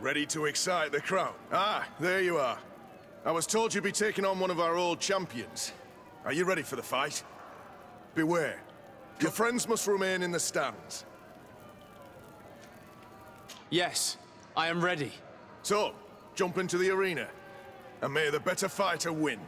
Ready to excite the crowd? Ah, there you are. I was told you'd be taking on one of our old champions. Are you ready for the fight? Beware. Your friends must remain in the stands. Yes, I am ready. So, jump into the arena, and may the better fighter win.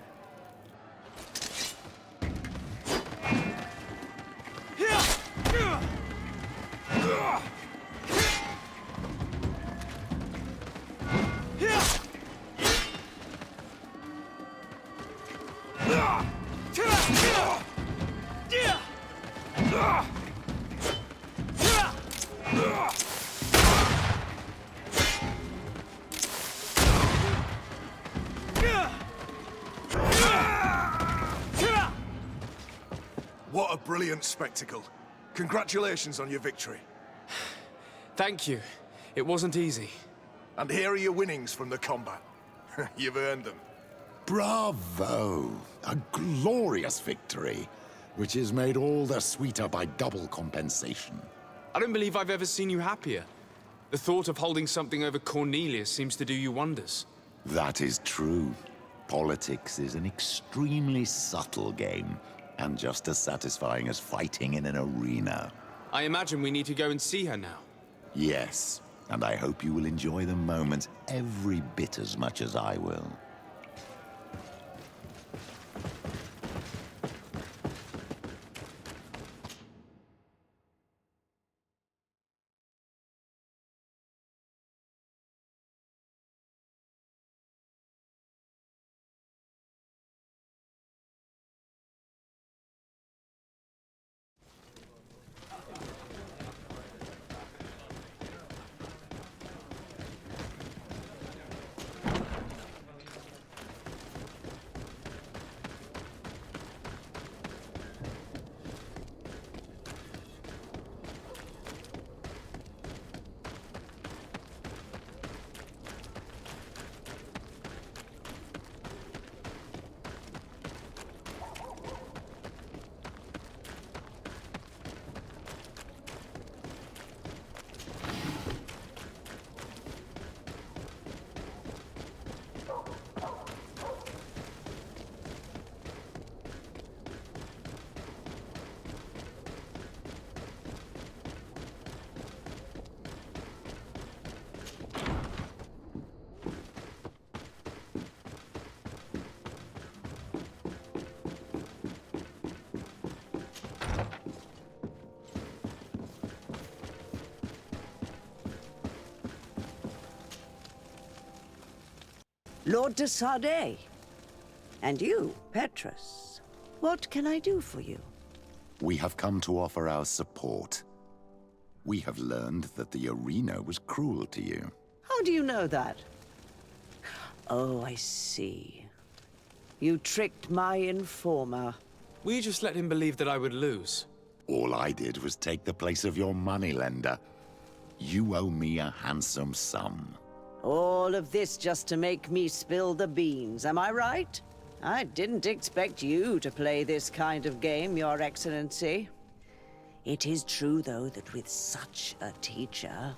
What a brilliant spectacle. Congratulations on your victory. Thank you. It wasn't easy. And here are your winnings from the combat. You've earned them. Bravo! A glorious victory, which is made all the sweeter by double compensation. I don't believe I've ever seen you happier. The thought of holding something over Cornelia seems to do you wonders. That is true. Politics is an extremely subtle game, and just as satisfying as fighting in an arena. I imagine we need to go and see her now. Yes, and I hope you will enjoy the moment every bit as much as I will. Lord de Sardet. And you, Petrus. What can I do for you? We have come to offer our support. We have learned that the arena was cruel to you. How do you know that? Oh, I see. You tricked my informer. Will you just let him believe that I would lose? All I did was take the place of your moneylender. You owe me a handsome sum. All of this just to make me spill the beans, am I right? I didn't expect you to play this kind of game, Your Excellency. It is true, though, that with such a teacher...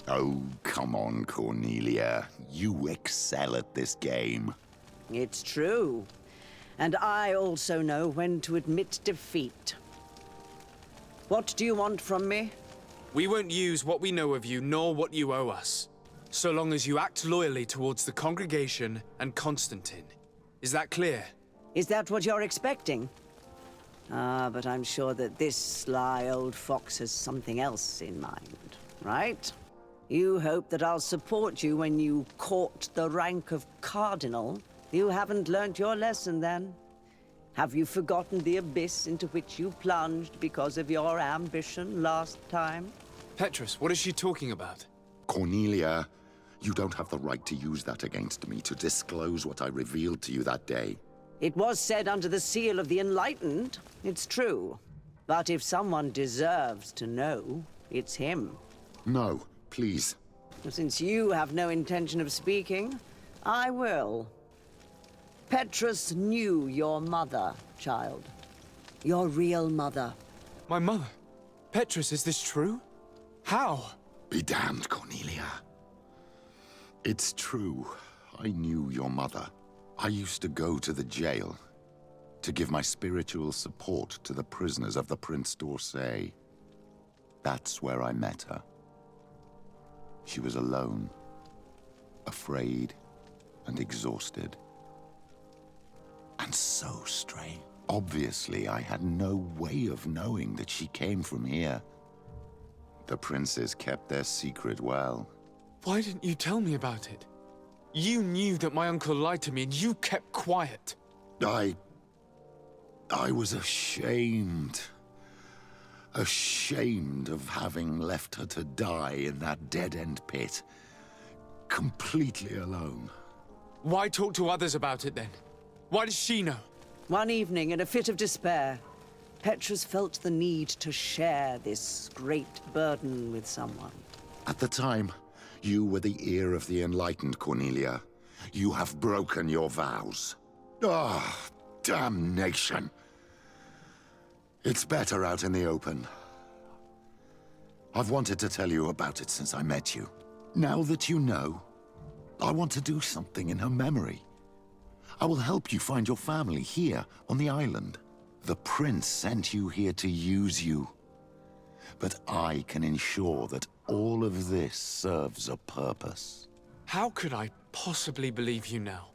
Oh, come on, Cornelia. You excel at this game. It's true. And I also know when to admit defeat. What do you want from me? We won't use what we know of you, nor what you owe us. So long as you act loyally towards the congregation and Constantine. Is that clear? Is that what you're expecting? Ah, but I'm sure that this sly old fox has something else in mind, right? You hope that I'll support you when you court the rank of cardinal. You haven't learnt your lesson, then. Have you forgotten the abyss into which you plunged because of your ambition last time? Petrus, what is she talking about? Cornelia, you don't have the right to use that against me, to disclose what I revealed to you that day. It was said under the seal of the Enlightened. It's true. But if someone deserves to know, it's him. No, please. Since you have no intention of speaking, I will. Petrus knew your mother, child. Your real mother. My mother? Petrus, is this true? How? Be damned, Cornelia. It's true. I knew your mother. I used to go to the jail to give my spiritual support to the prisoners of the Prince d'Orsay. That's where I met her. She was alone, afraid, and exhausted. And so strange. Obviously, I had no way of knowing that she came from here. The princes kept their secret well. Why didn't you tell me about it? You knew that my uncle lied to me and you kept quiet. I was ashamed. Ashamed of having left her to die in that dead-end pit. Completely alone. Why talk to others about it then? Why does she know? One evening, in a fit of despair, Petrus felt the need to share this great burden with someone. At the time, you were the ear of the enlightened, Cornelia. You have broken your vows. Ah, damnation. It's better out in the open. I've wanted to tell you about it since I met you. Now that you know, I want to do something in her memory. I will help you find your family here on the island. The prince sent you here to use you. But I can ensure that all of this serves a purpose. How could I possibly believe you now?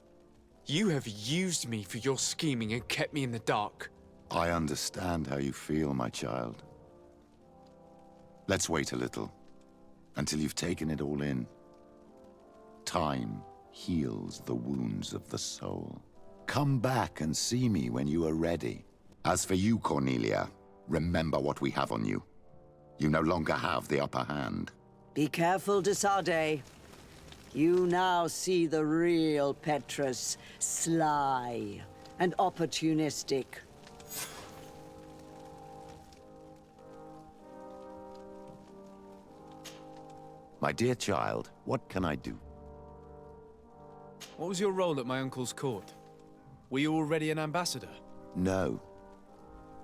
You have used me for your scheming and kept me in the dark. I understand how you feel, my child. Let's wait a little, until you've taken it all in. Time heals the wounds of the soul. Come back and see me when you are ready. As for you, Cornelia, remember what we have on you. You no longer have the upper hand. Be careful, de Sade. You now see the real Petrus, sly and opportunistic. My dear child, what can I do? What was your role at my uncle's court? Were you already an ambassador? No,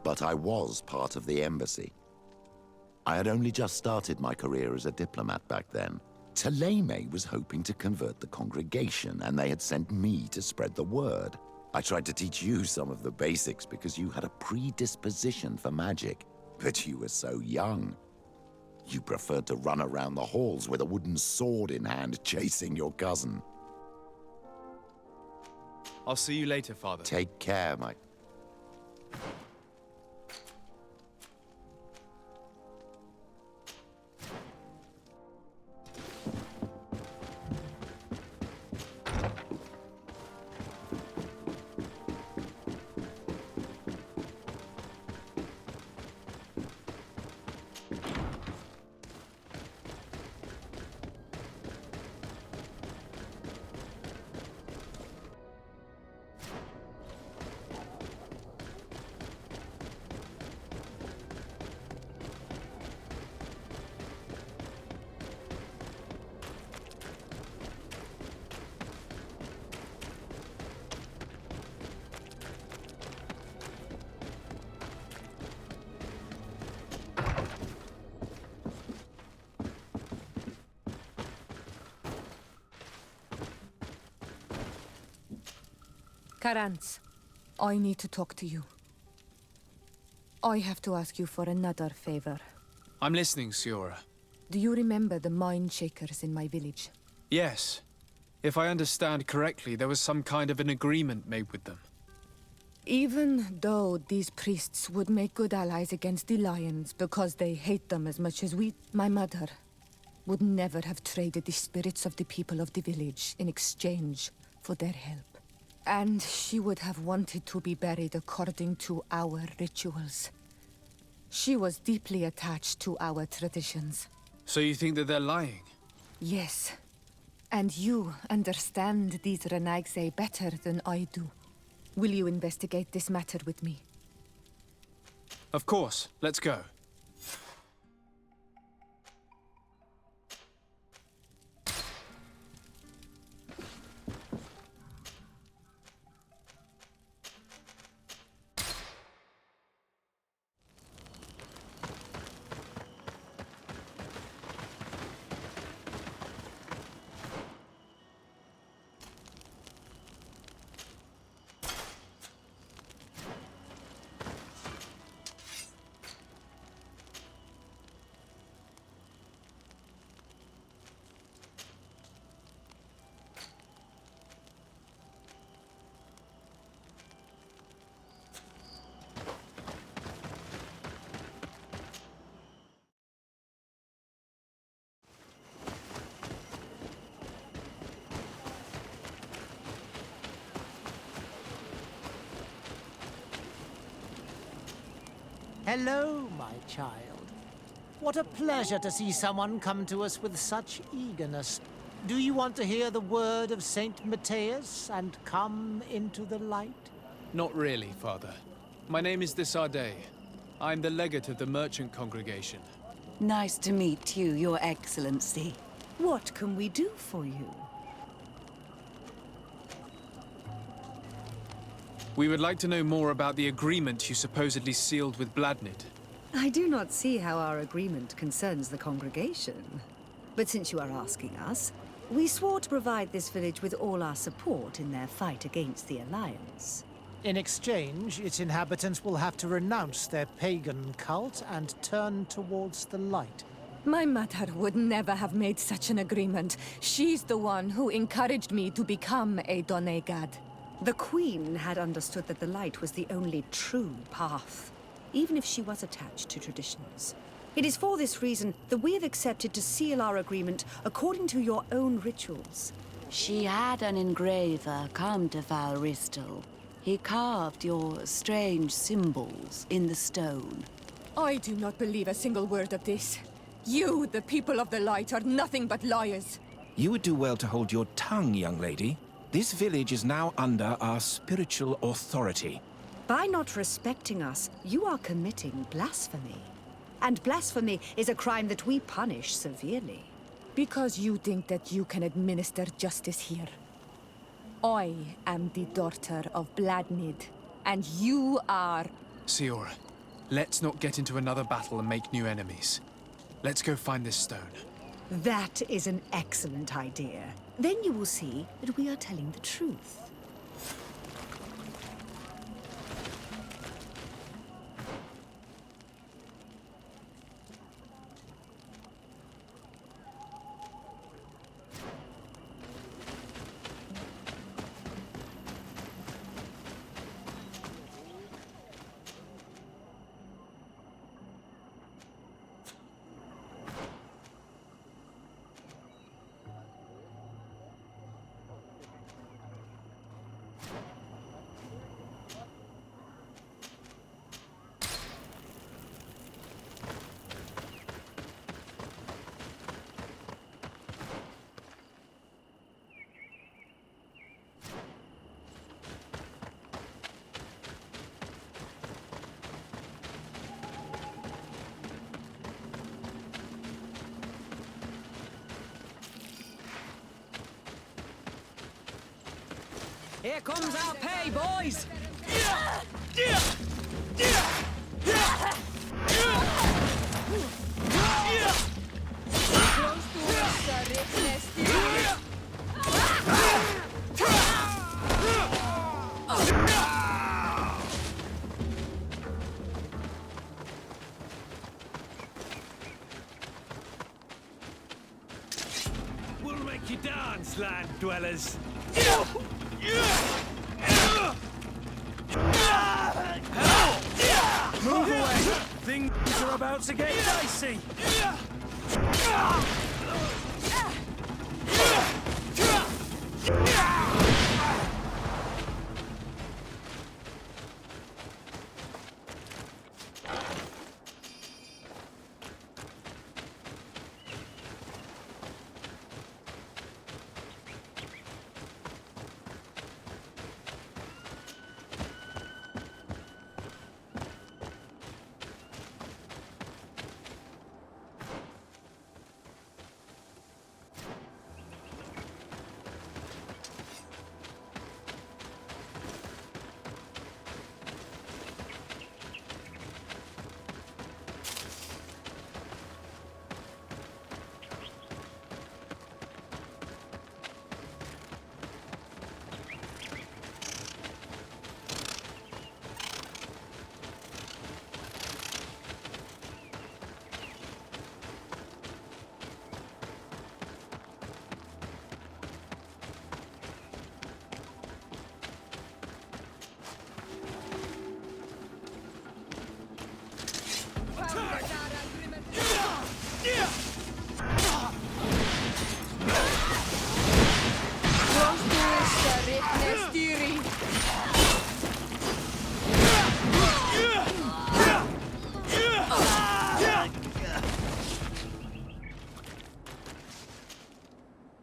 but I was part of the embassy. I had only just started my career as a diplomat back then. Taleme was hoping to convert the congregation, and they had sent me to spread the word. I tried to teach you some of the basics because you had a predisposition for magic, but you were so young. You preferred to run around the halls with a wooden sword in hand, chasing your cousin. I'll see you later, Father. Take care, my... Karantz, I need to talk to you. I have to ask you for another favor. I'm listening, Siora. Do you remember the mind shakers in my village? Yes. If I understand correctly, there was some kind of an agreement made with them. Even though these priests would make good allies against the lions because they hate them as much as we, my mother would never have traded the spirits of the people of the village in exchange for their help. And she would have wanted to be buried according to our rituals. She was deeply attached to our traditions. So you think that they're lying? Yes. And you understand these Renagse better than I do. Will you investigate this matter with me? Of course. Let's go. Hello, my child. What a pleasure to see someone come to us with such eagerness. Do you want to hear the word of Saint Matthias and come into the light? Not really, Father. My name is Desardet. I'm the legate of the merchant congregation. Nice to meet you, Your Excellency. What can we do for you? We would like to know more about the agreement you supposedly sealed with Bladnid. I do not see how our agreement concerns the congregation. But since you are asking us, we swore to provide this village with all our support in their fight against the Alliance. In exchange, its inhabitants will have to renounce their pagan cult and turn towards the light. My mother would never have made such an agreement. She's the one who encouraged me to become a Donegad. The Queen had understood that the light was the only true path, even if she was attached to traditions. It is for this reason that we have accepted to seal our agreement according to your own rituals. She had an engraver come to Val Ristel. He carved your strange symbols in the stone. I do not believe a single word of this. You, the people of the light, are nothing but liars. You would do well to hold your tongue, young lady. This village is now under our spiritual authority. By not respecting us, you are committing blasphemy. And blasphemy is a crime that we punish severely. Because you think that you can administer justice here. I am the daughter of Bladnid, and you are... Siora, let's not get into another battle and make new enemies. Let's go find this stone. That is an excellent idea. Then you will see that we are telling the truth. Here comes our pay, boys! We'll make you dance, land dwellers. Move away! Things are about to get dicey!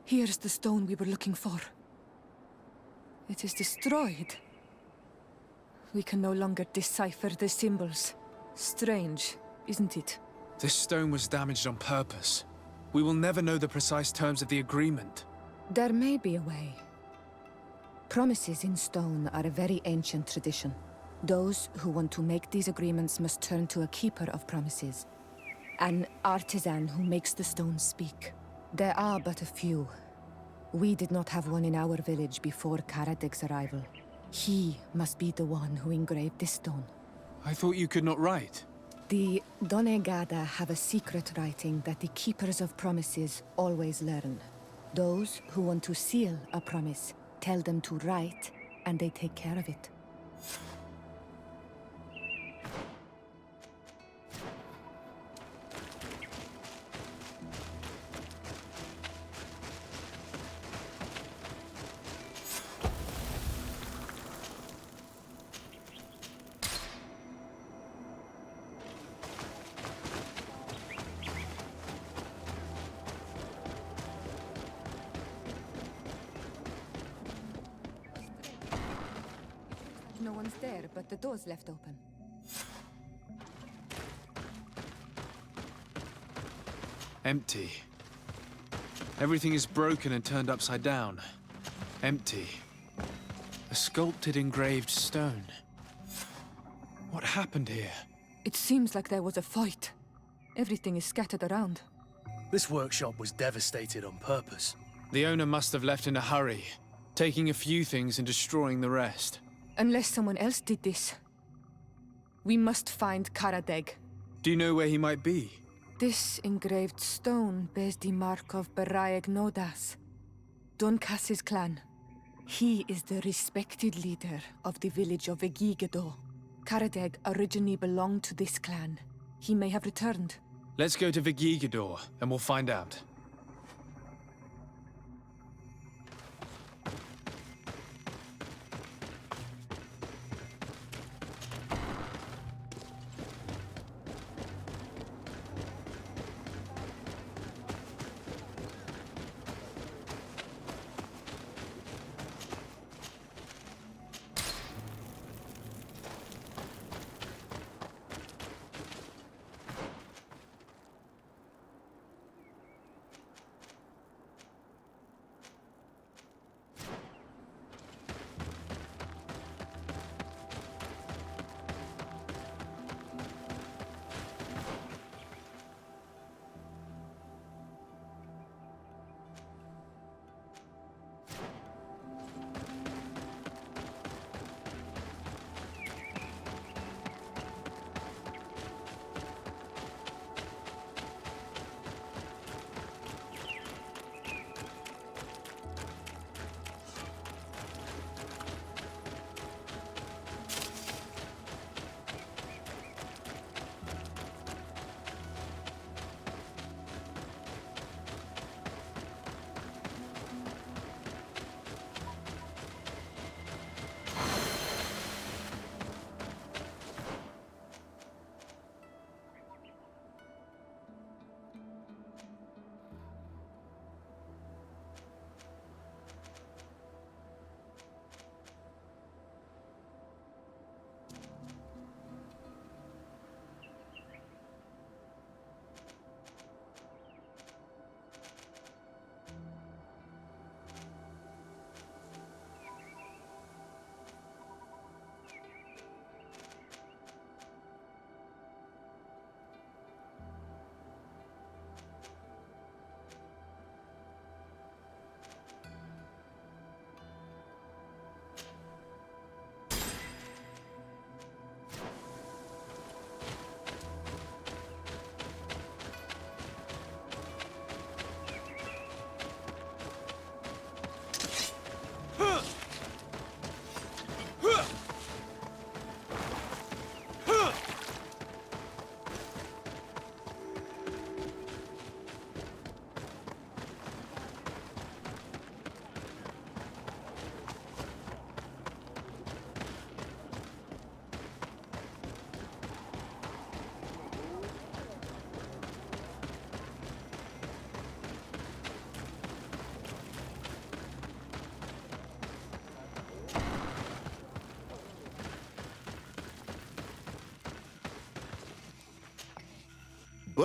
Here's the stone we were looking for. It is destroyed. We can no longer decipher the symbols. Strange, isn't it? This stone was damaged on purpose. We will never know the precise terms of the agreement. There may be a way. Promises in stone are a very ancient tradition. Those who want to make these agreements must turn to a keeper of promises. An artisan who makes the stones speak. There are but a few. We did not have one in our village before Karadek's arrival. He must be the one who engraved this stone. I thought you could not write. The Donegada have a secret writing that the keepers of promises always learn. Those who want to seal a promise tell them to write, and they take care of it. No one's there, but the door's left open. Empty. Everything is broken and turned upside down. Empty. A sculpted engraved stone. What happened here? It seems like there was a fight. Everything is scattered around. This workshop was devastated on purpose. The owner must have left in a hurry, taking a few things and destroying the rest. Unless someone else did this. We must find Karadeg. Do you know where he might be? This engraved stone bears the mark of Baraeg Nodas, Donkas's clan. He is the respected leader of the village of Vigigado. Karadeg originally belonged to this clan. He may have returned. Let's go to Vigigador, and we'll find out.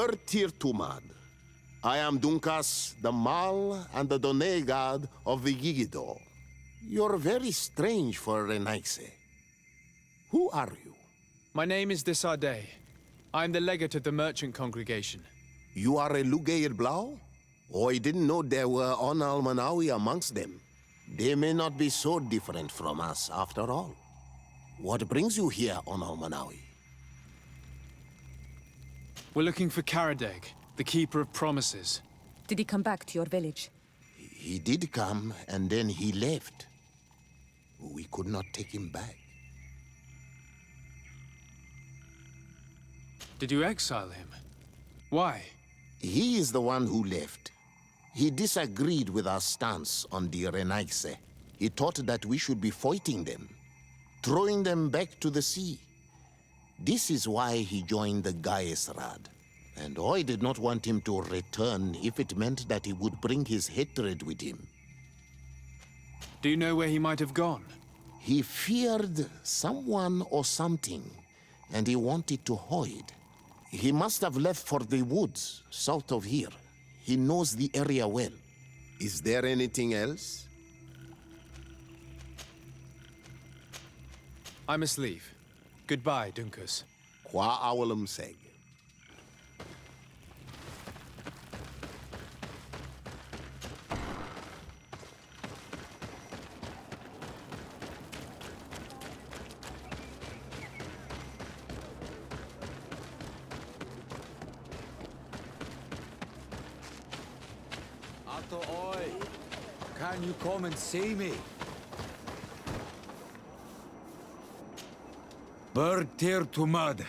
Bertir Tumad. I am Dunkas, the Mal and the Done god of the Yigido. You're very strange for Renaise. Who are you? My name is Desarde. I'm the legate of the merchant congregation. You are a Lugair Blau? Oh, I didn't know there were On Almanawi amongst them. They may not be so different from us, after all. What brings you here, On Almanawi? We're looking for Karadeg, the Keeper of Promises. Did he come back to your village? He did come, and then he left. We could not take him back. Did you exile him? Why? He is the one who left. He disagreed with our stance on the Renaise. He thought that we should be fighting them, throwing them back to the sea. This is why he joined the Gaesrad. And I did not want him to return if it meant that he would bring his hatred with him. Do you know where he might have gone? He feared someone or something, and he wanted to hide. He must have left for the woods, south of here. He knows the area well. Is there anything else? I must leave. Goodbye, Dunkus. Qua awalum seg. Oi, can you come and see me? Bertir Tumad,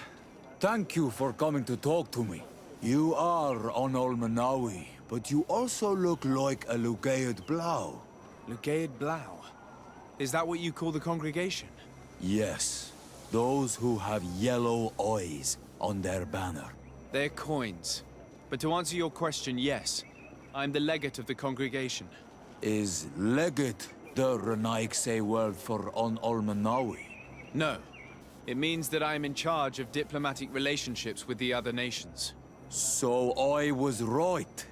thank you for coming to talk to me. You are on Olmanawi, but you also look like a Lugaid Blau. Lugaid Blau? Is that what you call the congregation? Yes, those who have yellow eyes on their banner. They're coins. But to answer your question, yes. I'm the legate of the congregation. Is legate the Renaigse word for on Olmanawi? No. It means that I am in charge of diplomatic relationships with the other nations. So I was right.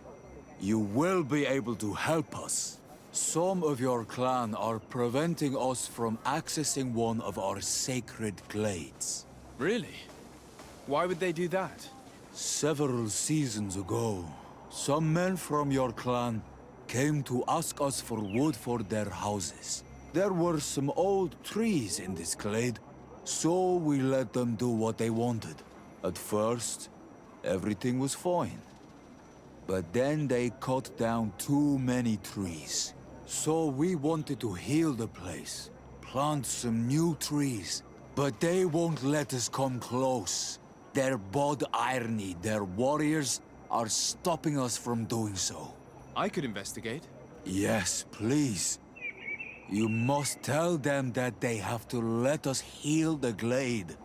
You will be able to help us. Some of your clan are preventing us from accessing one of our sacred glades. Really? Why would they do that? Several seasons ago, some men from your clan came to ask us for wood for their houses. There were some old trees in this glade, so we let them do what they wanted. At first, everything was fine. But then they cut down too many trees. So we wanted to heal the place, plant some new trees. But they won't let us come close. Their bod irony, their warriors, are stopping us from doing so. I could investigate. Yes, please. You must tell them that they have to let us heal the glade.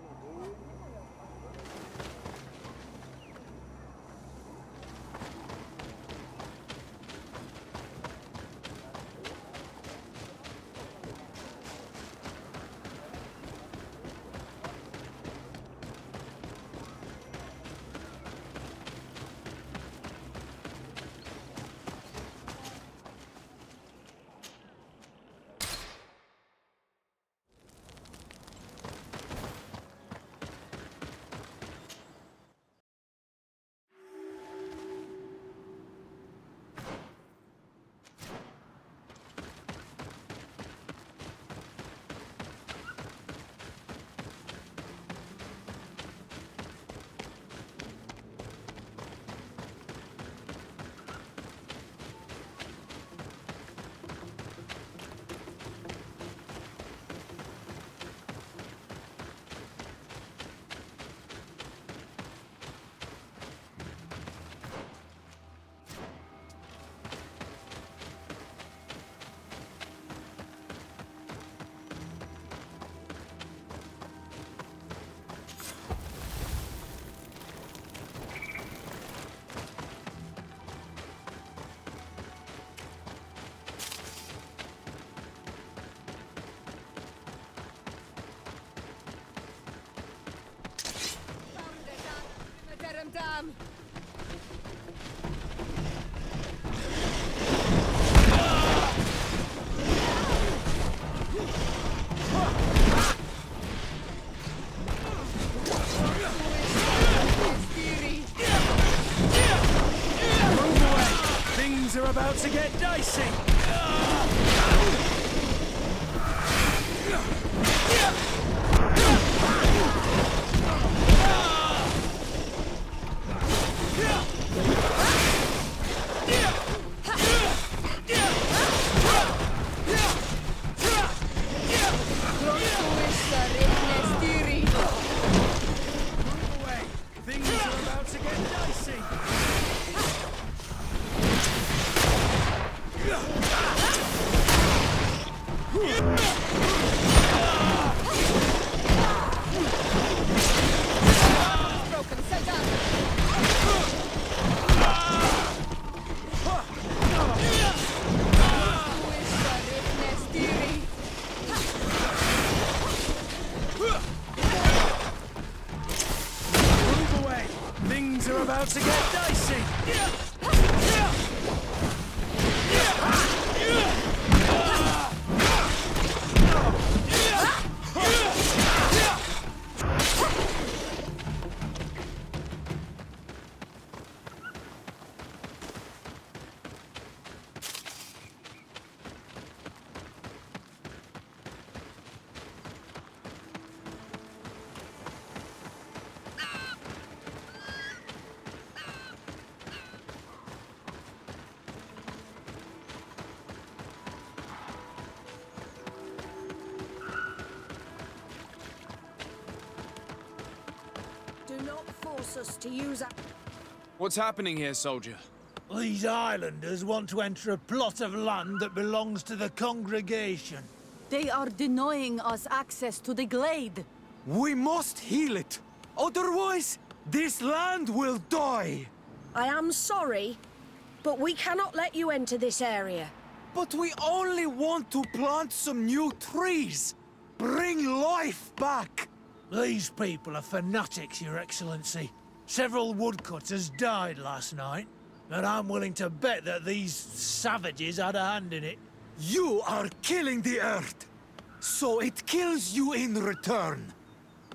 to get dicey! Things are about to get dicey! Move away! Things are about to get dicey! Do not force us to use our... What's happening here, soldier? These islanders want to enter a plot of land that belongs to the congregation. They are denying us access to the glade. We must heal it. Otherwise, this land will die. I am sorry, but we cannot let you enter this area. But we only want to plant some new trees. Bring life back. These people are fanatics, Your Excellency. Several woodcutters died last night, and I'm willing to bet that these savages had a hand in it. You are killing the earth, so it kills you in return.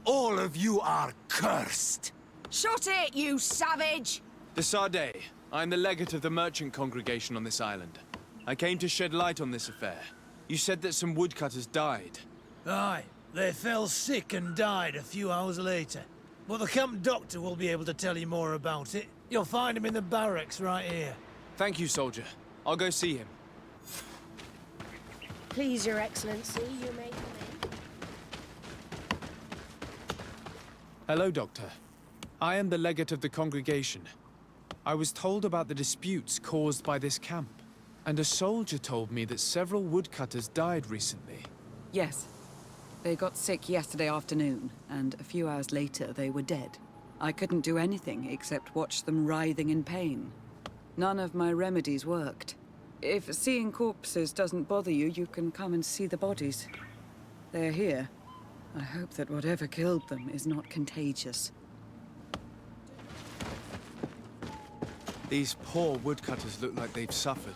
All of you are cursed. Shut it, you savage! De Sardet, I'm the legate of the merchant congregation on this island. I came to shed light on this affair. You said that some woodcutters died. Aye, they fell sick and died a few hours later. But the camp doctor will be able to tell you more about it. You'll find him in the barracks right here. Thank you, soldier. I'll go see him. Please, Your Excellency, you may come in. Hello, Doctor. I am the legate of the congregation. I was told about the disputes caused by this camp, and a soldier told me that several woodcutters died recently. Yes. They got sick yesterday afternoon, and a few hours later they were dead. I couldn't do anything except watch them writhing in pain. None of my remedies worked. If seeing corpses doesn't bother you, you can come and see the bodies. They're here. I hope that whatever killed them is not contagious. These poor woodcutters look like they've suffered.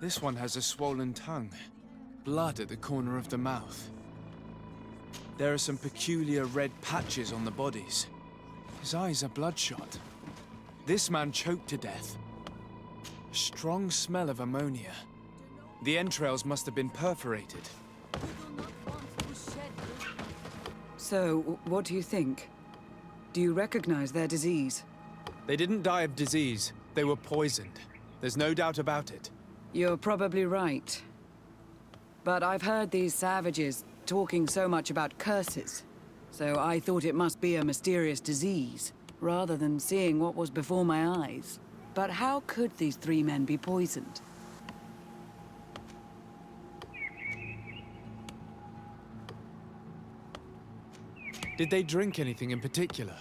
This one has a swollen tongue, blood at the corner of the mouth. There are some peculiar red patches on the bodies. His eyes are bloodshot. This man choked to death. A strong smell of ammonia. The entrails must have been perforated. So, what do you think? Do you recognize their disease? They didn't die of disease. They were poisoned. There's no doubt about it. You're probably right. But I've heard these savages talking so much about curses, so I thought it must be a mysterious disease, rather than seeing what was before my eyes. But how could these three men be poisoned? Did they drink anything in particular?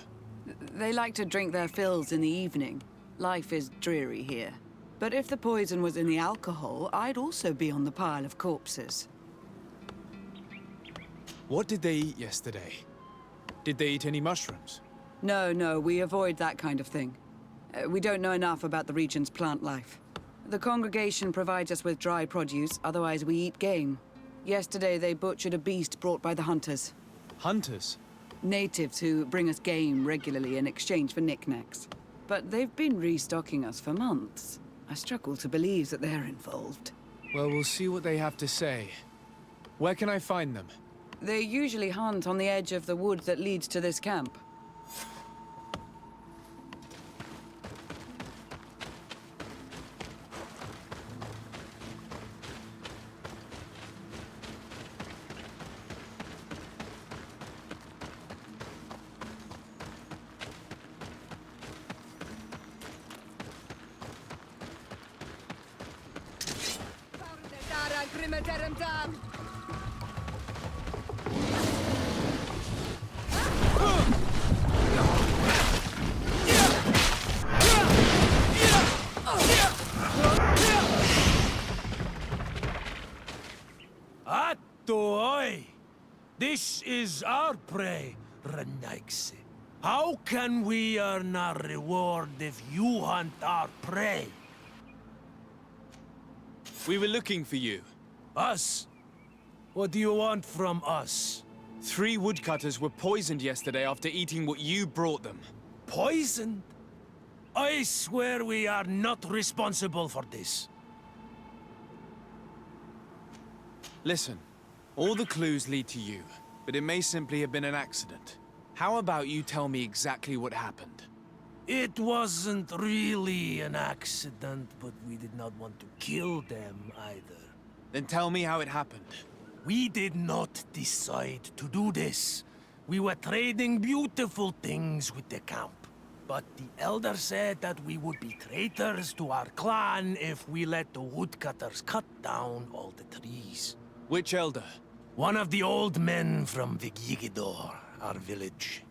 They like to drink their fills in the evening. Life is dreary here. But if the poison was in the alcohol, I'd also be on the pile of corpses. What did they eat yesterday? Did they eat any mushrooms? No, we avoid that kind of thing. We don't know enough about the region's plant life. The congregation provides us with dry produce, otherwise we eat game. Yesterday they butchered a beast brought by the hunters. Hunters? Natives who bring us game regularly in exchange for knickknacks. But they've been restocking us for months. I struggle to believe that they're involved. Well, we'll see what they have to say. Where can I find them? They usually hunt on the edge of the wood that leads to this camp. Oi! This is our prey, Renaigse. How can we earn our reward if you hunt our prey? We were looking for you. Us? What do you want from us? 3 woodcutters were poisoned yesterday after eating what you brought them. Poisoned? I swear we are not responsible for this. Listen, all the clues lead to you, but it may simply have been an accident. How about you tell me exactly what happened? It wasn't really an accident, but we did not want to kill them either. Then tell me how it happened. We did not decide to do this. We were trading beautiful things with the camp. But the elder said that we would be traitors to our clan if we let the woodcutters cut down all the trees. Which elder? One of the old men from Vigigidor, our village.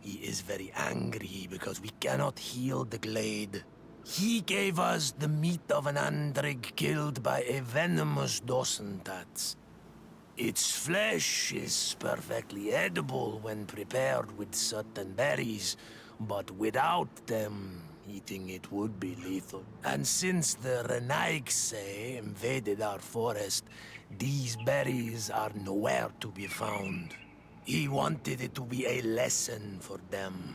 He is very angry because we cannot heal the glade. He gave us the meat of an andrig killed by a venomous Dosentats. Its flesh is perfectly edible when prepared with certain berries, but without them, eating it would be lethal. And since the Renaigse invaded our forest, these berries are nowhere to be found. He wanted it to be a lesson for them,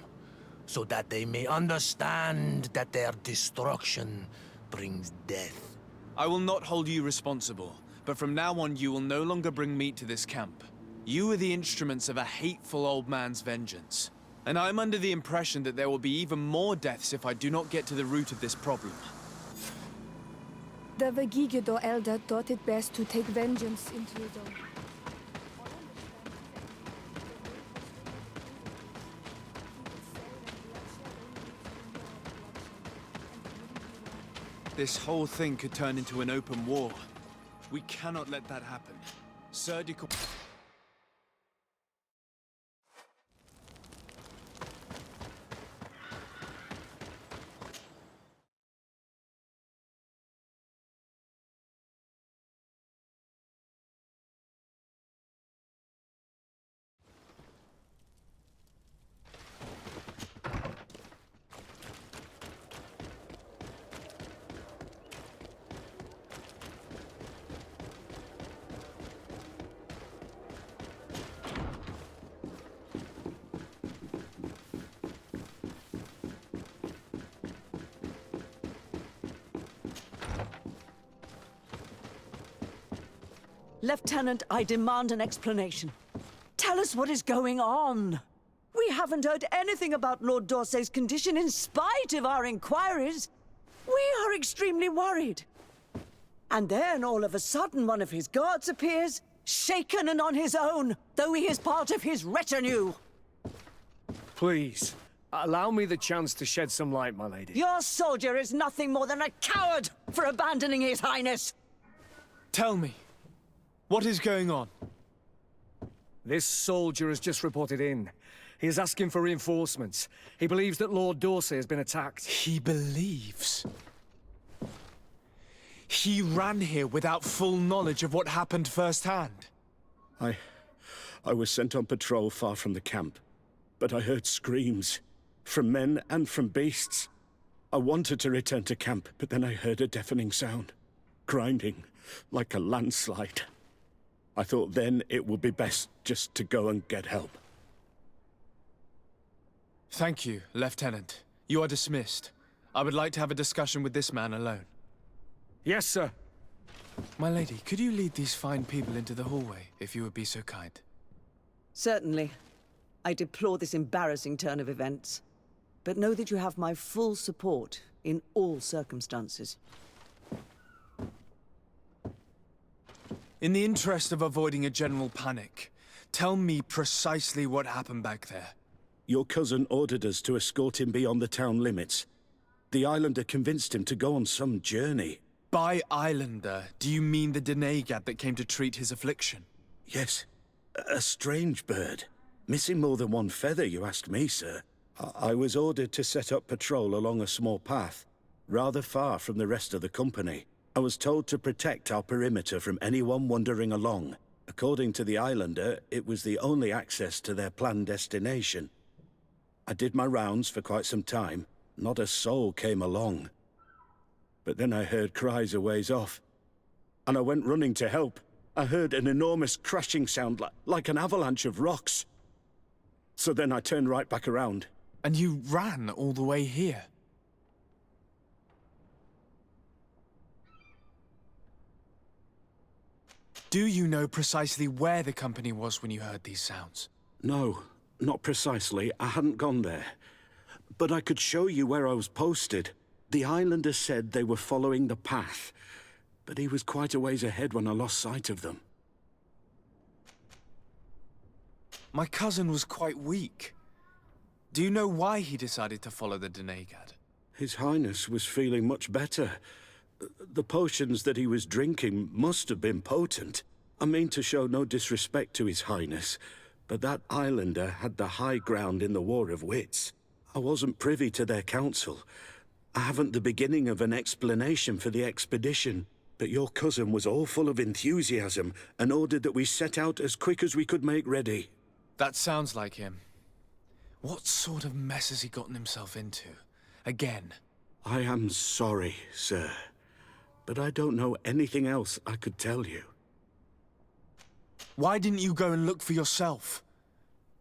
so that they may understand that their destruction brings death. I will not hold you responsible, but from now on you will no longer bring meat to this camp. You are the instruments of a hateful old man's vengeance. And I'm under the impression that there will be even more deaths if I do not get to the root of this problem. The Vegigido elder thought it best to take vengeance into his own. This whole thing could turn into an open war. We cannot let that happen. Surgical... Lieutenant, I demand an explanation. Tell us what is going on. We haven't heard anything about Lord Dorsey's condition in spite of our inquiries. We are extremely worried. And then all of a sudden one of his guards appears, shaken and on his own, though he is part of his retinue. Please, allow me the chance to shed some light, my lady. Your soldier is nothing more than a coward for abandoning his highness. Tell me. What is going on? This soldier has just reported in. He is asking for reinforcements. He believes that Lord Dorsey has been attacked. He believes? He ran here without full knowledge of what happened firsthand. I was sent on patrol far from the camp, but I heard screams, from men and from beasts. I wanted to return to camp, but then I heard a deafening sound, grinding, like a landslide. I thought then it would be best just to go and get help. Thank you, Lieutenant. You are dismissed. I would like to have a discussion with this man alone. Yes, sir. My lady, could you lead these fine people into the hallway, if you would be so kind? Certainly. I deplore this embarrassing turn of events. But know that you have my full support in all circumstances. In the interest of avoiding a general panic, tell me precisely what happened back there. Your cousin ordered us to escort him beyond the town limits. The Islander convinced him to go on some journey. By Islander, do you mean the Denegad that came to treat his affliction? Yes. A strange bird. Missing more than one feather, you ask me, sir. I was ordered to set up patrol along a small path, rather far from the rest of the company. I was told to protect our perimeter from anyone wandering along. According to the Islander, it was the only access to their planned destination. I did my rounds for quite some time. Not a soul came along. But then I heard cries a ways off, and I went running to help. I heard an enormous crashing sound like an avalanche of rocks. So then I turned right back around. And you ran all the way here? Do you know precisely where the company was when you heard these sounds? No, not precisely. I hadn't gone there. But I could show you where I was posted. The Islander said they were following the path, but he was quite a ways ahead when I lost sight of them. My cousin was quite weak. Do you know why he decided to follow the Denegad? His Highness was feeling much better. The potions that he was drinking must have been potent. I mean to show no disrespect to His Highness, but that Islander had the high ground in the War of Wits. I wasn't privy to their counsel. I haven't the beginning of an explanation for the expedition, but your cousin was all full of enthusiasm and ordered that we set out as quick as we could make ready. That sounds like him. What sort of mess has he gotten himself into? Again? I am sorry, sir, but I don't know anything else I could tell you. Why didn't you go and look for yourself?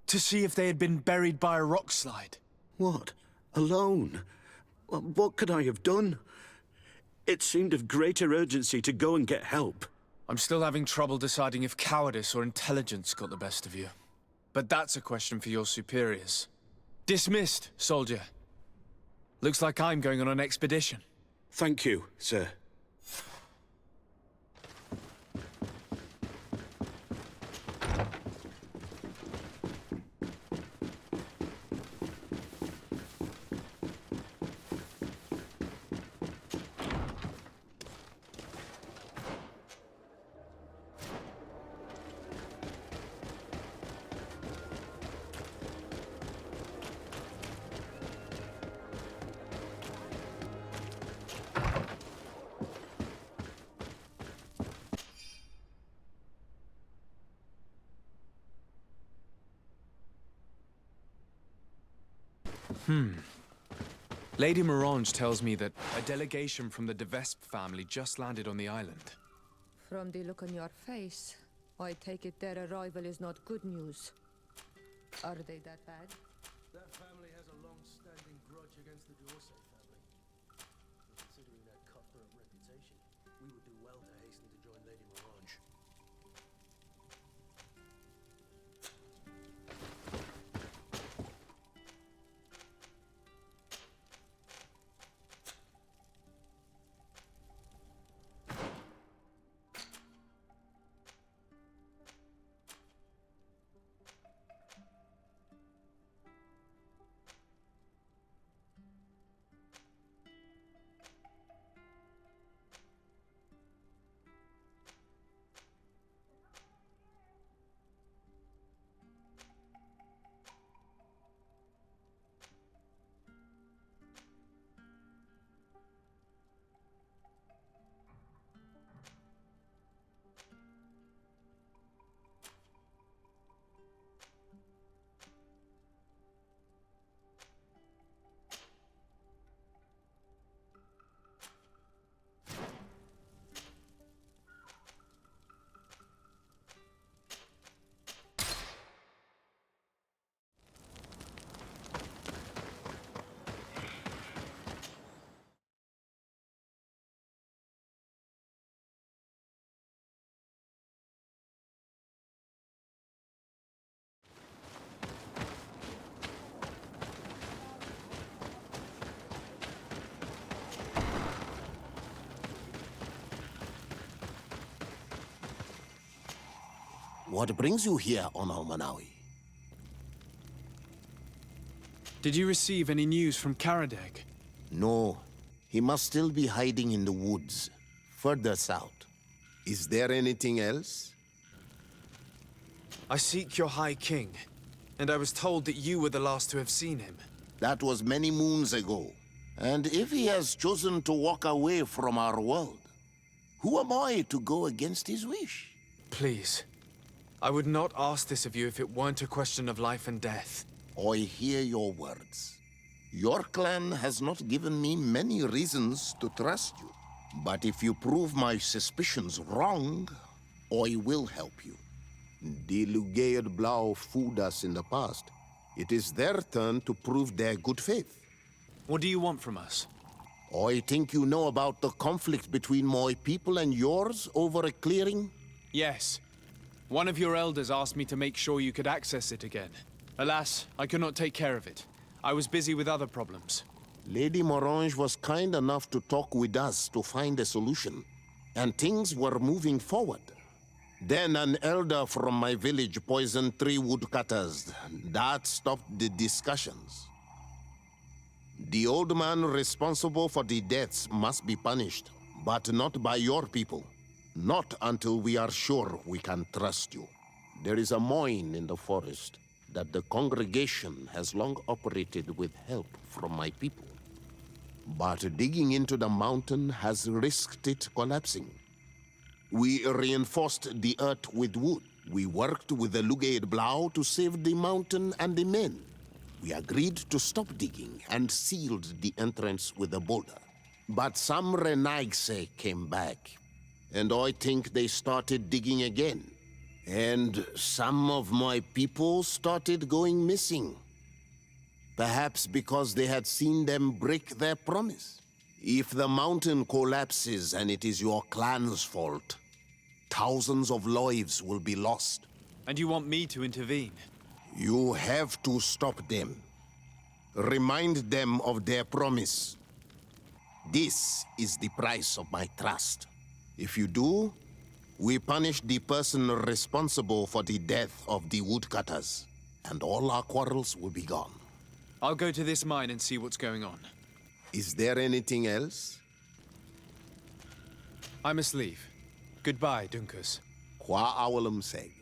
To see if they had been buried by a rock slide? What? Alone? What could I have done? It seemed of greater urgency to go and get help. I'm still having trouble deciding if cowardice or intelligence got the best of you. But that's a question for your superiors. Dismissed, soldier. Looks like I'm going on an expedition. Thank you, sir. Lady Morange tells me that a delegation from the de Vespe family just landed on the island. From the look on your face, I take it their arrival is not good news. Are they that bad? That family has a long-standing grudge against the D'Orsay family. Considering their cutthroat reputation, we would do well to hasten to join Lady Morange. What brings you here on Almanawi? Did you receive any news from Karadeg? No. He must still be hiding in the woods, further south. Is there anything else? I seek your High King, and I was told that you were the last to have seen him. That was many moons ago. And if he has chosen to walk away from our world, who am I to go against his wish? Please. I would not ask this of you if it weren't a question of life and death. I hear your words. Your clan has not given me many reasons to trust you. But if you prove my suspicions wrong, I will help you. The Lugaid Blau fooled us in the past. It is their turn to prove their good faith. What do you want from us? I think you know about the conflict between my people and yours over a clearing? Yes. One of your elders asked me to make sure you could access it again. Alas, I could not take care of it. I was busy with other problems. Lady Morange was kind enough to talk with us to find a solution, and things were moving forward. Then an elder from my village poisoned 3 woodcutters. That stopped the discussions. The old man responsible for the deaths must be punished, but not by your people. Not until we are sure we can trust you. There is a mine in the forest that the congregation has long operated with help from my people. But digging into the mountain has risked it collapsing. We reinforced the earth with wood. We worked with the Lugaid Blau to save the mountain and the men. We agreed to stop digging and sealed the entrance with a boulder. But some Renaigse came back, and I think they started digging again. And some of my people started going missing. Perhaps because they had seen them break their promise. If the mountain collapses and it is your clan's fault, thousands of lives will be lost. And you want me to intervene? You have to stop them. Remind them of their promise. This is the price of my trust. If you do, we punish the person responsible for the death of the woodcutters, and all our quarrels will be gone. I'll go to this mine and see what's going on. Is there anything else? I must leave. Goodbye, Dunkus. Qua awalum seg.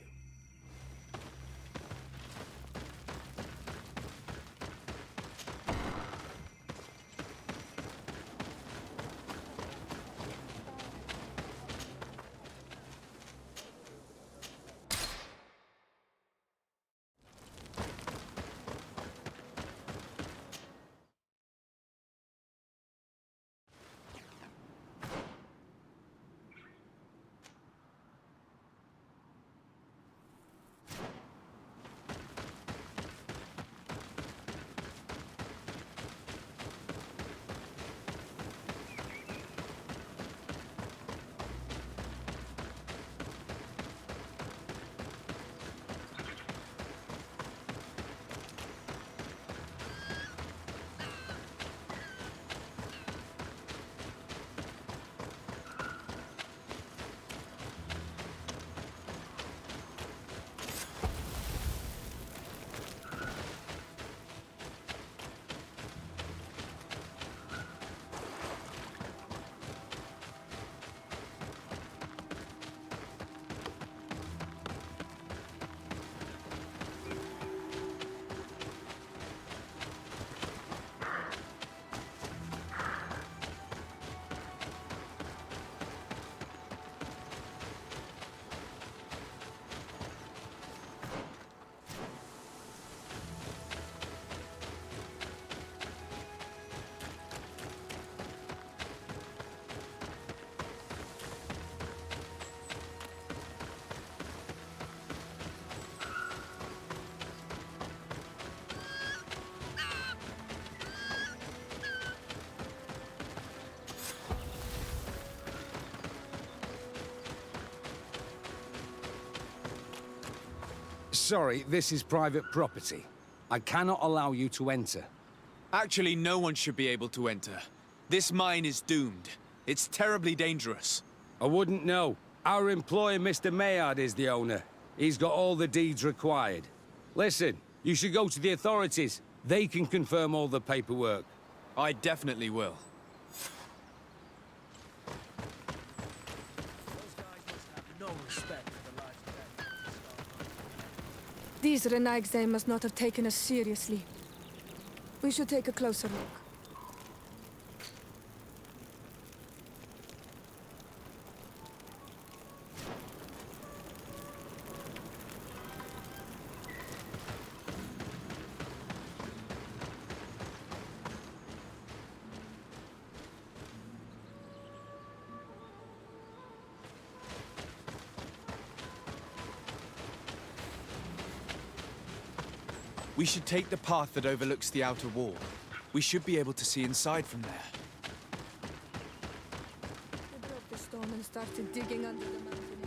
Sorry, this is private property. I cannot allow you to enter. Actually, no one should be able to enter. This mine is doomed. It's terribly dangerous. I wouldn't know. Our employer, Mr. Maillard, is the owner. He's got all the deeds required. Listen, you should go to the authorities. They can confirm all the paperwork. I definitely will. These Renaigse must not have taken us seriously. We should take a closer look. We should take the path that overlooks the outer wall. We should be able to see inside from there. They broke the stone and started digging under the mountain.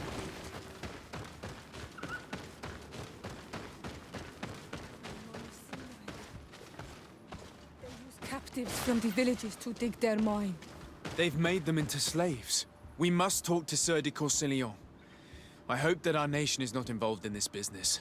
They use captives from the villages to dig their mine. They've made them into slaves. We must talk to Sieur de Courcillon. I hope that our nation is not involved in this business.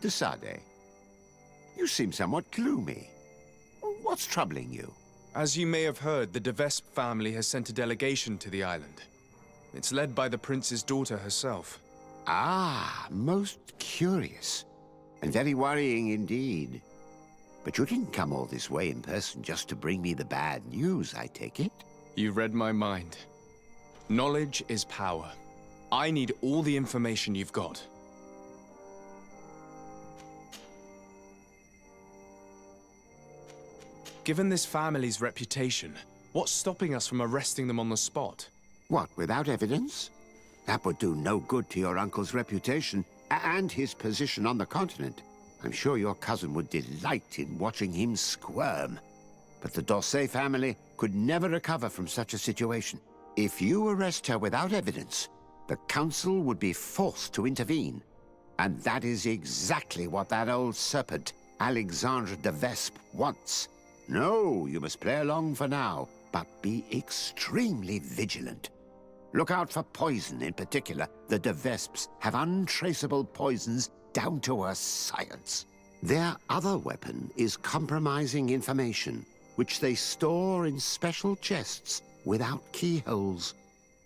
De Sade, you seem somewhat gloomy. What's troubling you? As you may have heard, the de Vespe family has sent a delegation to the island. It's led by the prince's daughter herself. Ah, most curious. And very worrying indeed. But you didn't come all this way in person just to bring me the bad news, I take it? You read my mind. Knowledge is power. I need all the information you've got. Given this family's reputation, what's stopping us from arresting them on the spot? What, without evidence? That would do no good to your uncle's reputation and his position on the continent. I'm sure your cousin would delight in watching him squirm. But the Dorsey family could never recover from such a situation. If you arrest her without evidence, the council would be forced to intervene. And that is exactly what that old serpent, Alexandre de Vespe, wants. No, you must play along for now, but be extremely vigilant. Look out for poison in particular. The de Vespes have untraceable poisons down to a science. Their other weapon is compromising information, which they store in special chests without keyholes.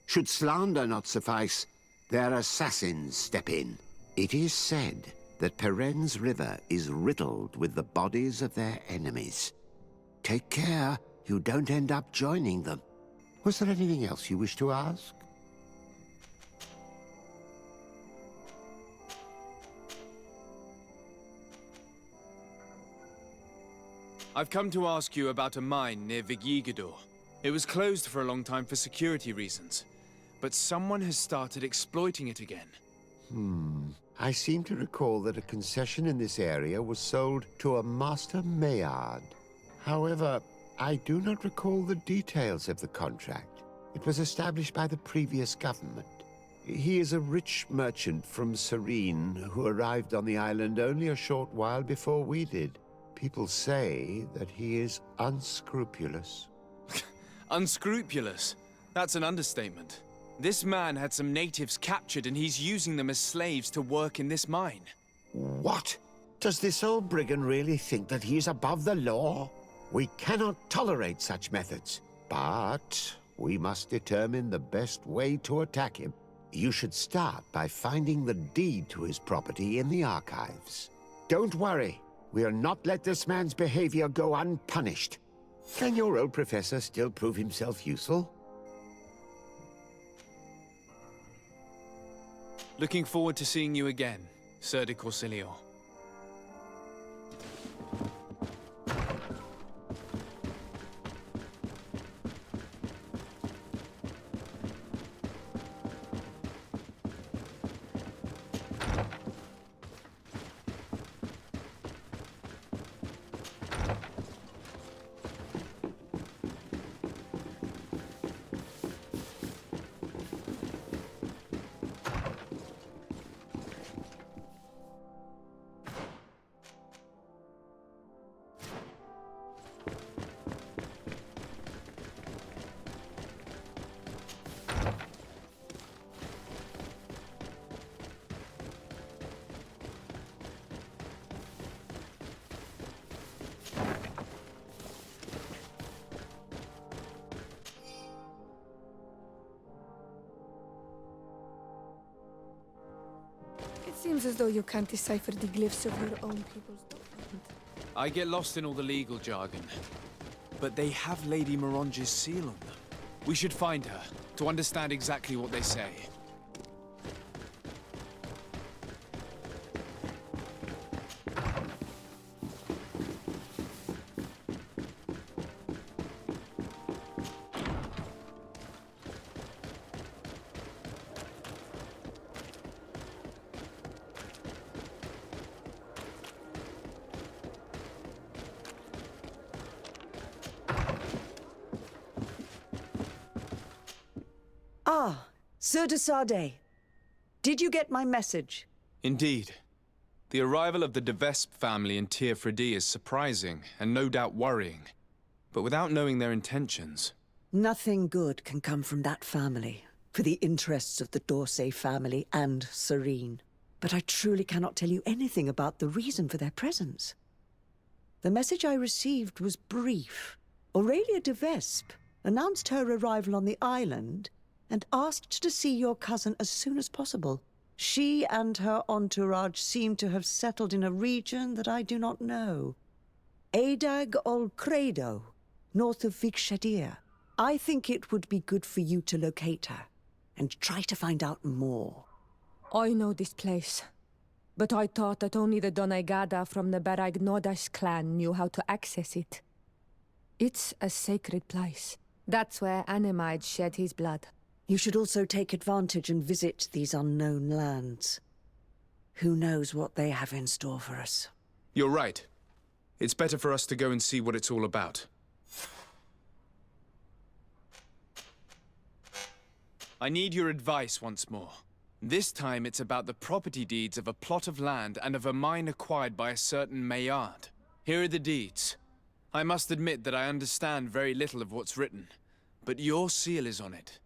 Should slander not suffice, their assassins step in. It is said that Peren's River is riddled with the bodies of their enemies. Take care you don't end up joining them. Was there anything else you wish to ask? I've come to ask you about a mine near Vigyigidor. It was closed for a long time for security reasons, but someone has started exploiting it again. I seem to recall that a concession in this area was sold to a Master Maillard. However, I do not recall the details of the contract. It was established by the previous government. He is a rich merchant from Serene who arrived on the island only a short while before we did. People say that he is unscrupulous. Unscrupulous? That's an understatement. This man had some natives captured and he's using them as slaves to work in this mine. What? Does this old brigand really think that he is above the law? We cannot tolerate such methods, but we must determine the best way to attack him. You should start by finding the deed to his property in the archives. Don't worry, we'll not let this man's behavior go unpunished. Can your old professor still prove himself useful? Looking forward to seeing you again, Sir de Corsilio. It seems as though you can't decipher the glyphs of your own people's document. I get lost in all the legal jargon, but they have Lady Morange's seal on them. We should find her, to understand exactly what they say. Ah, Sir de Sardet. Did you get my message? Indeed. The arrival of the de Vespe family in Tir Fredi is surprising, and no doubt worrying. But without knowing their intentions... Nothing good can come from that family, for the interests of the d'Orsay family and Serene. But I truly cannot tell you anything about the reason for their presence. The message I received was brief. Aurelia de Vespe announced her arrival on the island and asked to see your cousin as soon as possible. She and her entourage seem to have settled in a region that I do not know. Adag ol Credo, north of Vigshadir. I think it would be good for you to locate her and try to find out more. I know this place, but I thought that only the Donaigada from the Baragnodash clan knew how to access it. It's a sacred place. That's where Animide shed his blood. You should also take advantage and visit these unknown lands. Who knows what they have in store for us? You're right. It's better for us to go and see what it's all about. I need your advice once more. This time it's about the property deeds of a plot of land and of a mine acquired by a certain Maillard. Here are the deeds. I must admit that I understand very little of what's written, but your seal is on it.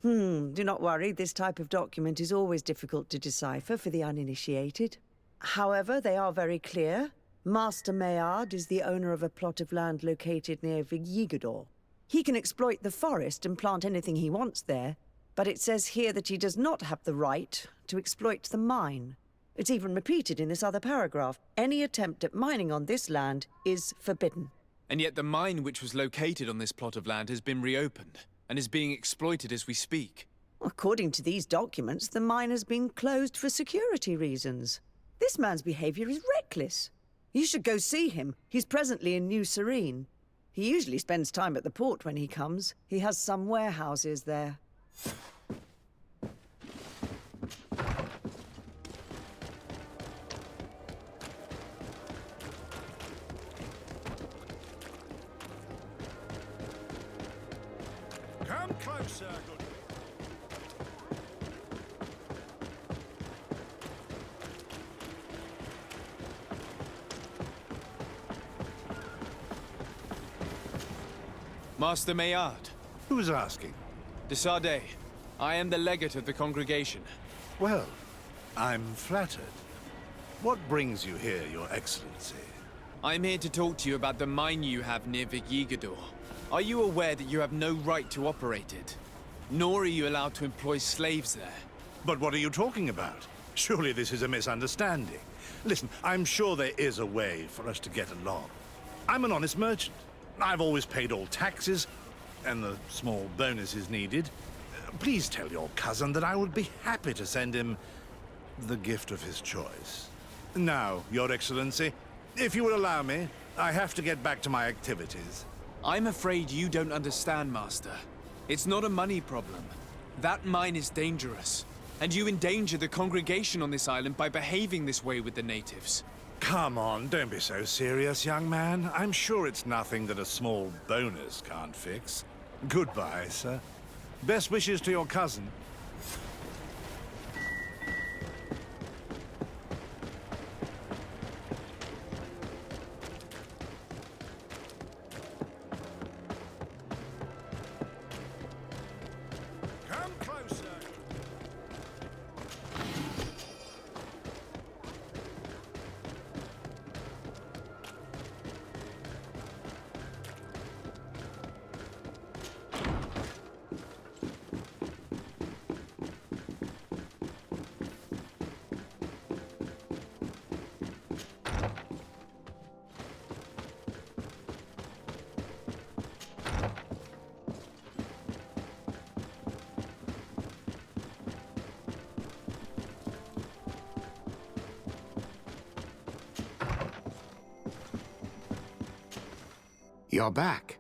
Do not worry, this type of document is always difficult to decipher for the uninitiated. However, they are very clear. Master Maillard is the owner of a plot of land located near Vigigador. He can exploit the forest and plant anything he wants there, but it says here that he does not have the right to exploit the mine. It's even repeated in this other paragraph. Any attempt at mining on this land is forbidden. And yet the mine which was located on this plot of land has been reopened, and is being exploited as we speak. According to these documents, the mine has been closed for security reasons. This man's behavior is reckless. You should go see him. He's presently in New Serene. He usually spends time at the port when he comes. He has some warehouses there. Come closer, good. Master Maillard. Who's asking? De Sardet. I am the legate of the congregation. Well, I'm flattered. What brings you here, Your Excellency? I'm here to talk to you about the mine you have near Vigyigador. Are you aware that you have no right to operate it? Nor are you allowed to employ slaves there. But what are you talking about? Surely this is a misunderstanding. Listen, I'm sure there is a way for us to get along. I'm an honest merchant. I've always paid all taxes, and the small bonuses needed. Please tell your cousin that I would be happy to send him the gift of his choice. Now, Your Excellency, if you would allow me, I have to get back to my activities. I'm afraid you don't understand, Master. It's not a money problem. That mine is dangerous, and you endanger the congregation on this island by behaving this way with the natives. Come on, don't be so serious, young man. I'm sure it's nothing that a small bonus can't fix. Goodbye, sir. Best wishes to your cousin. Come closer. You're back.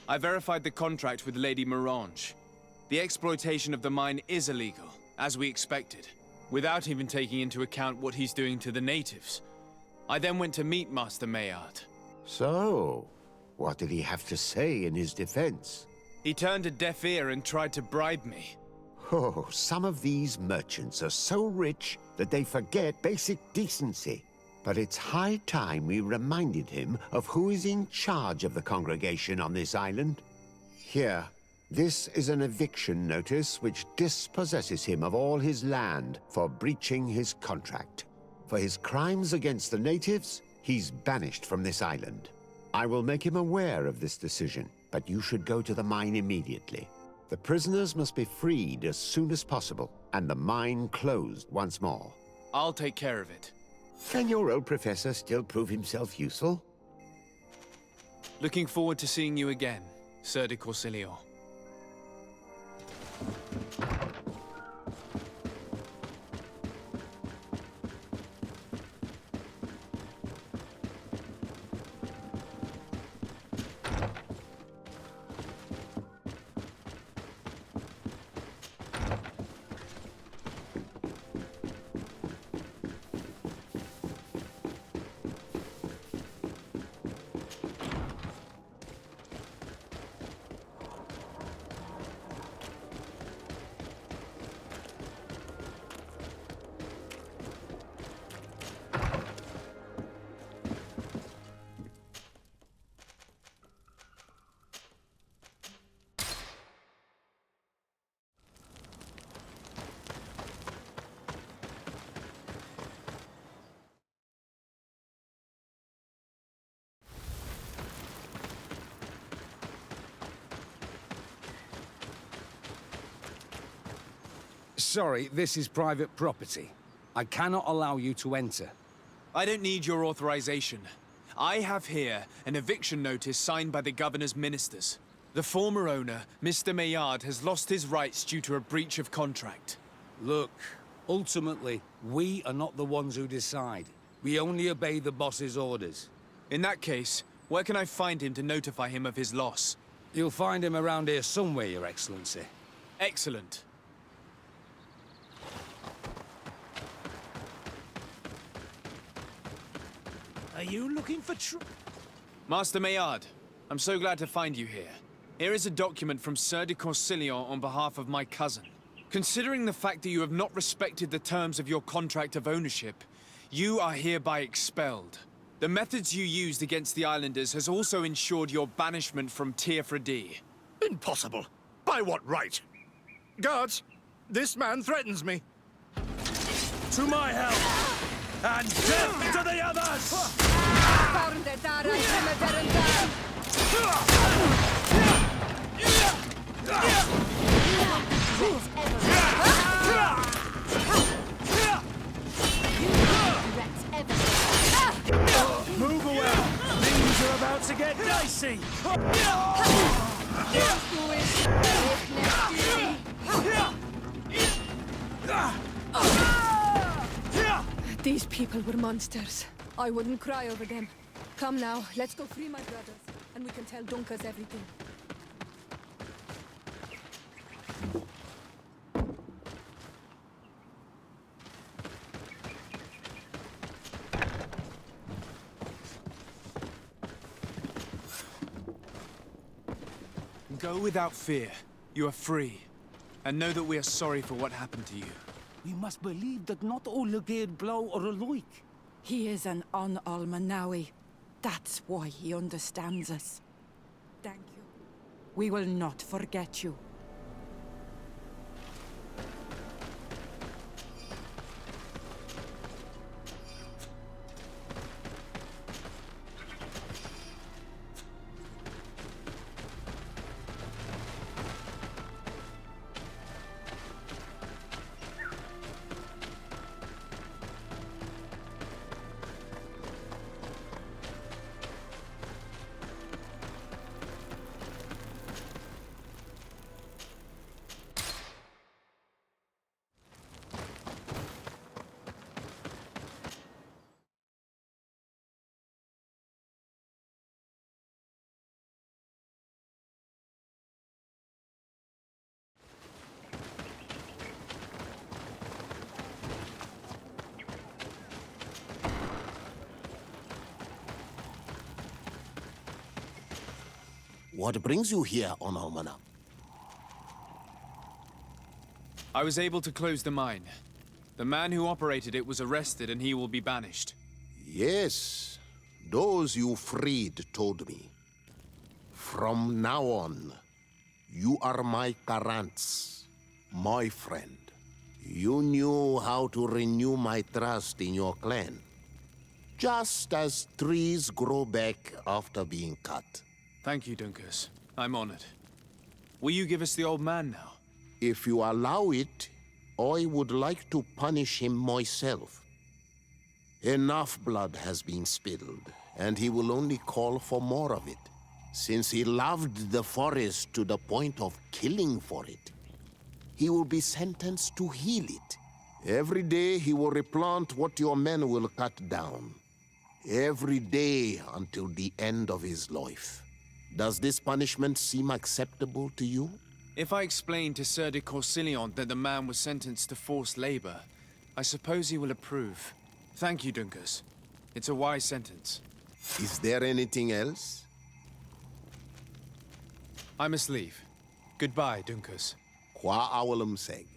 I verified the contract with Lady Morange. The exploitation of the mine is illegal, as we expected, without even taking into account what he's doing to the natives. I then went to meet Master Maillard. So, what did he have to say in his defense? He turned a deaf ear and tried to bribe me. Oh, some of these merchants are so rich that they forget basic decency. But it's high time we reminded him of who is in charge of the congregation on this island. Here, this is an eviction notice which dispossesses him of all his land for breaching his contract. For his crimes against the natives, he's banished from this island. I will make him aware of this decision, but you should go to the mine immediately. The prisoners must be freed as soon as possible, and the mine closed once more. I'll take care of it. Can your old professor still prove himself useful? Looking forward to seeing you again, Sir de Corsilior. Sorry, this is private property. I cannot allow you to enter. I don't need your authorization. I have here an eviction notice signed by the governor's ministers. The former owner, Mr. Maillard, has lost his rights due to a breach of contract. Look, ultimately, we are not the ones who decide. We only obey the boss's orders. In that case, where can I find him to notify him of his loss? You'll find him around here somewhere, Your Excellency. Excellent. Are you looking for Master Maillard, I'm so glad to find you here. Here is a document from Sir de Corsilior on behalf of my cousin. Considering the fact that you have not respected the terms of your contract of ownership, You are hereby expelled. The methods you used against the islanders has also ensured your banishment from Tearfredi. Impossible. By what right? Guards, this man threatens me. To my help! And death to the others! Move away! Things are about to get dicey! These people were monsters. I wouldn't cry over them. Come now, let's go free my brothers, and we can tell Dunkas everything. Go without fear. You are free. And know that we are sorry for what happened to you. We must believe that not all Legade blow or alike. He is an Almanawi. That's why he understands us. Thank you. We will not forget you. What brings you here on Almana? I was able to close the mine. The man who operated it was arrested and he will be banished. Yes, those you freed told me. From now on, you are my Karants, my friend. You knew how to renew my trust in your clan. Just as trees grow back after being cut. Thank you, Dunkas. I'm honored. Will you give us the old man now? If you allow it, I would like to punish him myself. Enough blood has been spilled, and he will only call for more of it, since he loved the forest to the point of killing for it. He will be sentenced to heal it. Every day he will replant what your men will cut down. Every day until the end of his life. Does this punishment seem acceptable to you? If I explain to Sir de Corsilion that the man was sentenced to forced labor, I suppose he will approve. Thank you, Dunkas. It's a wise sentence. Is there anything else? I must leave. Goodbye, Dunkas. Qua awalum seg.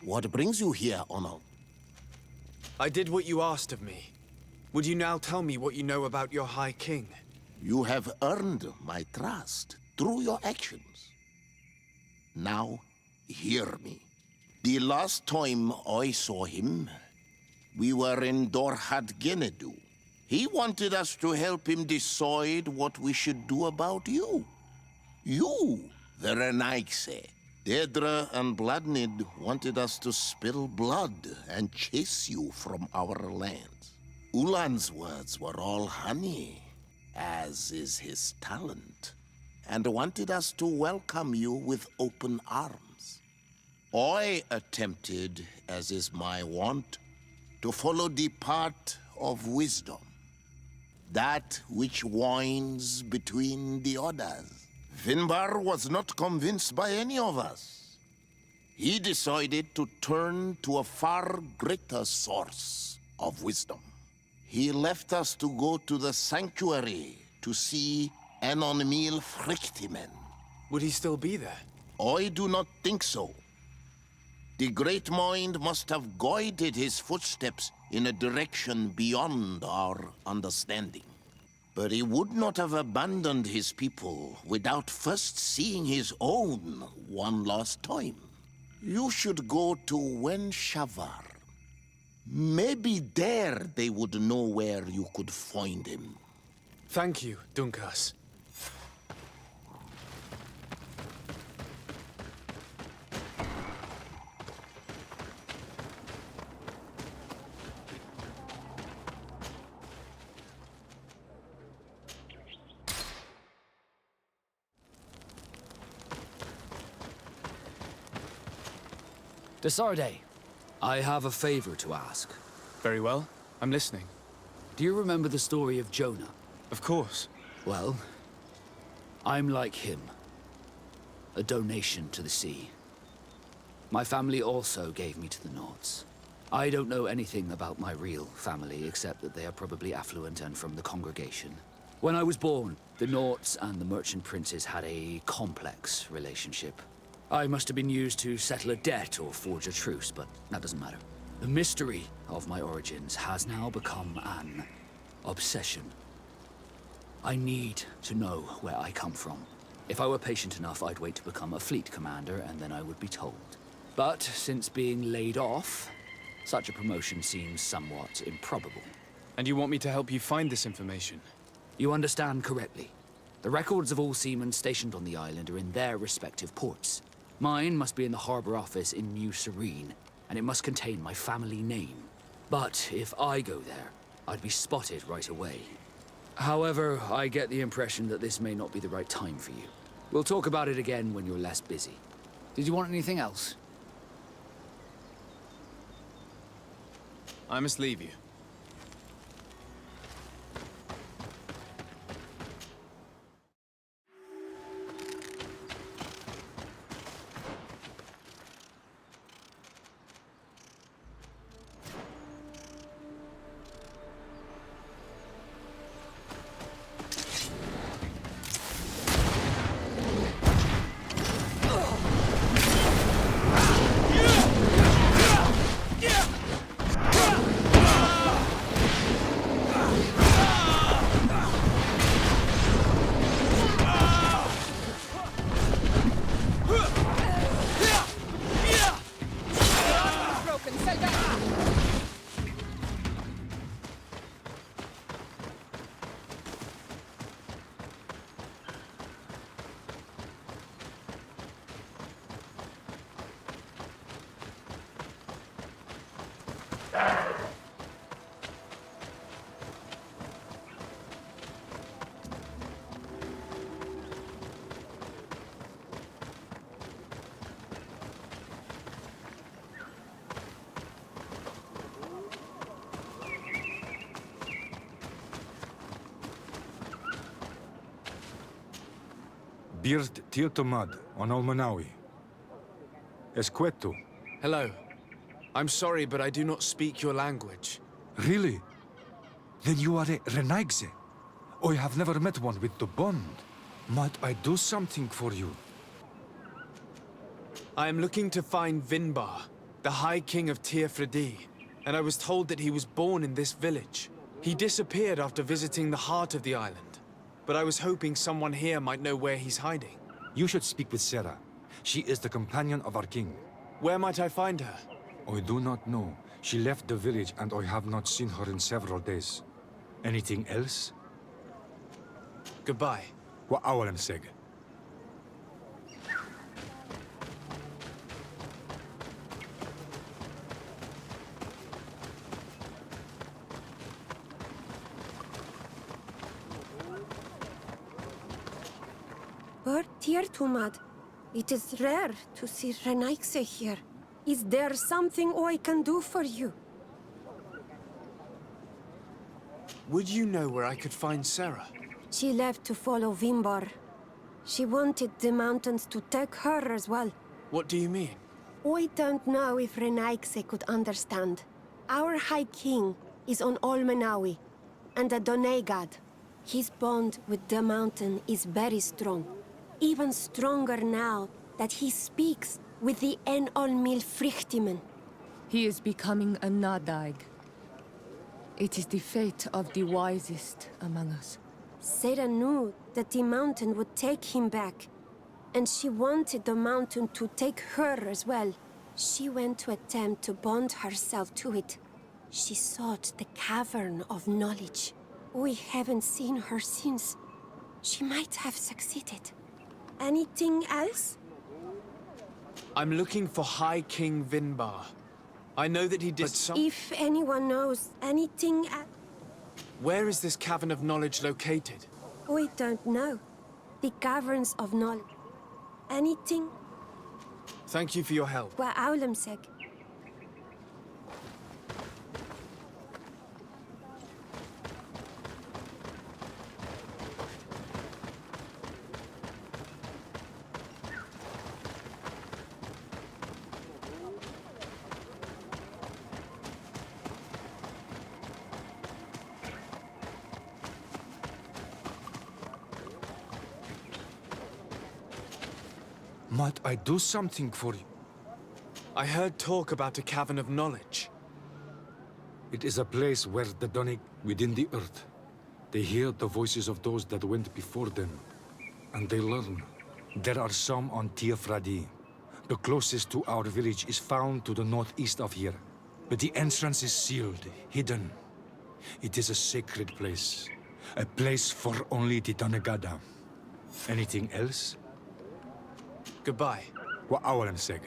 What brings you here, Ono? I did what you asked of me. Would you now tell me what you know about your High King? You have earned my trust through your actions. Now, hear me. The last time I saw him, we were in Dorhat Genedu. He wanted us to help him decide what we should do about you. You, the Renaigse. Dedra and Bladnid wanted us to spill blood and chase you from our lands. Ulan's words were all honey, as is his talent. and wanted us to welcome you with open arms. I attempted, as is my wont, to follow the path of wisdom, that which winds between the others. Vinbar was not convinced by any of us. He decided to turn to a far greater source of wisdom. He left us to go to the sanctuary to see Enonmil Frictimen. Would he still be there? I do not think so. The Great Mind must have guided his footsteps in a direction beyond our understanding. But he would not have abandoned his people without first seeing his own one last time. You should go to Wen Shavar. Maybe there they would know where you could find him. Thank you, Dunkas. Desarde, I have a favor to ask. Very well. I'm listening. Do you remember the story of Jonah? Of course. Well, I'm like him. A donation to the sea. My family also gave me to the Nords. I don't know anything about my real family, except that they are probably affluent and from the congregation. When I was born, the Nords and the merchant princes had a complex relationship. I must have been used to settle a debt or forge a truce, but that doesn't matter. The mystery of my origins has now become an obsession. I need to know where I come from. If I were patient enough, I'd wait to become a fleet commander, and then I would be told. But since being laid off, such a promotion seems somewhat improbable. And you want me to help you find this information? You understand correctly. The records of all seamen stationed on the island are in their respective ports. Mine must be in the harbor office in New Serene, and it must contain my family name. But if I go there, I'd be spotted right away. However, I get the impression that this may not be the right time for you. We'll talk about it again when you're less busy. Did you want anything else? I must leave you. Birt Tiotomad on Almanawi. Esqueto. Hello. I'm sorry, but I do not speak your language. Really? Then you are a Renaigse. I have never met one with the bond. Might I do something for you? I am looking to find Vinbar, the High King of Tearfredi, and I was told that he was born in this village. He disappeared after visiting the heart of the island, but I was hoping someone here might know where he's hiding. You should speak with Sarah. She is the companion of our king. Where might I find her? I do not know. She left the village and I have not seen her in several days. Anything else? Goodbye. Wa'awalan seg. But Tiertumad, it is rare to see Renaigse here. Is there something I can do for you? Would you know where I could find Sarah? She left to follow Vimbar. She wanted the mountains to take her as well. What do you mean? I don't know if Renaigse could understand. Our High King is on Olmenawi, and a Donegad. His bond with the mountain is very strong. Even stronger now that he speaks with the En-Olmil Frichtimen. He is becoming a Nadaig. It is the fate of the wisest among us. Sarah knew that the mountain would take him back, and she wanted the mountain to take her as well. She went to attempt to bond herself to it. She sought the cavern of knowledge. We haven't seen her since. She might have succeeded. Anything else? I'm looking for High King Vinbar. I know that he did some... If anyone knows anything else... Where is this cavern of knowledge located? We don't know. The caverns of knowledge. Anything? Thank you for your help. Wa aulemseg. Might I do something for you? I heard talk about a cavern of knowledge. It is a place where the Donig within the earth. They hear the voices of those that went before them, and they learn. There are some on Tiafradi. The closest to our village is found to the northeast of here, but the entrance is sealed, hidden. It is a sacred place, a place for only the Donegada. Anything else? Goodbye. Wa aulemseg.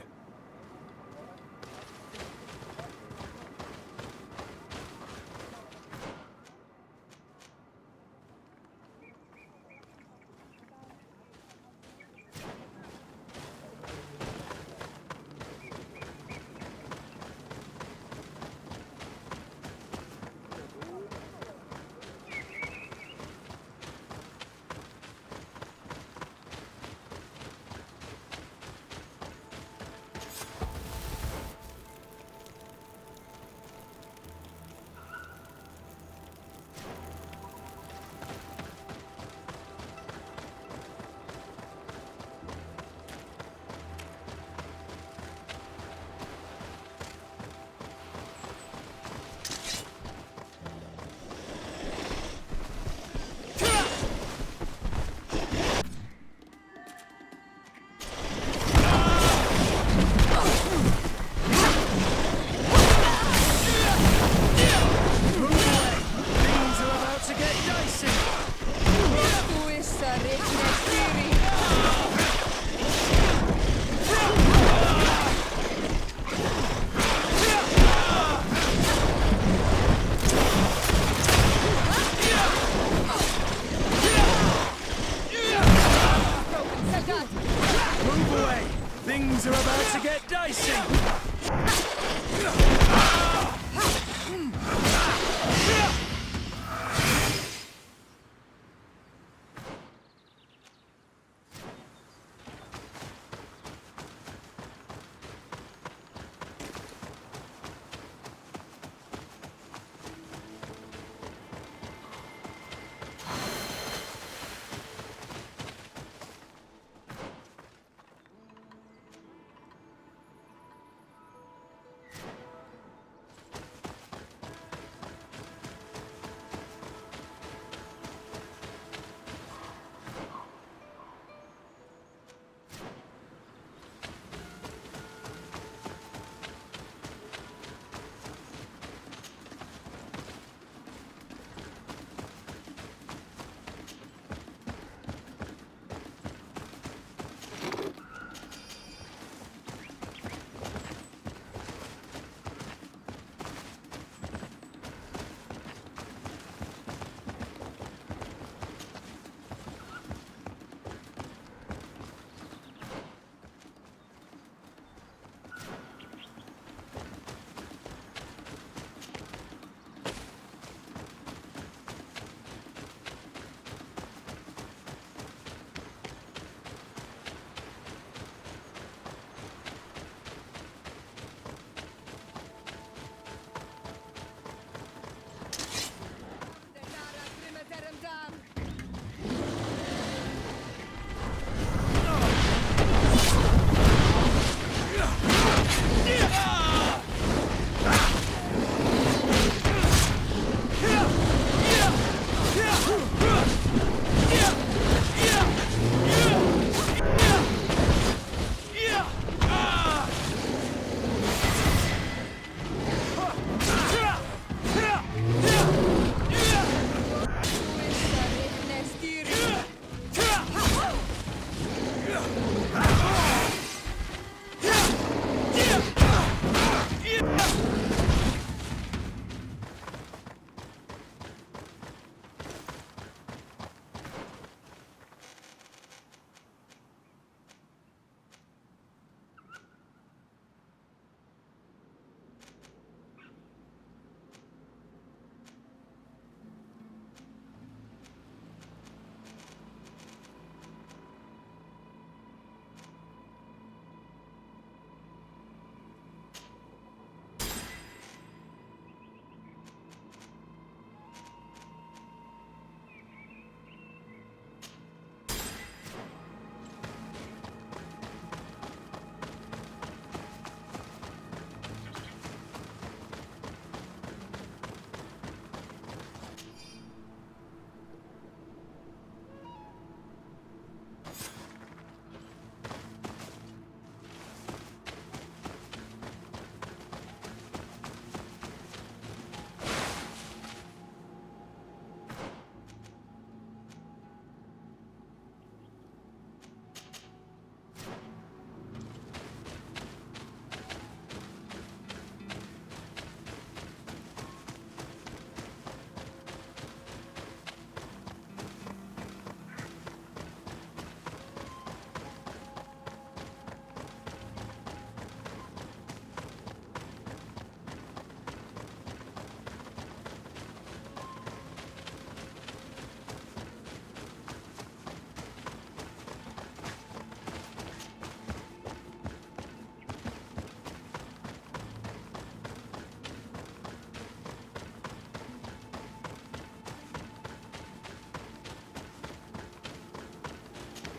Things are about to get dicey!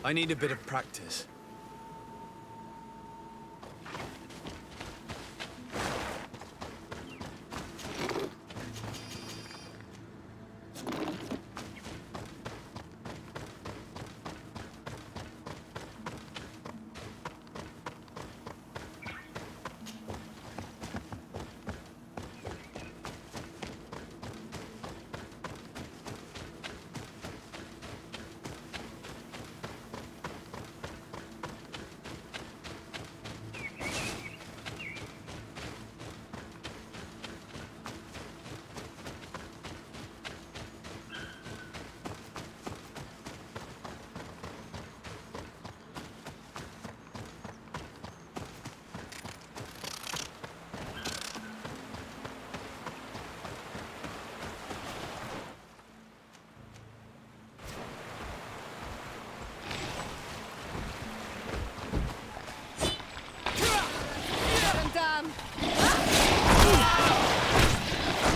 I need a bit of practice.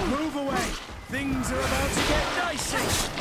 Move away! Things are about to get dicey!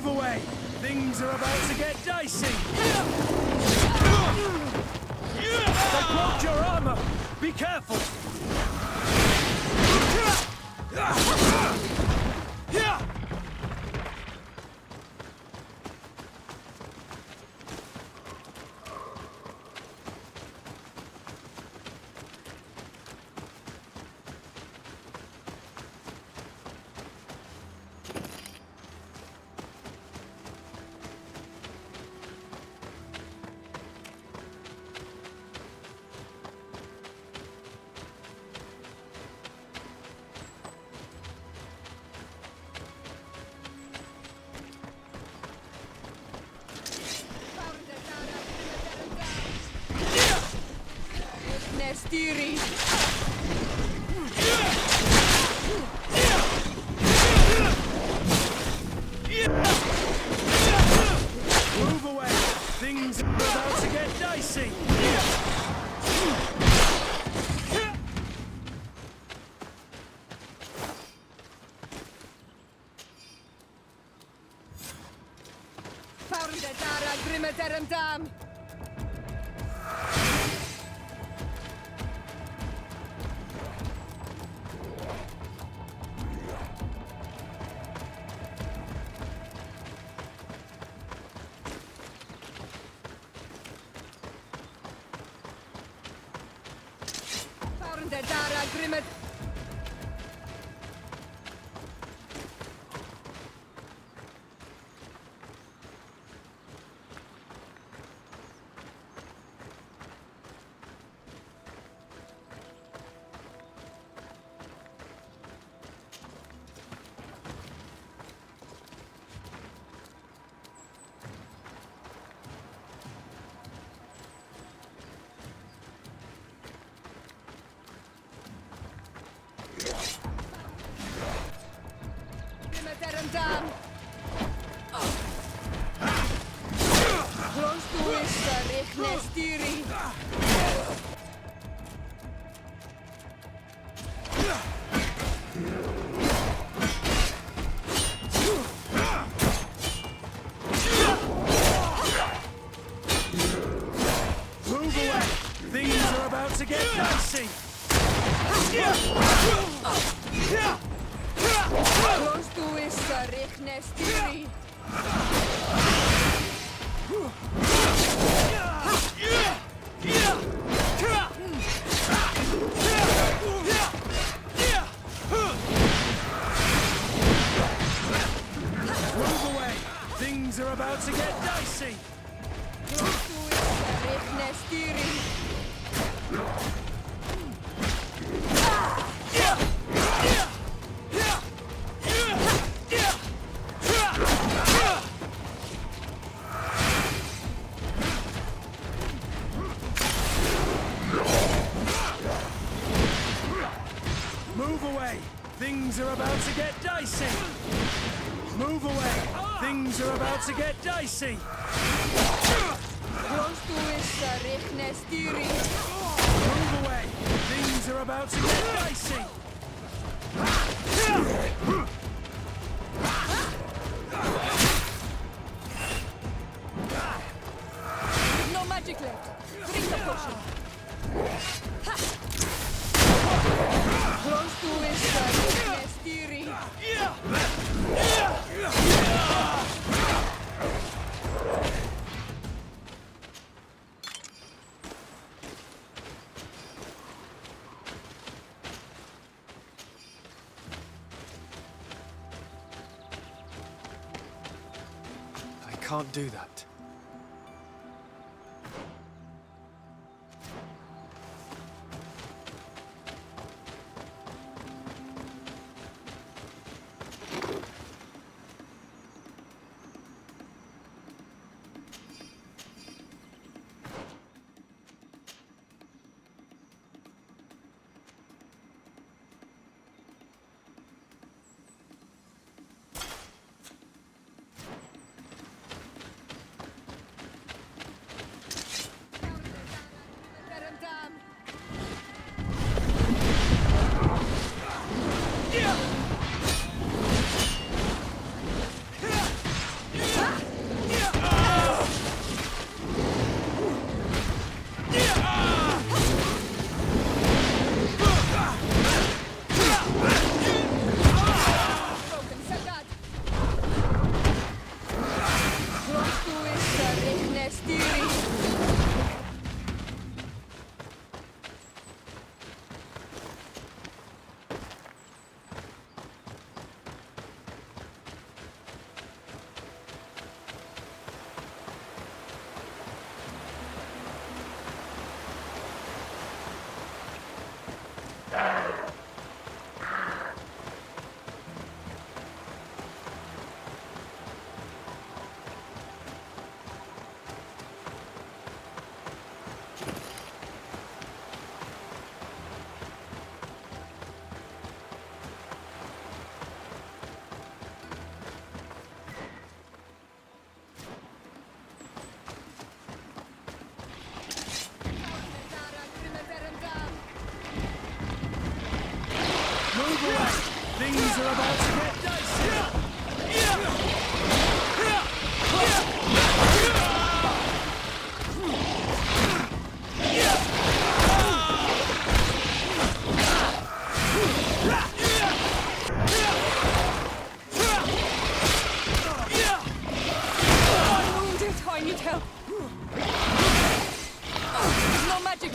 Move away! Things are about to get dicey! They blocked your armor! Be careful! Nestiri. Move away! Things are about to get dicey! Farndetara grimeterendam. Farndetara grimet. Grimeterendam. Close to is Nestiri. Move away! Things are about to get dicey! Close to is Nestiri. Move away! Things are about to get dicey! Close to is Nestiri. Move away! Things are about to get dicey! Move away! Things are about to get dicey! Close to is Nestiri. Move away! Things are about to get dicey! No magic left. Drink the potion. Close to is Nestiri. I can't do that. Things are about to get dicey. I'm wounded. I need help. No magic.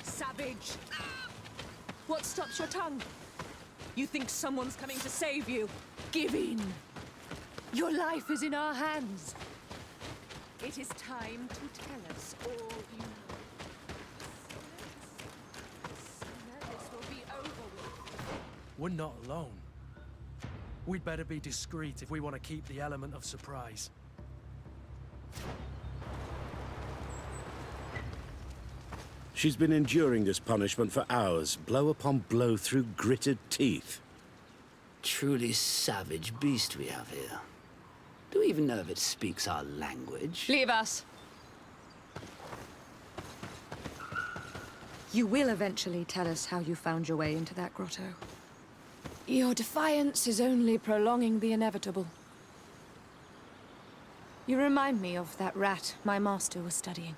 Savage! What stops your tongue? You think someone's coming to save you? Give in! Your life is in our hands. It is time to tell us all you know. This will be over with. We're not alone. We'd better be discreet if we want to keep the element of surprise. She's been enduring this punishment for hours, blow upon blow through gritted teeth. Truly savage beast we have here. Do we even know if it speaks our language? Leave us. You will eventually tell us how you found your way into that grotto. Your defiance is only prolonging the inevitable. You remind me of that rat my master was studying.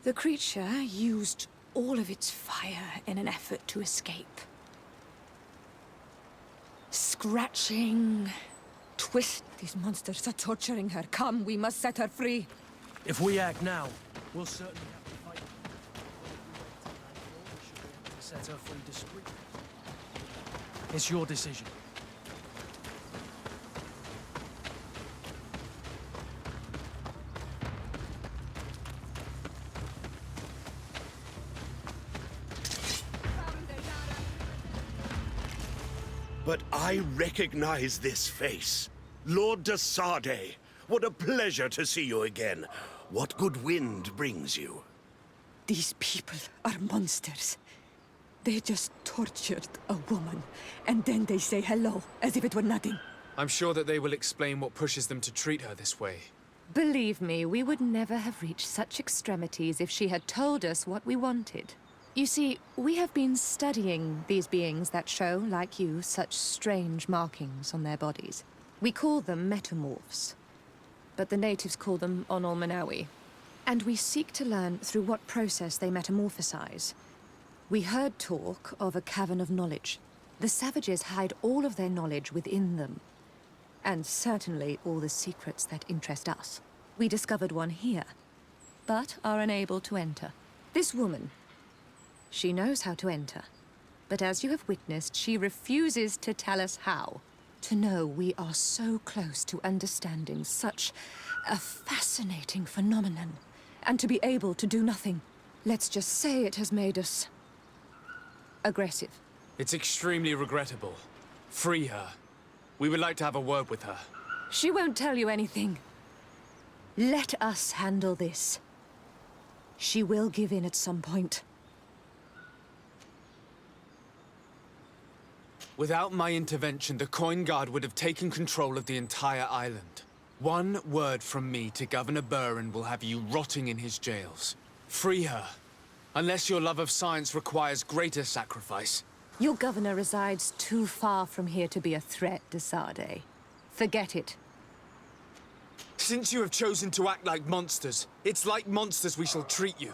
The creature used all of its fire in an effort to escape. Scratching, twist. These monsters are torturing her. Come, we must set her free. If we act now, we'll certainly have to fight. To set her free discreetly. It's your decision. But I recognize this face. Lord de Sardet. What a pleasure to see you again. What good wind brings you? These people are monsters. They just tortured a woman, and then they say hello, as if it were nothing. I'm sure that they will explain what pushes them to treat her this way. Believe me, we would never have reached such extremities if she had told us what we wanted. You see, we have been studying these beings that show, like you, such strange markings on their bodies. We call them metamorphs, but the natives call them Onol Manawi. And we seek to learn through what process they metamorphosize. We heard talk of a cavern of knowledge. The savages hide all of their knowledge within them, and certainly all the secrets that interest us. We discovered one here, but are unable to enter. This woman, she knows how to enter, but as you have witnessed, she refuses to tell us how. To know we are so close to understanding such a fascinating phenomenon, and to be able to do nothing. Let's just say it has made us aggressive. It's extremely regrettable. Free her. We would like to have a word with her. She won't tell you anything. Let us handle this. She will give in at some point. Without my intervention, the Coin Guard would have taken control of the entire island. One word from me to Governor Burin will have you rotting in his jails. Free her. Unless your love of science requires greater sacrifice. Your governor resides too far from here to be a threat, Desade. Forget it. Since you have chosen to act like monsters, it's like monsters we shall treat you.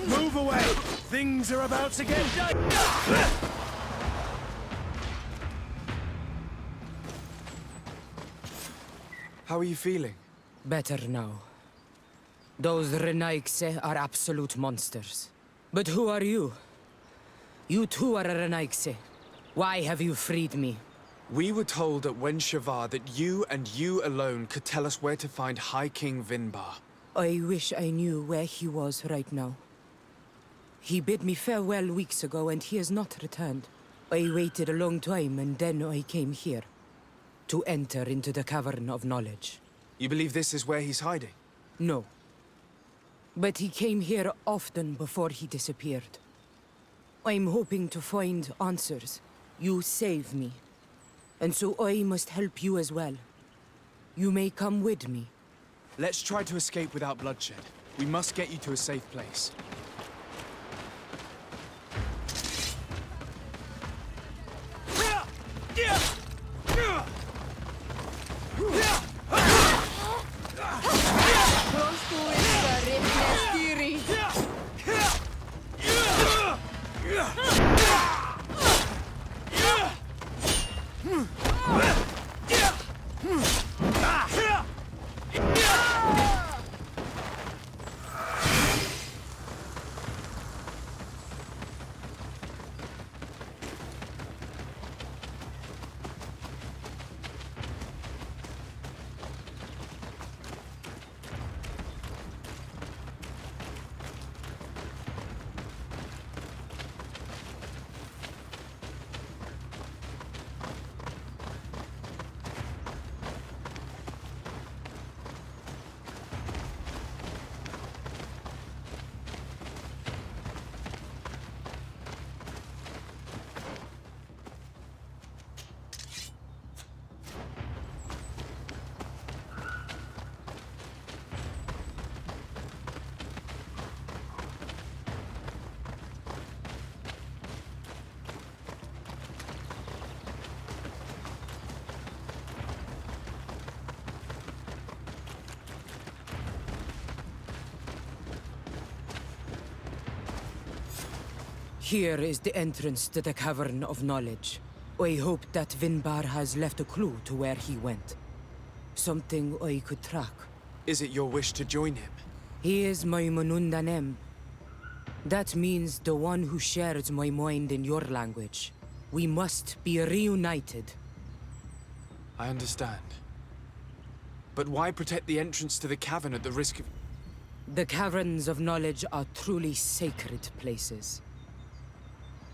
Move away! Things are about to get dicey! How are you feeling? Better now. Those Renaigse are absolute monsters. But who are you? You too are a Renaigse. Why have you freed me? We were told at Wen Shavar that you and you alone could tell us where to find High King Vinbar. I wish I knew where he was right now. He bid me farewell weeks ago and he has not returned. I waited a long time and then I came here. To enter into the Cavern of Knowledge. You believe this is where he's hiding? No. But he came here often before he disappeared. I'm hoping to find answers. You saved me. And so I must help you as well. You may come with me. Let's try to escape without bloodshed. We must get you to a safe place. Here is the entrance to the Cavern of Knowledge. I hope that Vinbar has left a clue to where he went. Something I could track. Is it your wish to join him? He is my Manundanem. That means the one who shares my mind in your language. We must be reunited. I understand. But why protect the entrance to the cavern at the risk of... The Caverns of Knowledge are truly sacred places.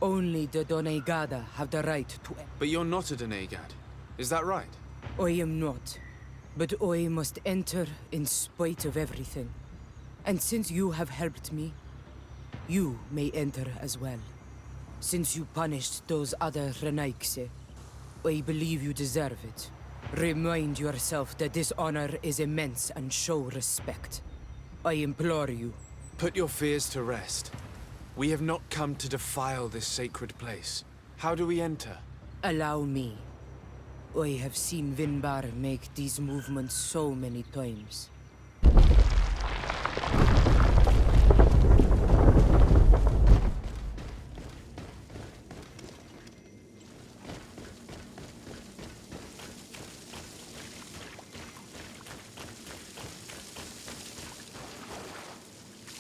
Only the Doneigada have the right to... But you're not a Doneigad. Is that right? I am not. But I must enter in spite of everything. And since you have helped me, you may enter as well. Since you punished those other Renaigse, I believe you deserve it. Remind yourself that this honor is immense and show respect. I implore you. Put your fears to rest. We have not come to defile this sacred place. How do we enter? Allow me. I have seen Vinbar make these movements so many times.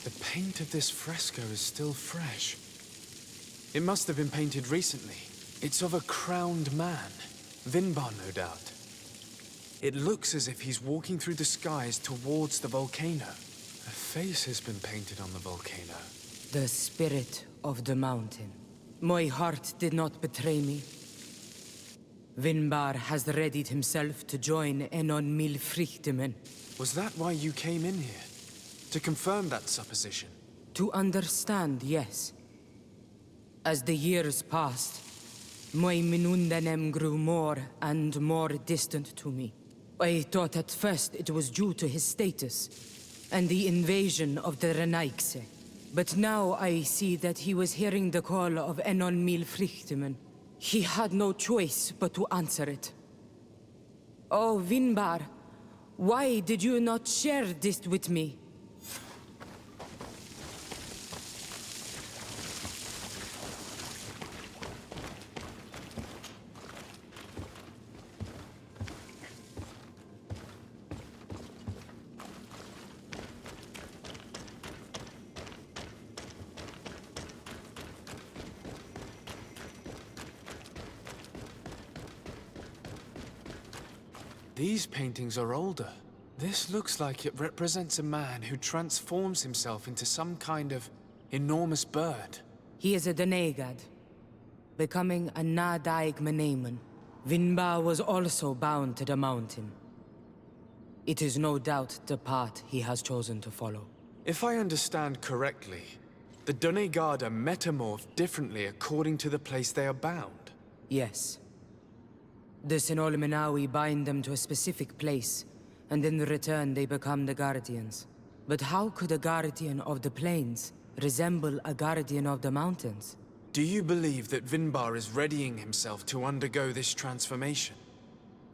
The paint of this fresco is still fresh. It must have been painted recently. It's of a crowned man. Vinbar, no doubt. It looks as if he's walking through the skies towards the volcano. A face has been painted on the volcano. The spirit of the mountain. My heart did not betray me. Vinbar has readied himself to join Enon Milfrichtemen. Was that why you came in here? To confirm that supposition? To understand, yes. As the years passed, my Minundanem grew more and more distant to me. I thought at first it was due to his status and the invasion of the Renaigse. But now I see that he was hearing the call of Enon Milfrichtemen. He had no choice but to answer it. Oh, Vinbar, why did you not share this with me? These paintings are older. This looks like it represents a man who transforms himself into some kind of enormous bird. He is a Donegad, becoming a Nadaig Meneman. Vinbar was also bound to the mountain. It is no doubt the path he has chosen to follow. If I understand correctly, the Donegad are metamorphed differently according to the place they are bound. Yes. The Sinolmenawi bind them to a specific place, and in return they become the Guardians. But how could a Guardian of the Plains resemble a Guardian of the Mountains? Do you believe that Vinbar is readying himself to undergo this transformation?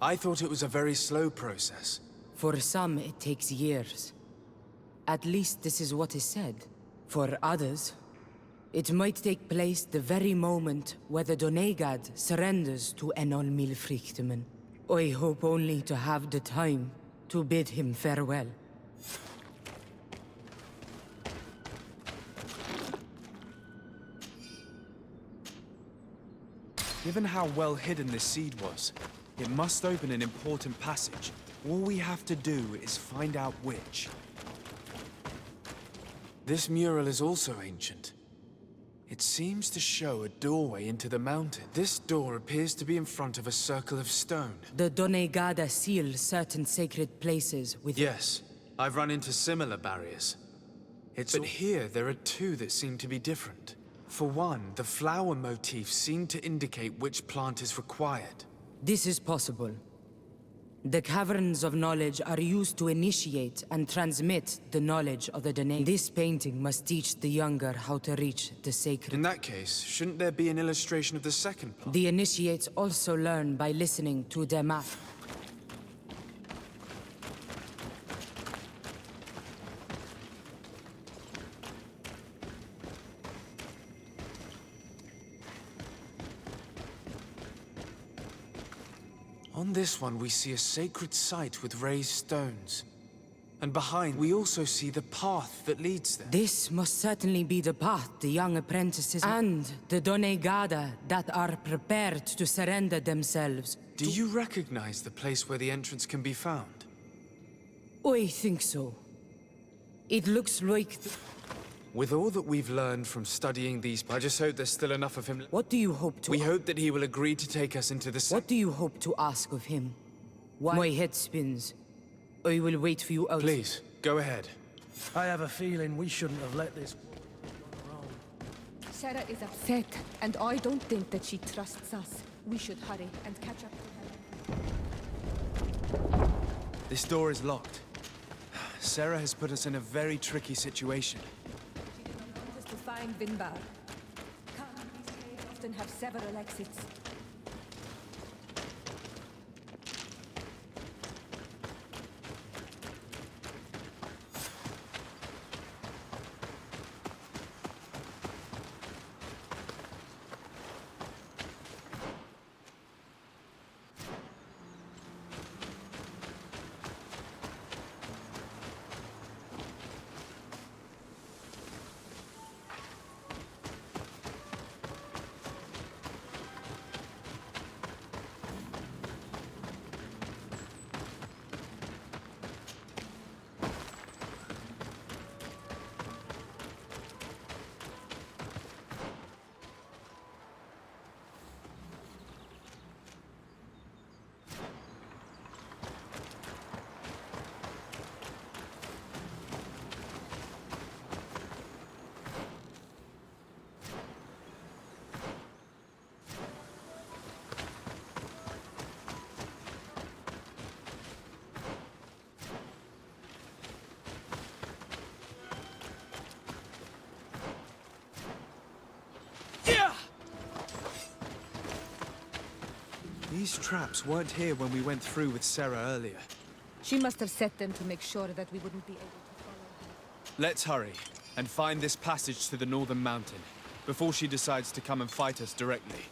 I thought it was a very slow process. For some, it takes years. At least this is what is said. For others, it might take place the very moment where the Donegad surrenders to Enol Milfrichtemen. I hope only to have the time to bid him farewell. Given how well hidden this seed was, it must open an important passage. All we have to do is find out which. This mural is also ancient. It seems to show a doorway into the mountain. This door appears to be in front of a circle of stone. The Donegada seal certain sacred places with... Yes, I've run into similar barriers. But here, there are two that seem to be different. For one, the flower motifs seem to indicate which plant is required. This is possible. The caverns of knowledge are used to initiate and transmit the knowledge of the Donegad. This painting must teach the younger how to reach the sacred. In that case, shouldn't there be an illustration of the second plant? The initiates also learn by listening to their math. On this one, we see a sacred site with raised stones. And behind, we also see the path that leads there. This must certainly be the path the young apprentices and the Donegada that are prepared to surrender themselves. Do you recognize the place where the entrance can be found? I think so. It looks like... With all that we've learned from studying these, I just hope there's still enough of him. What do you hope to... We hope that he will agree to take us into the... What do you hope to ask of him? Why? My head spins. I will wait for you out. Please, go ahead. I have a feeling we shouldn't have let this... Sarah is upset, and I don't think that she trusts us. We should hurry and catch up to her. This door is locked. Sarah has put us in a very tricky situation. To find Vinbar. These caves often have several exits. These traps weren't here when we went through with Sarah earlier. She must have set them to make sure that we wouldn't be able to follow her. Let's hurry and find this passage to the northern mountain before she decides to come and fight us directly.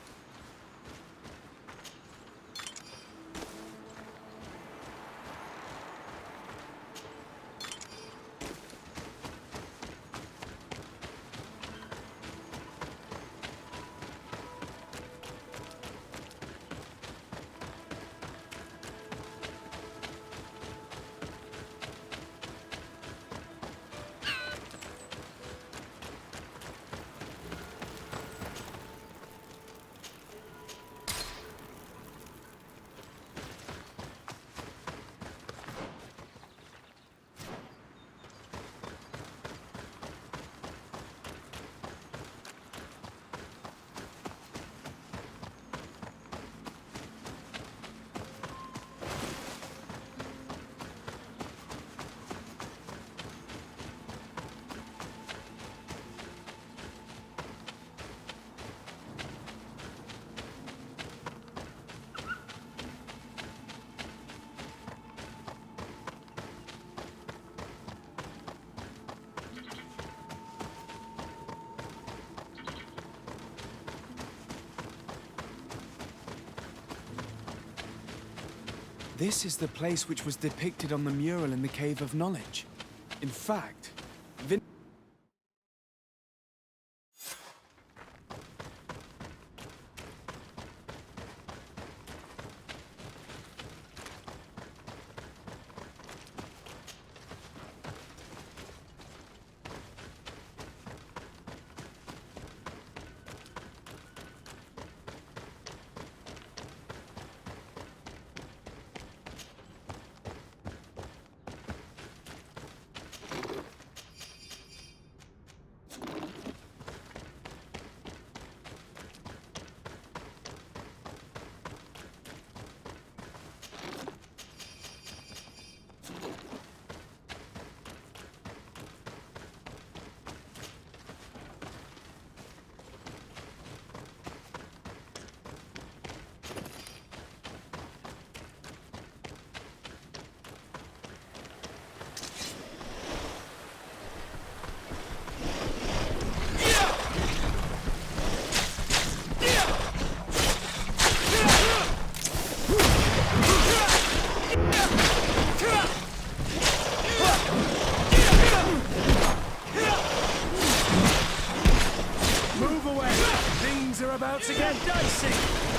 This is the place which was depicted on the mural in the Cave of Knowledge. In fact, about to get dicey!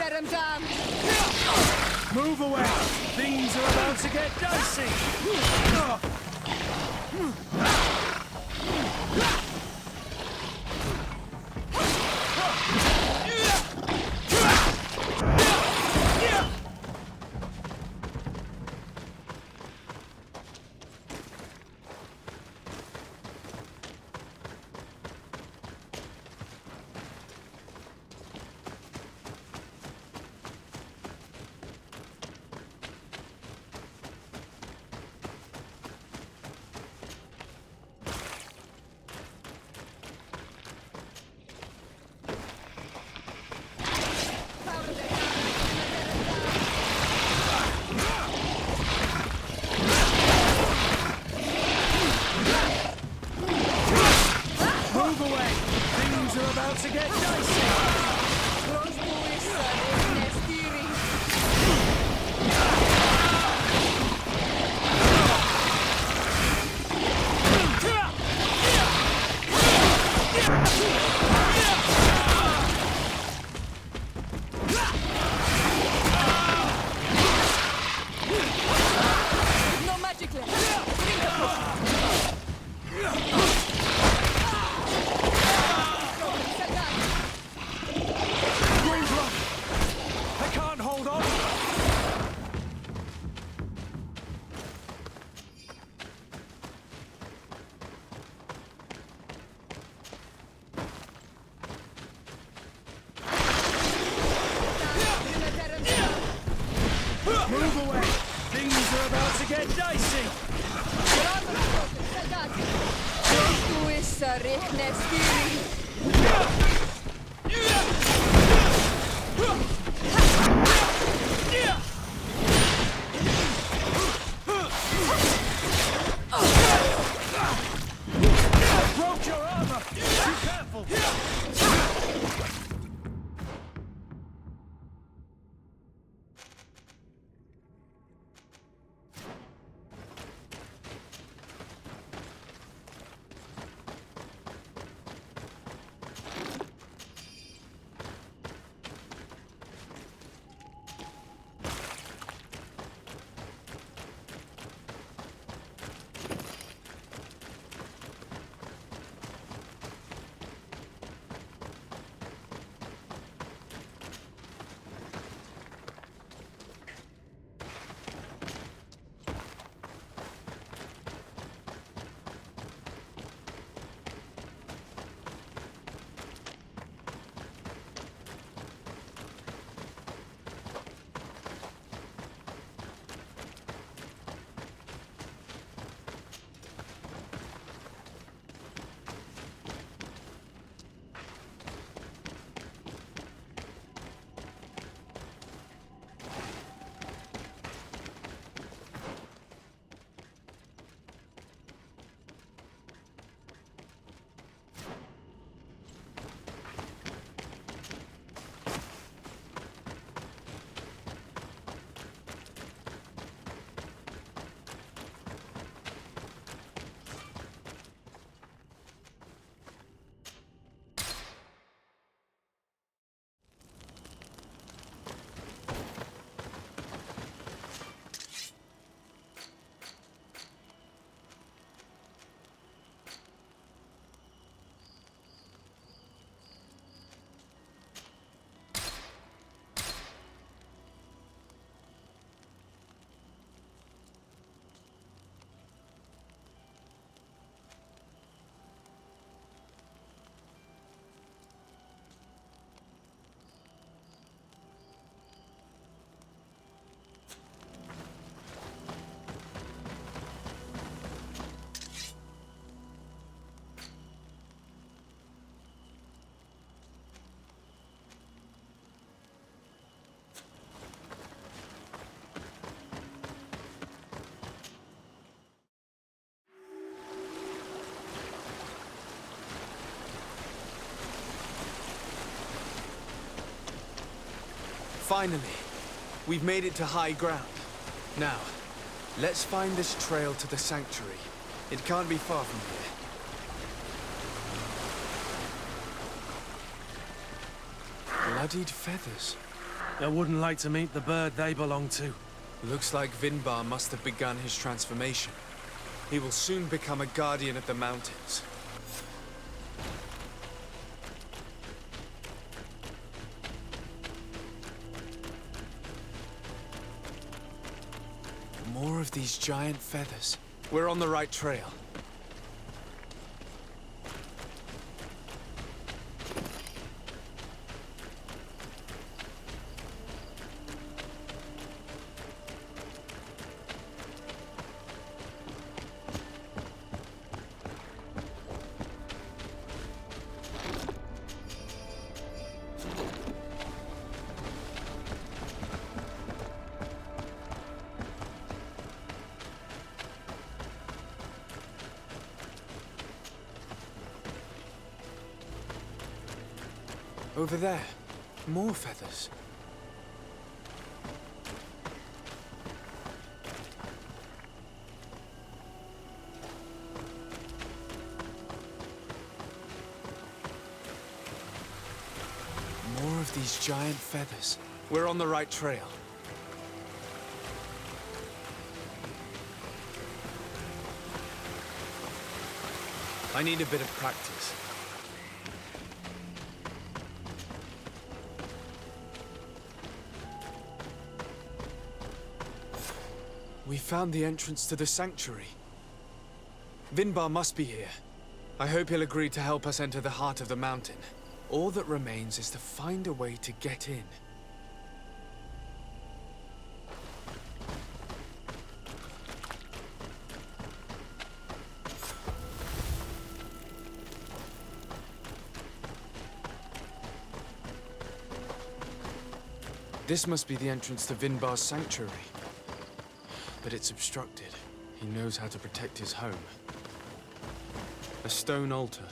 tear him down! Move away! Things are about to get dicey! Move away! Things are about to get dicey! Broke your armor! Be careful! Finally, we've made it to high ground. Now, let's find this trail to the sanctuary. It can't be far from here. Bloodied feathers. I wouldn't like to meet the bird they belong to. Looks like Vinbar must have begun his transformation. He will soon become a guardian of the mountains. More of these giant feathers. We're on the right trail. Over there. More feathers. More of these giant feathers. We're on the right trail. I need a bit of practice. We found the entrance to the sanctuary. Vinbar must be here. I hope he'll agree to help us enter the heart of the mountain. All that remains is to find a way to get in. This must be the entrance to Vinbar's sanctuary. But it's obstructed. He knows how to protect his home. A stone altar.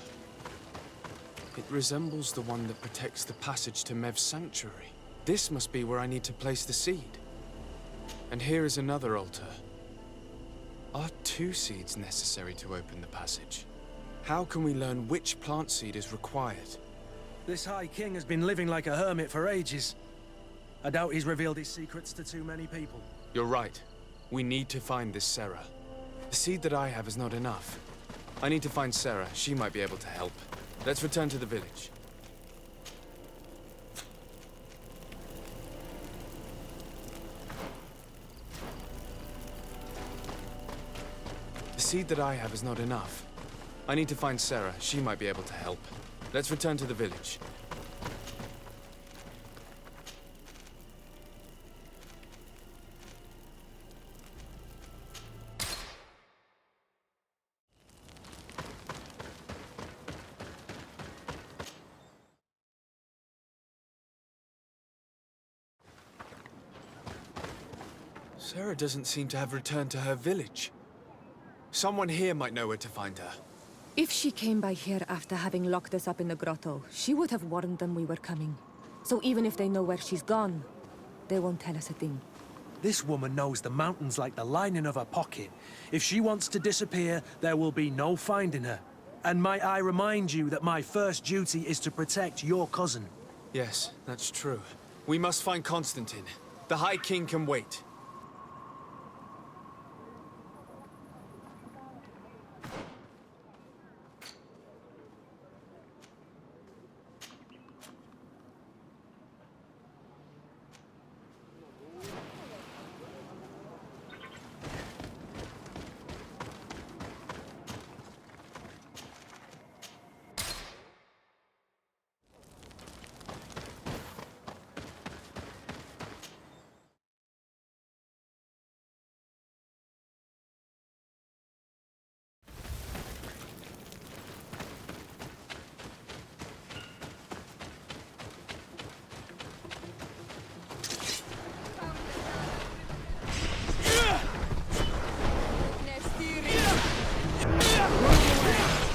It resembles the one that protects the passage to Mev's sanctuary. This must be where I need to place the seed. And here is another altar. Are 2 seeds necessary to open the passage? How can we learn which plant seed is required? This High King has been living like a hermit for ages. I doubt he's revealed his secrets to too many people. You're right. We need to find this Sarah. The seed that I have is not enough. I need to find Sarah. She might be able to help. Let's return to the village. The seed that I have is not enough. I need to find Sarah. She might be able to help. Let's return to the village. Sarah doesn't seem to have returned to her village. Someone here might know where to find her. If she came by here after having locked us up in the grotto, she would have warned them we were coming. So even if they know where she's gone, they won't tell us a thing. This woman knows the mountains like the lining of her pocket. If she wants to disappear, there will be no finding her. And might I remind you that my first duty is to protect your cousin? Yes, that's true. We must find Constantine. The High King can wait.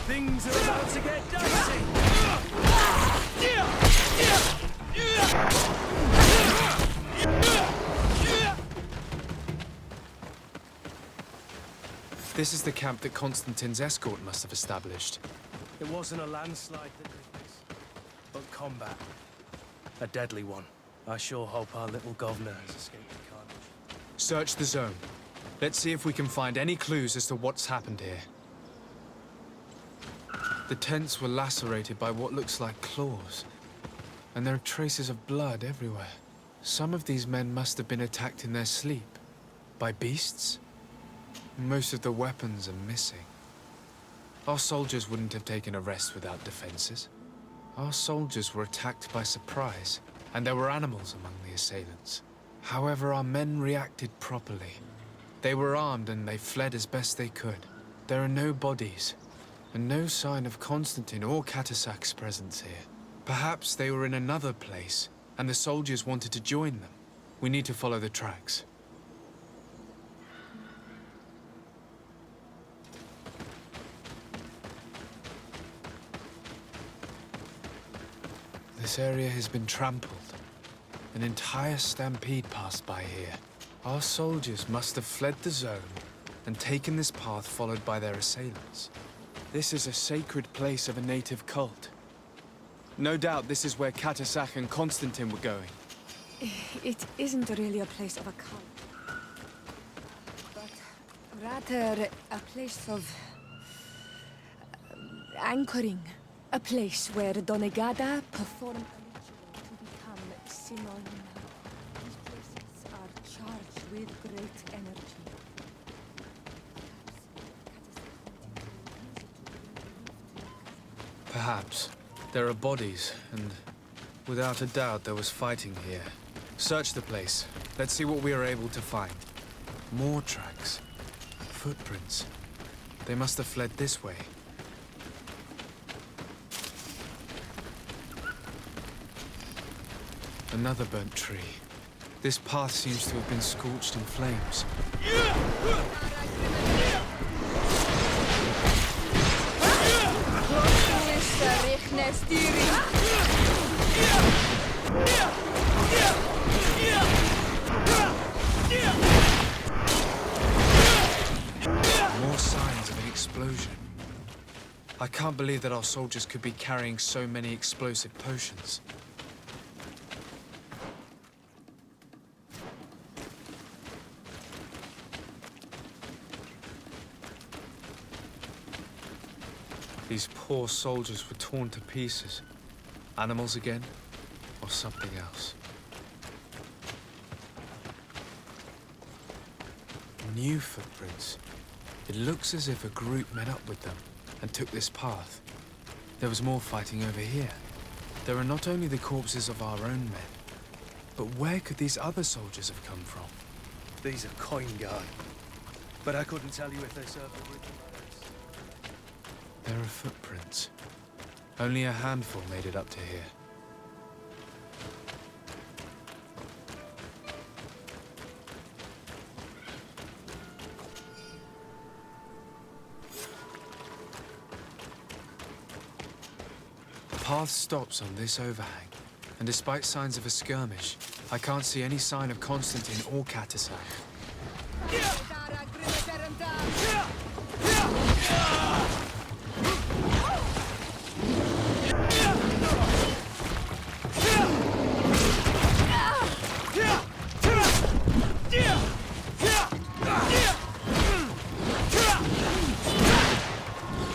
Things are about to get dicey! This is the camp that Constantine's escort must have established. It wasn't a landslide that did this, but combat. A deadly one. I sure hope our little governor has escaped the carnage. Search the zone. Let's see if we can find any clues as to what's happened here. The tents were lacerated by what looks like claws, and there are traces of blood everywhere. Some of these men must have been attacked in their sleep. By beasts? Most of the weapons are missing. Our soldiers wouldn't have taken a rest without defenses. Our soldiers were attacked by surprise, and there were animals among the assailants. However, our men reacted properly. They were armed and they fled as best they could. There are no bodies, and no sign of Constantine or Catasac's presence here. Perhaps they were in another place, and the soldiers wanted to join them. We need to follow the tracks. This area has been trampled. An entire stampede passed by here. Our soldiers must have fled the zone and taken this path followed by their assailants. This is a sacred place of a native cult. No doubt this is where Catasac and Constantine were going. It isn't really a place of a cult, but rather a place of anchoring. A place where Donegada perform a ritual to become Simon. These places are charged with great energy. Perhaps. There are bodies, and without a doubt there was fighting here. Search the place. Let's see what we are able to find. More tracks. Footprints. They must have fled this way. Another burnt tree. This path seems to have been scorched in flames. More signs of an explosion. I can't believe that our soldiers could be carrying so many explosive potions. These poor soldiers were torn to pieces. Animals again, or something else. New footprints. It looks as if a group met up with them and took this path. There was more fighting over here. There are not only the corpses of our own men, but where could these other soldiers have come from? These are coin guard, but I couldn't tell you if they served the original. There are footprints. Only a handful made it up to here. The path stops on this overhang, and despite signs of a skirmish, I can't see any sign of Constantine or Catasac.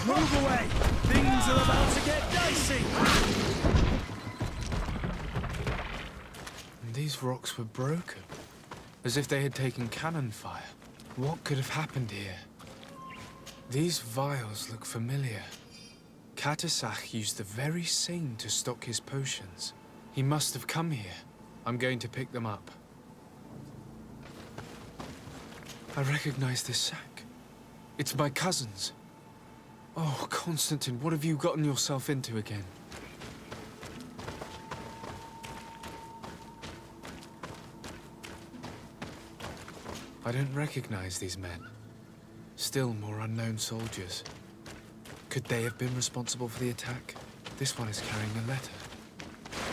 Move away! Things are about to get dicey! And these rocks were broken, as if they had taken cannon fire. What could have happened here? These vials look familiar. Catasac used the very same to stock his potions. He must have come here. I'm going to pick them up. I recognize this sack. It's my cousin's. Oh, Constantine, what have you gotten yourself into again? I don't recognize these men. Still more unknown soldiers. Could they have been responsible for the attack? This one is carrying a letter.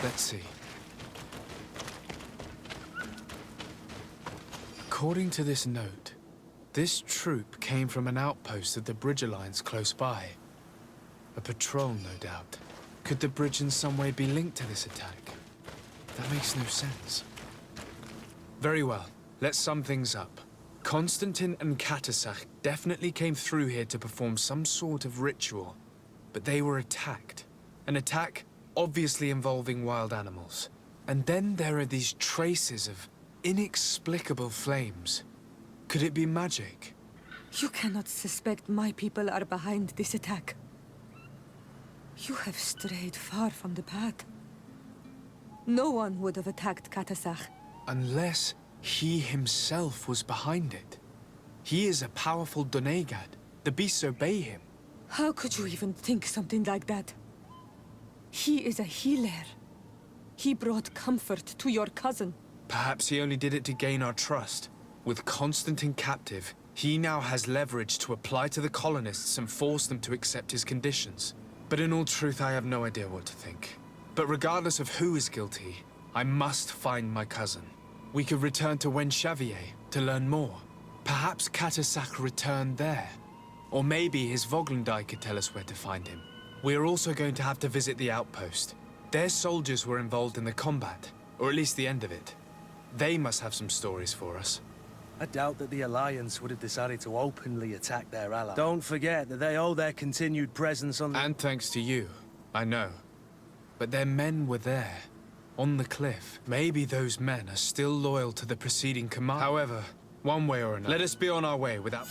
Let's see. According to this note, this troop came from an outpost of the Bridge Alliance close by. A patrol, no doubt. Could the bridge in some way be linked to this attack? That makes no sense. Very well. Let's sum things up. Constantine and Katasak definitely came through here to perform some sort of ritual, but they were attacked. An attack obviously involving wild animals. And then there are these traces of inexplicable flames. Could it be magic? You cannot suspect my people are behind this attack. You have strayed far from the path. No one would have attacked Katasak. Unless he himself was behind it. He is a powerful Donegad. The beasts obey him. How could you even think something like that? He is a healer. He brought comfort to your cousin. Perhaps he only did it to gain our trust. With Constantine captive, he now has leverage to apply to the colonists and force them to accept his conditions. But in all truth, I have no idea what to think. But regardless of who is guilty, I must find my cousin. We could return to Wen Xavier to learn more. Perhaps Katasak returned there. Or maybe his Voglendai could tell us where to find him. We are also going to have to visit the outpost. Their soldiers were involved in the combat, or at least the end of it. They must have some stories for us. I doubt that the Alliance would have decided to openly attack their ally. Don't forget that they owe their continued presence on the... And thanks to you, I know. But their men were there, on the cliff. Maybe those men are still loyal to the preceding command. However, one way or another, let us be on our way without...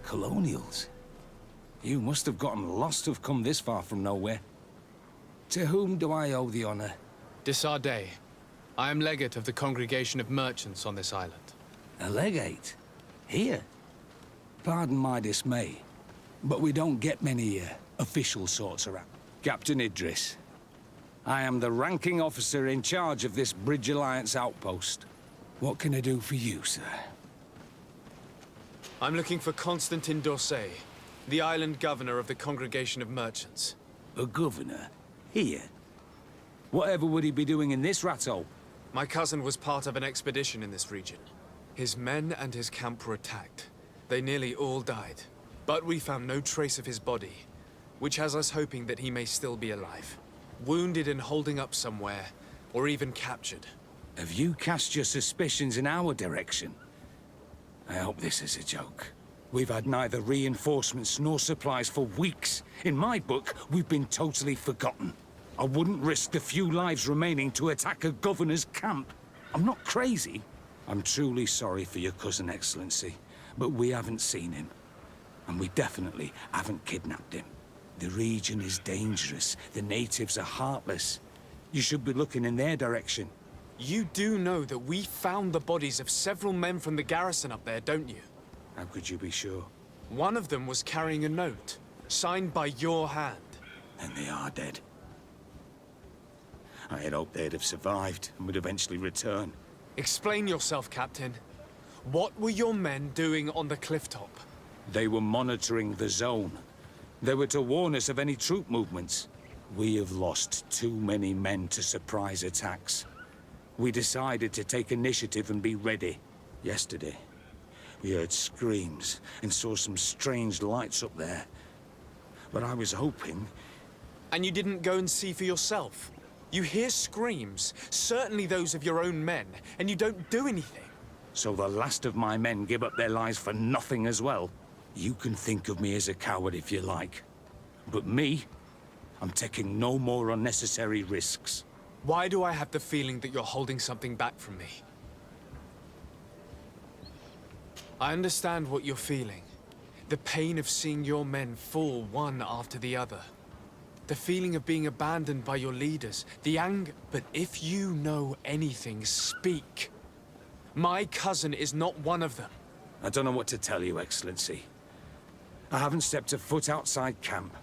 Colonials? You must have gotten lost to have come this far from nowhere. To whom do I owe the honor? Desardet. I am legate of the Congregation of Merchants on this island. A legate? Here? Pardon my dismay, but we don't get many official sorts around. Captain Idris. I am the ranking officer in charge of this Bridge Alliance outpost. What can I do for you, sir? I'm looking for Constantine d'Orsay. The island governor of the Congregation of Merchants. A governor? Here? Whatever would he be doing in this rat hole? My cousin was part of an expedition in this region. His men and his camp were attacked. They nearly all died. But we found no trace of his body, which has us hoping that he may still be alive. Wounded and holding up somewhere, or even captured. Have you cast your suspicions in our direction? I hope this is a joke. We've had neither reinforcements nor supplies for weeks. In my book, we've been totally forgotten. I wouldn't risk the few lives remaining to attack a governor's camp. I'm not crazy. I'm truly sorry for your cousin, Excellency, but we haven't seen him. And we definitely haven't kidnapped him. The region is dangerous. The natives are heartless. You should be looking in their direction. You do know that we found the bodies of several men from the garrison up there, don't you? How could you be sure? One of them was carrying a note, signed by your hand. And they are dead. I had hoped they'd have survived and would eventually return. Explain yourself, Captain. What were your men doing on the cliff top? They were monitoring the zone. They were to warn us of any troop movements. We have lost too many men to surprise attacks. We decided to take initiative and be ready. Yesterday, we heard screams and saw some strange lights up there. But I was hoping... And you didn't go and see for yourself? You hear screams, certainly those of your own men, and you don't do anything. So the last of my men give up their lives for nothing as well? You can think of me as a coward if you like. But me, I'm taking no more unnecessary risks. Why do I have the feeling that you're holding something back from me? I understand what you're feeling. The pain of seeing your men fall one after the other. The feeling of being abandoned by your leaders. The anger. But if you know anything, speak. My cousin is not one of them. I don't know what to tell you, Excellency. I haven't stepped a foot outside camp.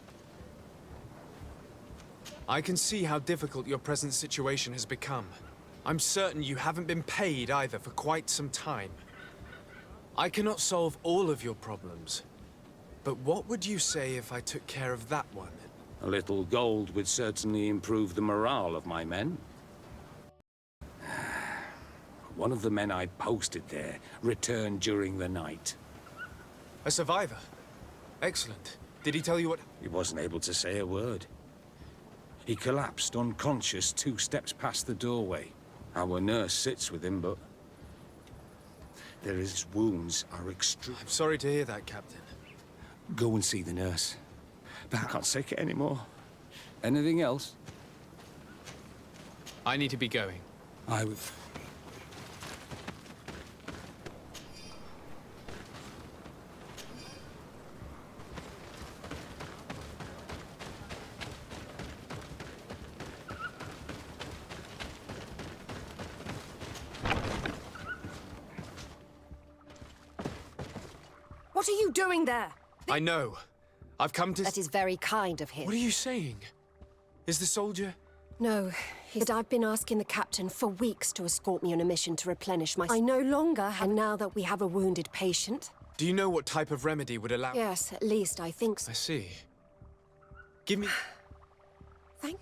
I can see how difficult your present situation has become. I'm certain you haven't been paid either for quite some time. I cannot solve all of your problems. But what would you say if I took care of that one? A little gold would certainly improve the morale of my men. One of the men I posted there returned during the night. A survivor? Excellent. Did he tell you what... He wasn't able to say a word. He collapsed unconscious 2 steps past the doorway. Our nurse sits with him, but... his wounds are extreme. I'm sorry to hear that, Captain. Go and see the nurse. But I can't take it anymore. Anything else? I need to be going. I would... What are you doing there? I know. I've come to... That is very kind of him. What are you saying? Is the soldier... No, but I've been asking the captain for weeks to escort me on a mission to replenish my... I no longer have... And now that we have a wounded patient... Do you know what type of remedy would allow... Yes, at least I think so. I see. Give me... Thank...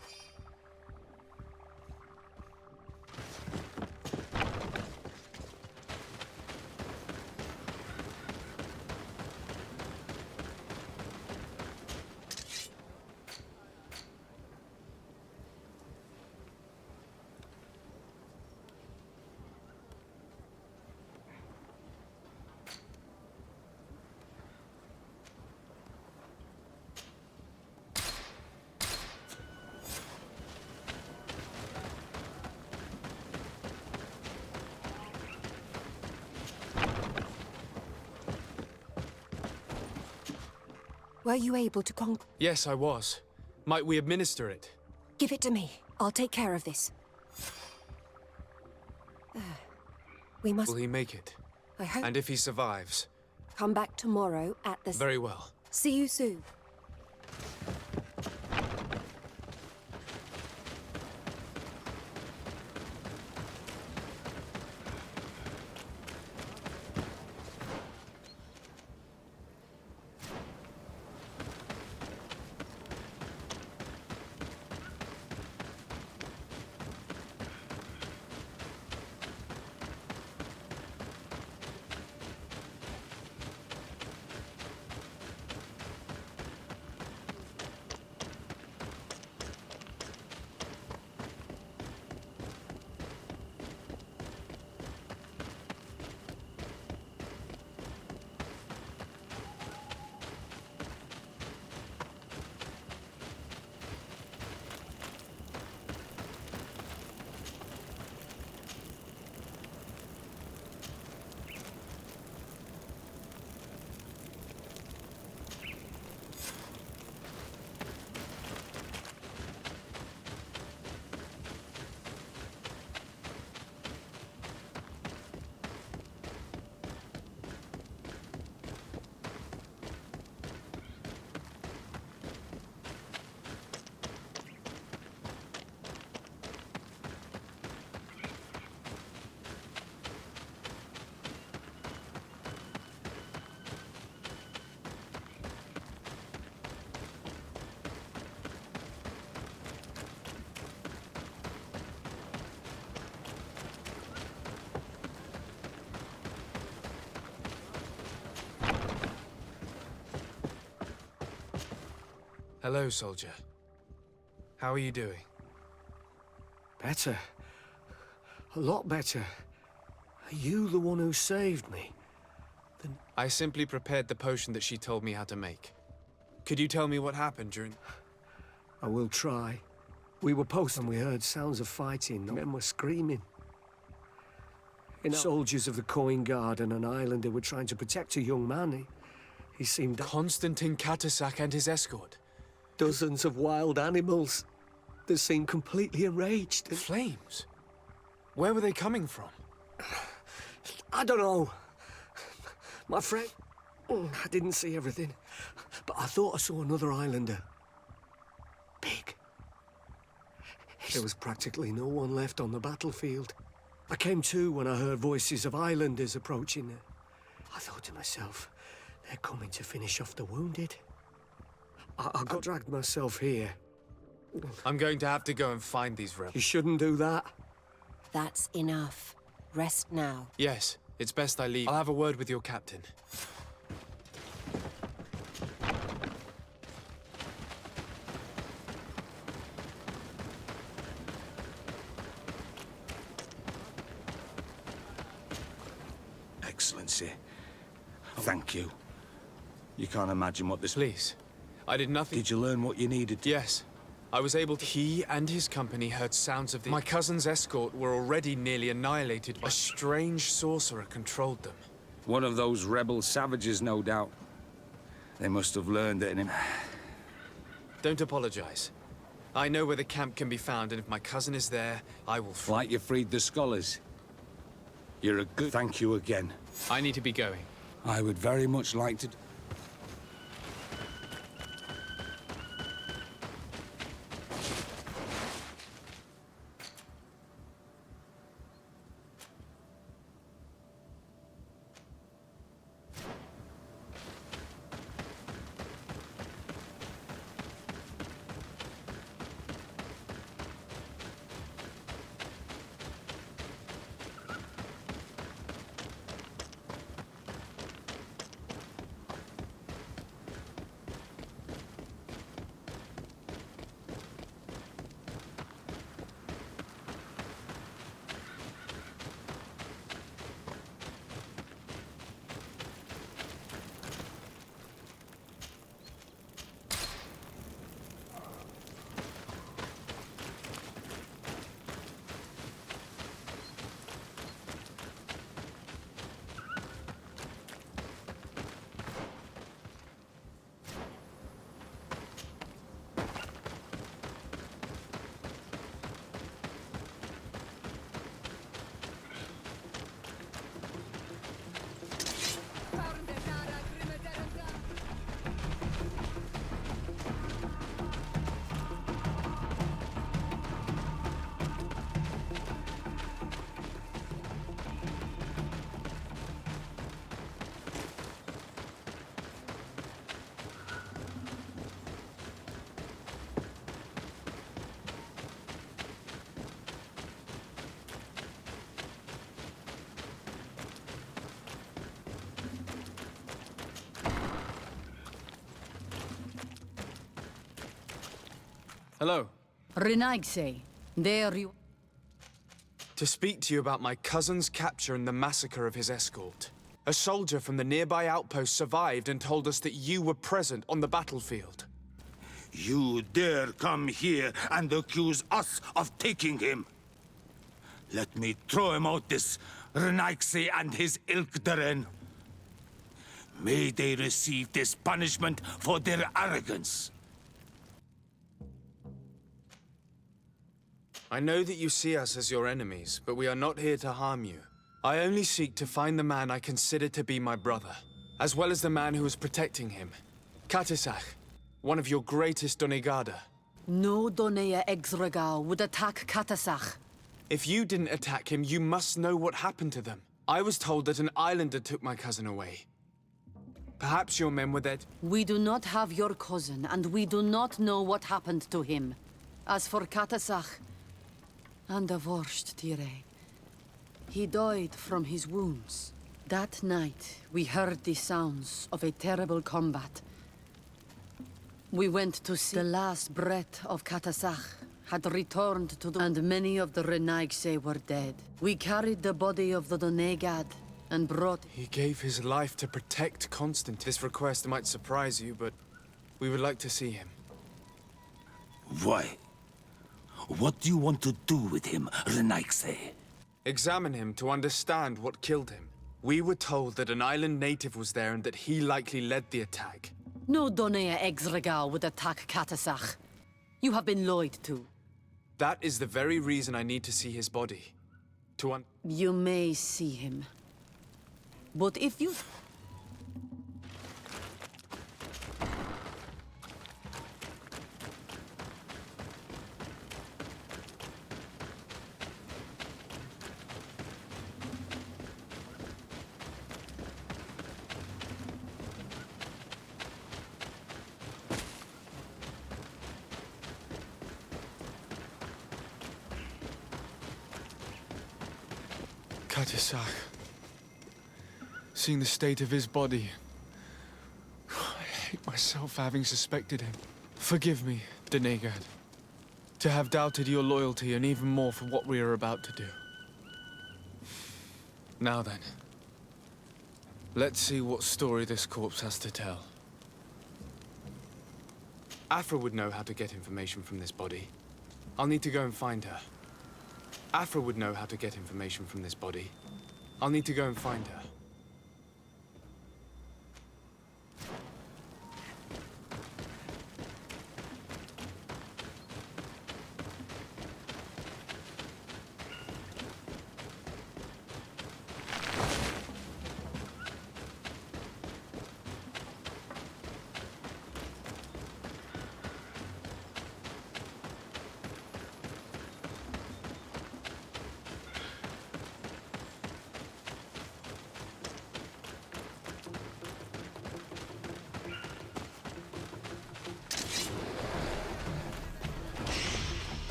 Were you able to conquer? Yes, I was. Might we administer it? Give it to me. I'll take care of this. We must... Will he make it? I hope... And if he survives? Come back tomorrow at the... Very well. See you soon. Hello, soldier. How are you doing? Better. A lot better. Are you the one who saved me? Then I simply prepared the potion that she told me how to make. Could you tell me what happened during... I will try. We were posted and we heard sounds of fighting. Men were screaming. Soldiers of the Coin Guard and an islander were trying to protect a young man. He seemed... Constantine Katasak and his escort? Dozens of wild animals. They seemed completely enraged. Flames? Where were they coming from? I don't know. My friend... I didn't see everything, but I thought I saw another islander. Big. There was practically no one left on the battlefield. I came to when I heard voices of islanders approaching. I thought to myself, they're coming to finish off the wounded. I got dragged myself here. I'm going to have to go and find these rebels. You shouldn't do that. That's enough. Rest now. Yes, it's best I leave. I'll have a word with your captain. Excellency, thank you. You can't imagine what this... Please, I did nothing... Did you learn what you needed? Yes. I was able to... He and his company heard sounds of the... My cousin's escort were already nearly annihilated. A strange sorcerer controlled them. One of those rebel savages, no doubt. They must have learned that in him... Don't apologize. I know where the camp can be found, and if my cousin is there, I will... Like you freed the scholars. You're a good... Thank you again. I need to be going. I would very much like to... Hello. Renaigse, there you... To speak to you about my cousin's capture and the massacre of his escort. A soldier from the nearby outpost survived and told us that you were present on the battlefield. You dare come here and accuse us of taking him? Let me throw him out this Renaigse and his Ilkdaren. May they receive this punishment for their arrogance. I know that you see us as your enemies, but we are not here to harm you. I only seek to find the man I consider to be my brother, as well as the man who is protecting him. Katisach, one of your greatest Donegada. No Donea Exregal would attack Katasach. If you didn't attack him, you must know what happened to them. I was told that an islander took my cousin away. Perhaps your men were dead. We do not have your cousin, and we do not know what happened to him. As for Katasach, and the worst, Tire, he died from his wounds. That night, we heard the sounds of a terrible combat. We went to see. The last breath of Katasach had returned to the... And many of the Renaigse were dead. We carried the body of the Donegad and brought... He gave his life to protect Constantine. This request might surprise you, but we would like to see him. Why? What do you want to do with him, Renaigse? Examine him to understand what killed him. We were told that an island native was there and that he likely led the attack. No Donea Exregal would attack Katasach. You have been lied to. That is the very reason I need to see his body. You may see him. But if you... Katasach. Seeing the state of his body, I hate myself for having suspected him. Forgive me, Donegad, to have doubted your loyalty and even more for what we are about to do. Now then, let's see what story this corpse has to tell. Afra would know how to get information from this body. I'll need to go and find her. Afra would know how to get information from this body. I'll need to go and find her.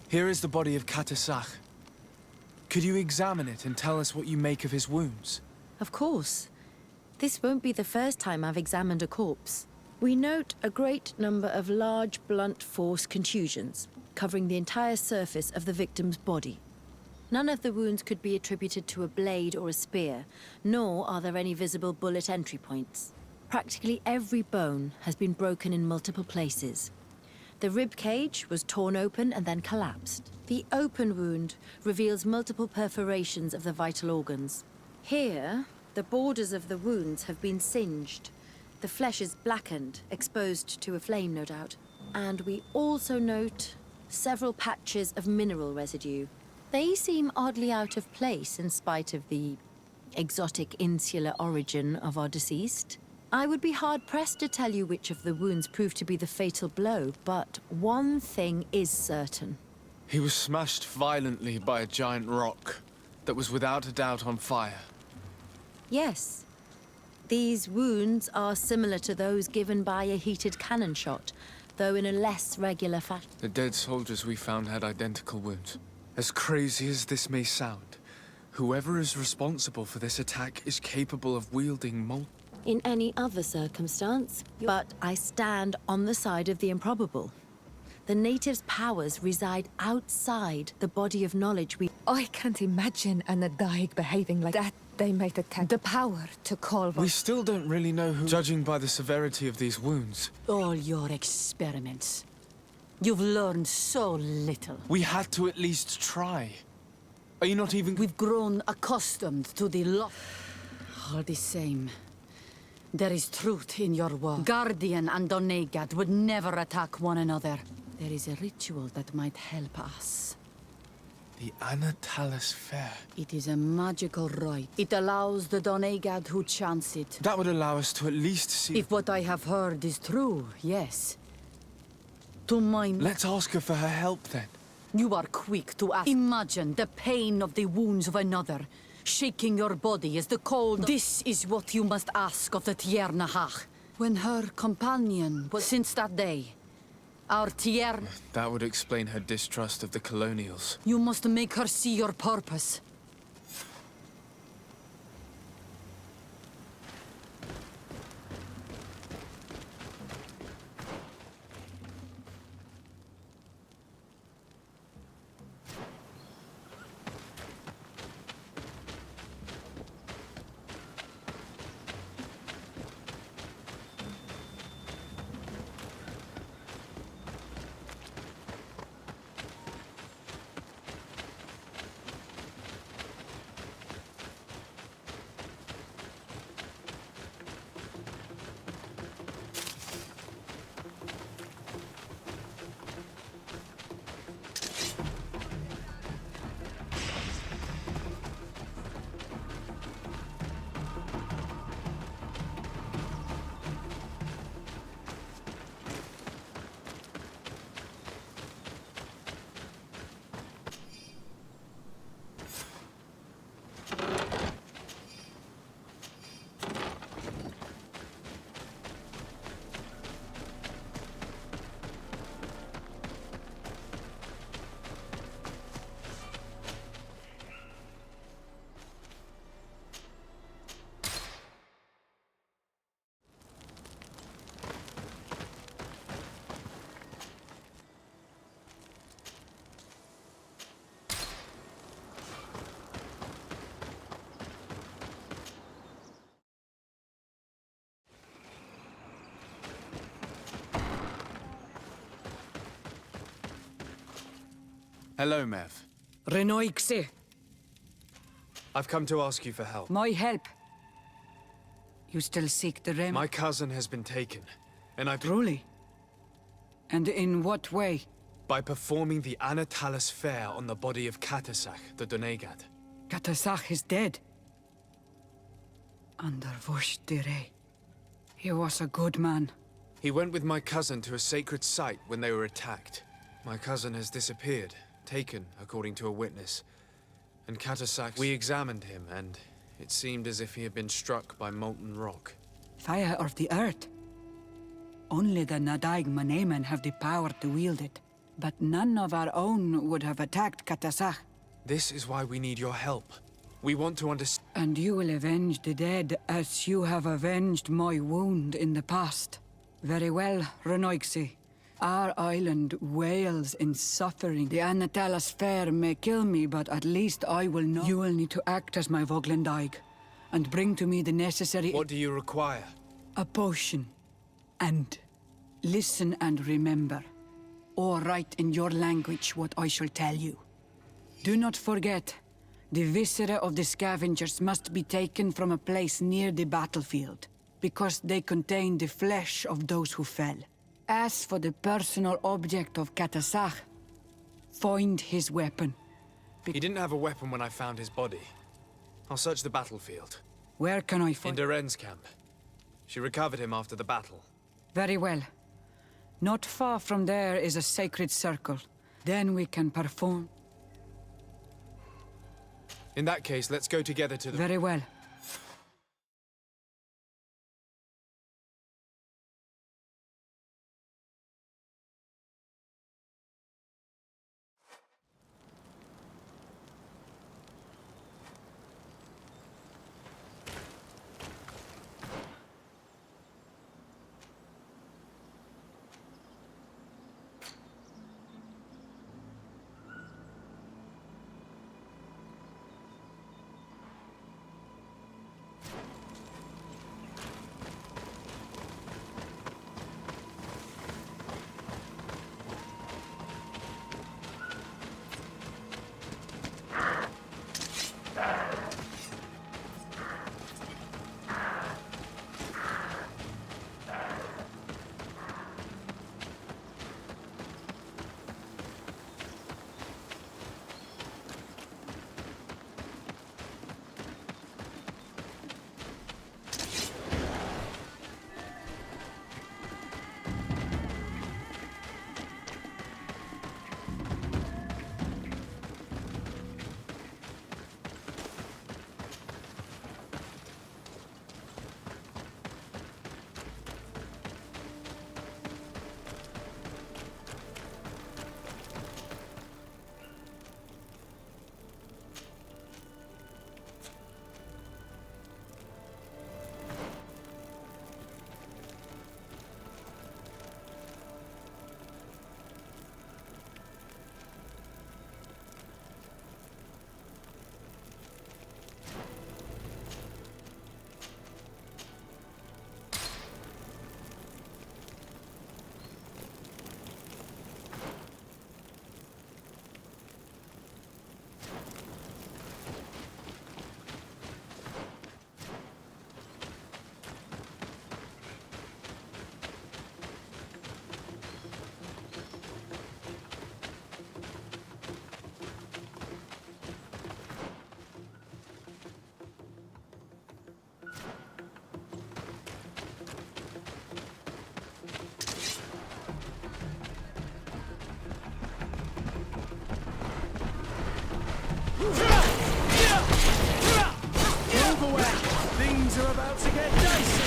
Here is the body of Katasach. Could you examine it and tell us what you make of his wounds? Of course. This won't be the first time I've examined a corpse. We note a great number of large, blunt force contusions, covering the entire surface of the victim's body. None of the wounds could be attributed to a blade or a spear, nor are there any visible bullet entry points. Practically every bone has been broken in multiple places. The rib cage was torn open and then collapsed. The open wound reveals multiple perforations of the vital organs. Here, the borders of the wounds have been singed. The flesh is blackened, exposed to a flame, no doubt. And we also note several patches of mineral residue. They seem oddly out of place in spite of the exotic insular origin of our deceased. I would be hard-pressed to tell you which of the wounds proved to be the fatal blow, but one thing is certain. He was smashed violently by a giant rock that was without a doubt on fire. Yes. These wounds are similar to those given by a heated cannon shot, though in a less regular fashion. The dead soldiers we found had identical wounds. As crazy as this may sound, Whoever is responsible for this attack is capable of wielding In any other circumstance, but I stand on the side of the improbable. The natives' powers reside outside the body of knowledge we... I can't imagine an Adaig behaving like that. They might attack the power to call... We still don't really know who... Judging by the severity of these wounds. All your experiments. You've learned so little. We had to at least try. Are you not even... We've grown accustomed to the loss. All the same, there is truth in your word. Guardian and Donegad would never attack one another. There is a ritual that might help us. The Anatalis Fair. It is a magical rite. It allows the Donegad who chants it. That would allow us to at least see... If what I have heard is true, yes. To mine... Let's ask her for her help, then. You are quick to ask. Imagine the pain of the wounds of another, shaking your body as the cold... This is what you must ask of the Tiernahach. When her companion was... Since that day, our Tiern... That would explain her distrust of the colonials. You must make her see your purpose. Hello, Mev. Renoixe. I've come to ask you for help. My help. You still seek the rem... My cousin has been taken, and I've... Truly? And in what way? By performing the Anatalis Fair on the body of Katasach, the Donegad. Katasach is dead. Under Vosh Dire. He was a good man. He went with my cousin to a sacred site when they were attacked. My cousin has disappeared, taken, according to a witness. And Katasach, we examined him, and it seemed as if he had been struck by molten rock. Fire of the earth. Only the Nadaig Manemen have the power to wield it. But none of our own would have attacked Katasach. This is why we need your help. We want to understand... And you will avenge the dead as you have avenged my wound in the past. Very well, Renoixe. Our island wails in suffering. The Anatalis Fair may kill me, but at least I will know. You will need to act as my Voglendaig, and bring to me the necessary... What do you require? A potion. And listen and remember, or write in your language what I shall tell you. Do not forget, the viscera of the scavengers must be taken from a place near the battlefield, because they contain the flesh of those who fell. As for the personal object of Katasach, find his weapon. He didn't have a weapon when I found his body. I'll search the battlefield. Where can I find... In Duren's camp. She recovered him after the battle. Very well. Not far from there is a sacred circle. Then we can perform... In that case, let's go together to the... Very well. are about to get dicey!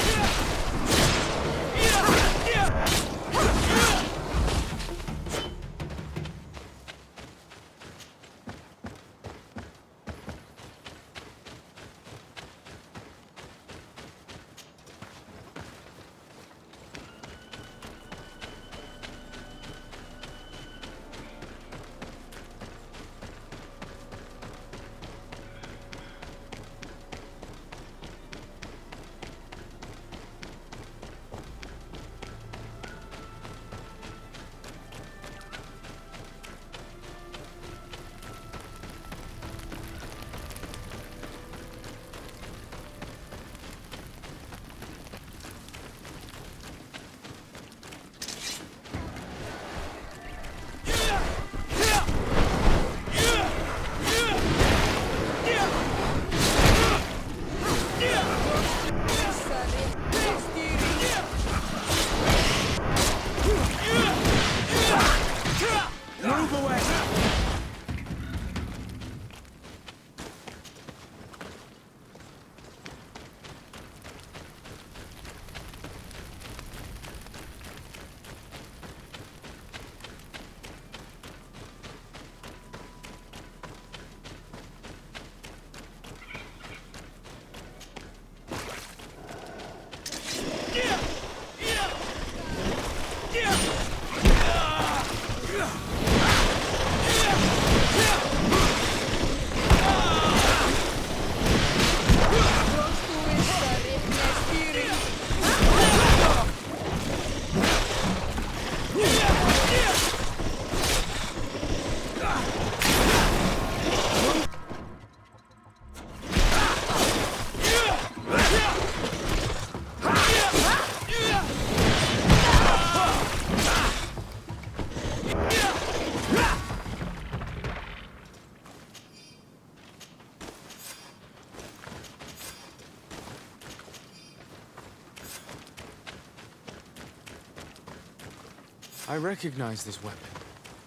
I recognize this weapon.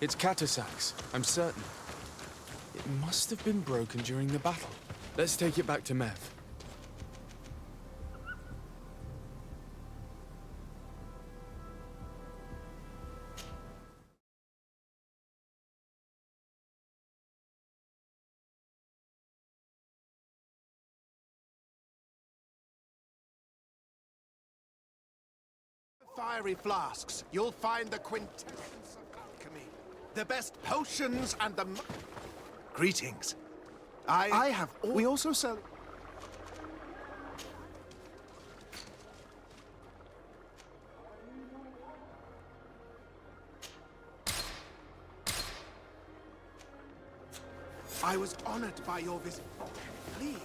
It's Katasak's, I'm certain. It must have been broken during the battle. Let's take it back to Mev. Fiery flasks, you'll find the quintessence of alchemy. The best potions and the... Greetings. I have... We also sell... I was honored by your visit. Please.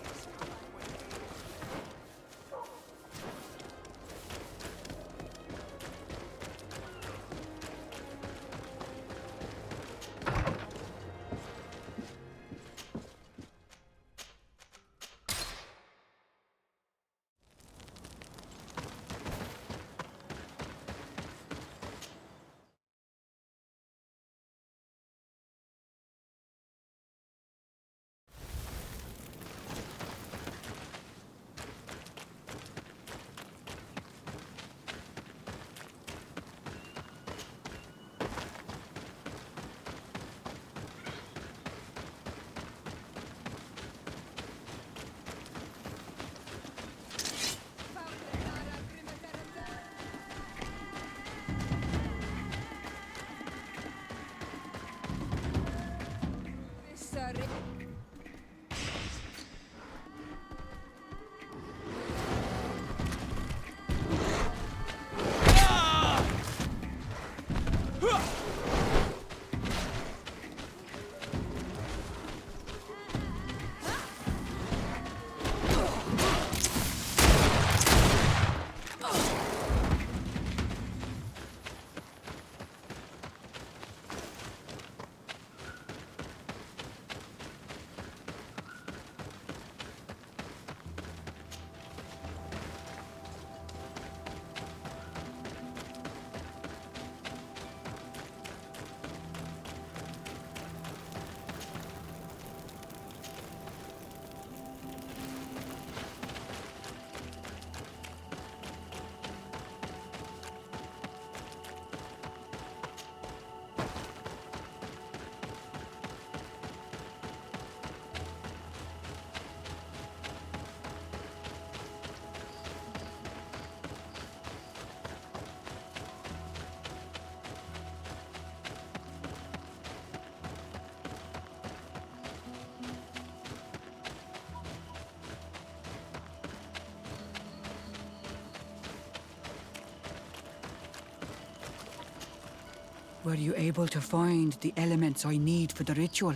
Were you able to find the elements I need for the ritual?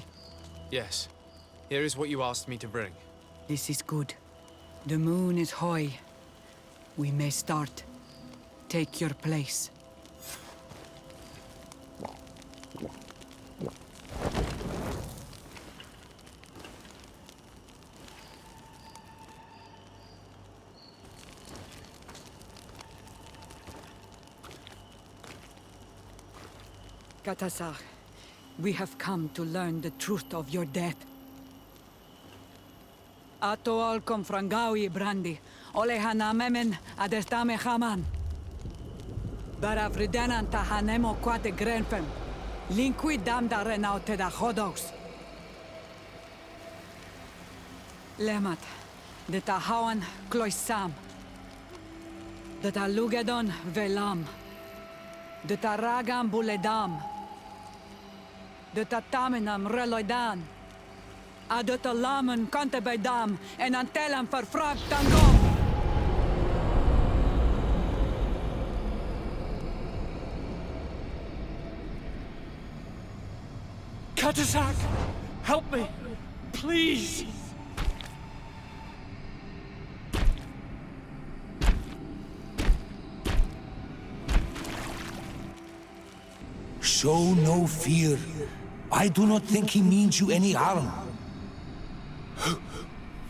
Yes. Here is what you asked me to bring. This is good. The moon is high. We may start. Take your place. Katasar, we have come to learn the truth of your death. Ato al confrangawi brandi, ole hanamemen adestame haman. Baravridenan tahanemo quate grenfem, linqui damda renaute da hodos. Lemat, de tahawan kloisam, de talugedon velam, de taragam buledam, de tatamenam reloidan, de talamen kantebeidam en antelam verfragt tangom. Katasak! Help me! Please! Show no fear. I do not think he means you any harm.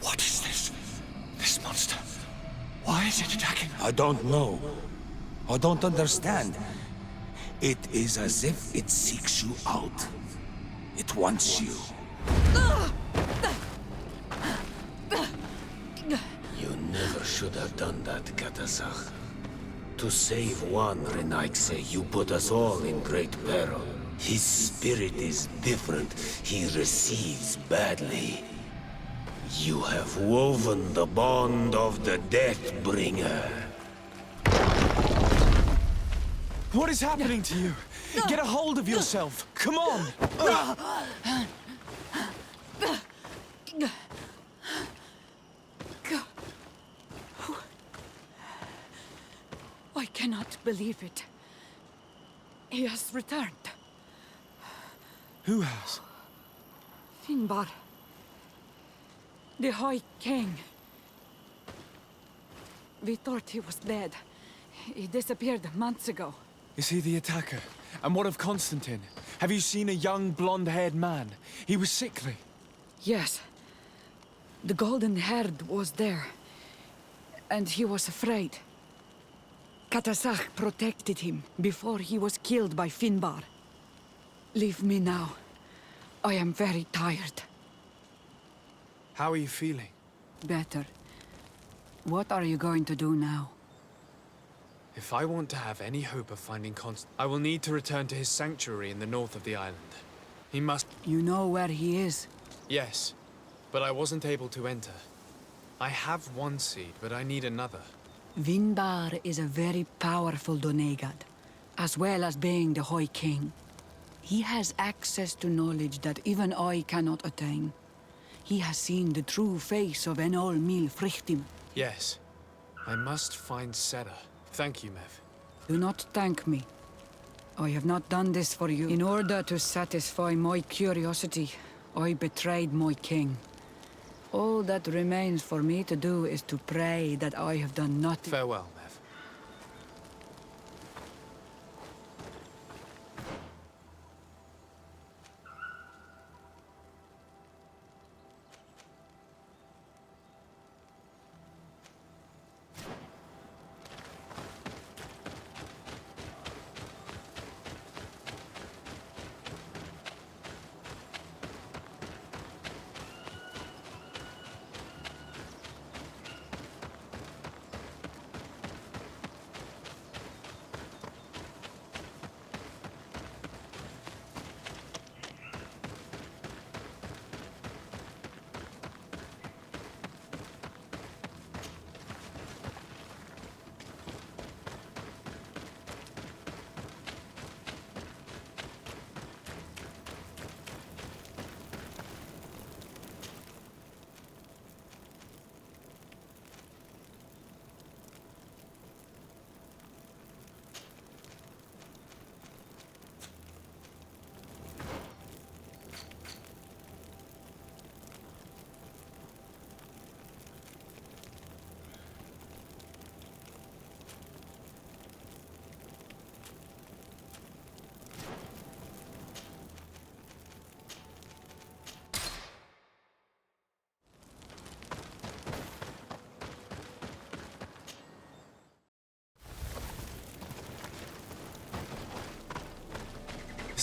What is this? This monster. Why is it attacking? I don't know. I don't understand. It is as if it seeks you out. It wants you. You never should have done that, Katasach. To save one Renaigse, you put us all in great peril. His spirit is different. He receives badly. You have woven the bond of the Deathbringer. What is happening to you? Get a hold of yourself! Come on! I cannot believe it. He has returned. Who has? Finbar. The High King. We thought he was dead. He disappeared months ago. Is he the attacker? And what of Constantine? Have you seen a young blonde-haired man? He was sickly. Yes. The golden-haired was there. And he was afraid. Katasach protected him before he was killed by Finbar. Leave me now. I am very tired. How are you feeling? Better. What are you going to do now? If I want to have any hope of finding Constantine, I will need to return to his sanctuary in the north of the island. He must... You know where he is? Yes, but I wasn't able to enter. I have one seed, but I need another. Vinbar is a very powerful Donegad, as well as being the High King. He has access to knowledge that even I cannot attain. He has seen the true face of Enol Mil Frichtim. Yes. I must find Sera. Thank you, Mev. Do not thank me. I have not done this for you. In order to satisfy my curiosity, I betrayed my king. All that remains for me to do is to pray that I have done nothing. Farewell, Mev.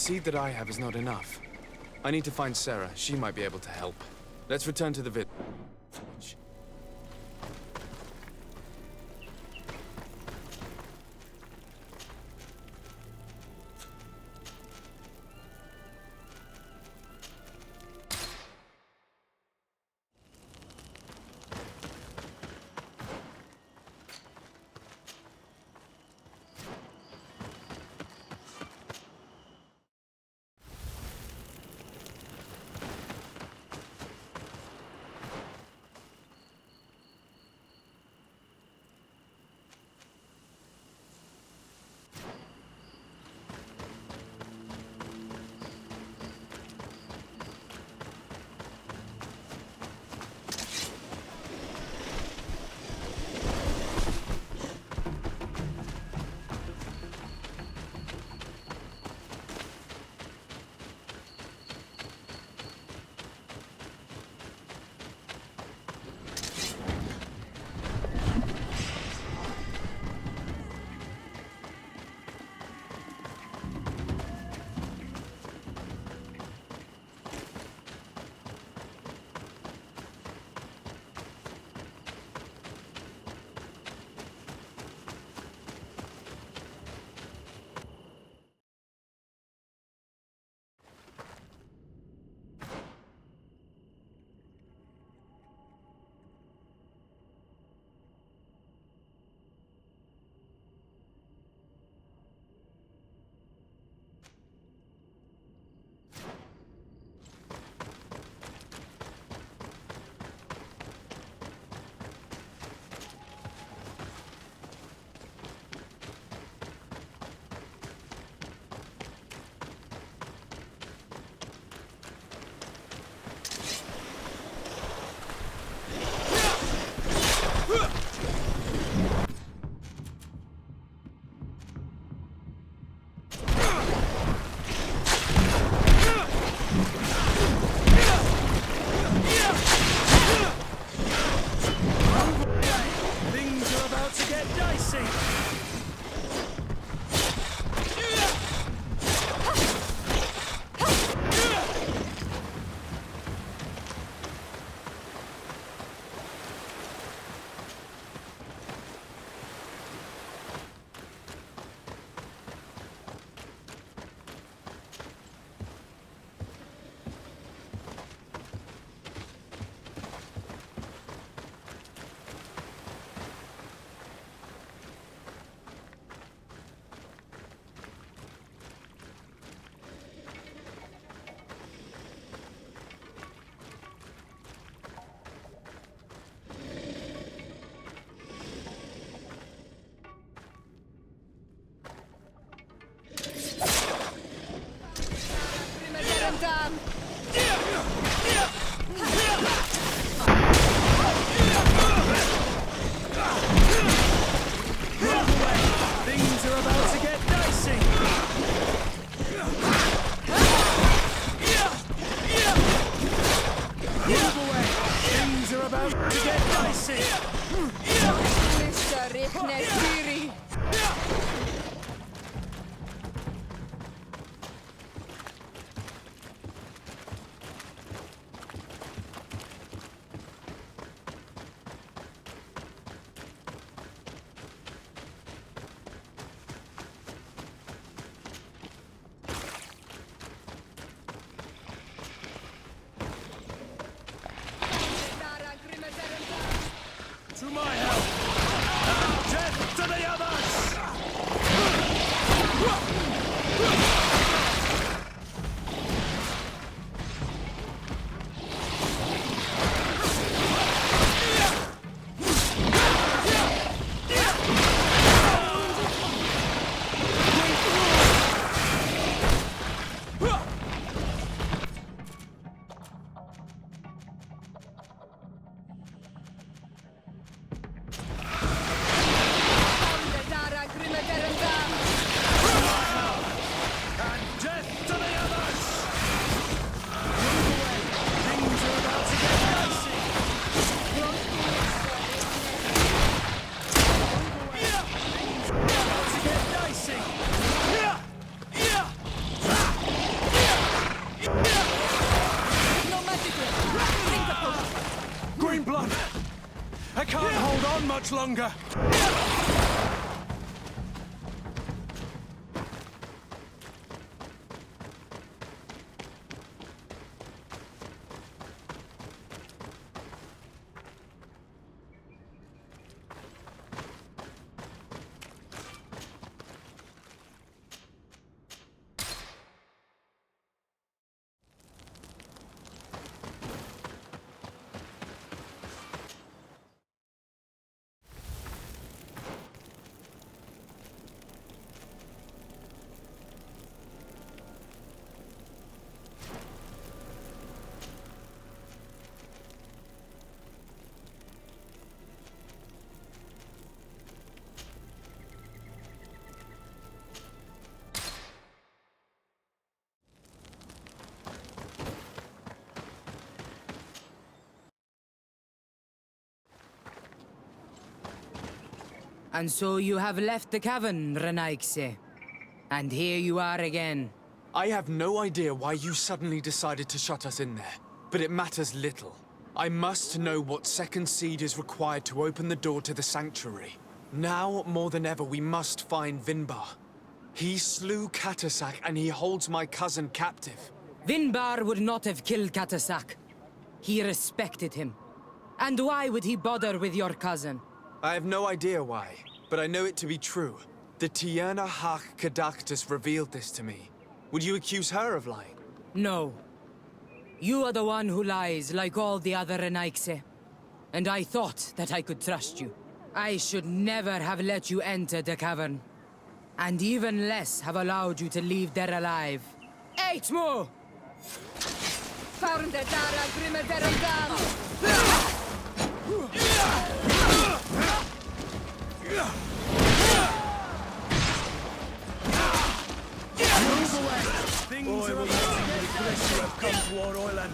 seed that I have is not enough. I need to find Sarah. She might be able to help. Let's return to the village. much longer! And so you have left the cavern, Renaigse. And here you are again. I have no idea why you suddenly decided to shut us in there, but it matters little. I must know what second seed is required to open the door to the sanctuary. Now, more than ever, we must find Vinbar. He slew Katasak and he holds my cousin captive. Vinbar would not have killed Katasak. He respected him. And why would he bother with your cousin? I have no idea why, but I know it to be true. The Tierna Hach Kadaktus revealed this to me. Would you accuse her of lying? No. You are the one who lies like all the other Renaigse. And I thought that I could trust you. I should never have let you enter the cavern. And even less have allowed you to leave there alive. Eight more! Found the Dara Grimaderan. Things are about to regret you have come to our island.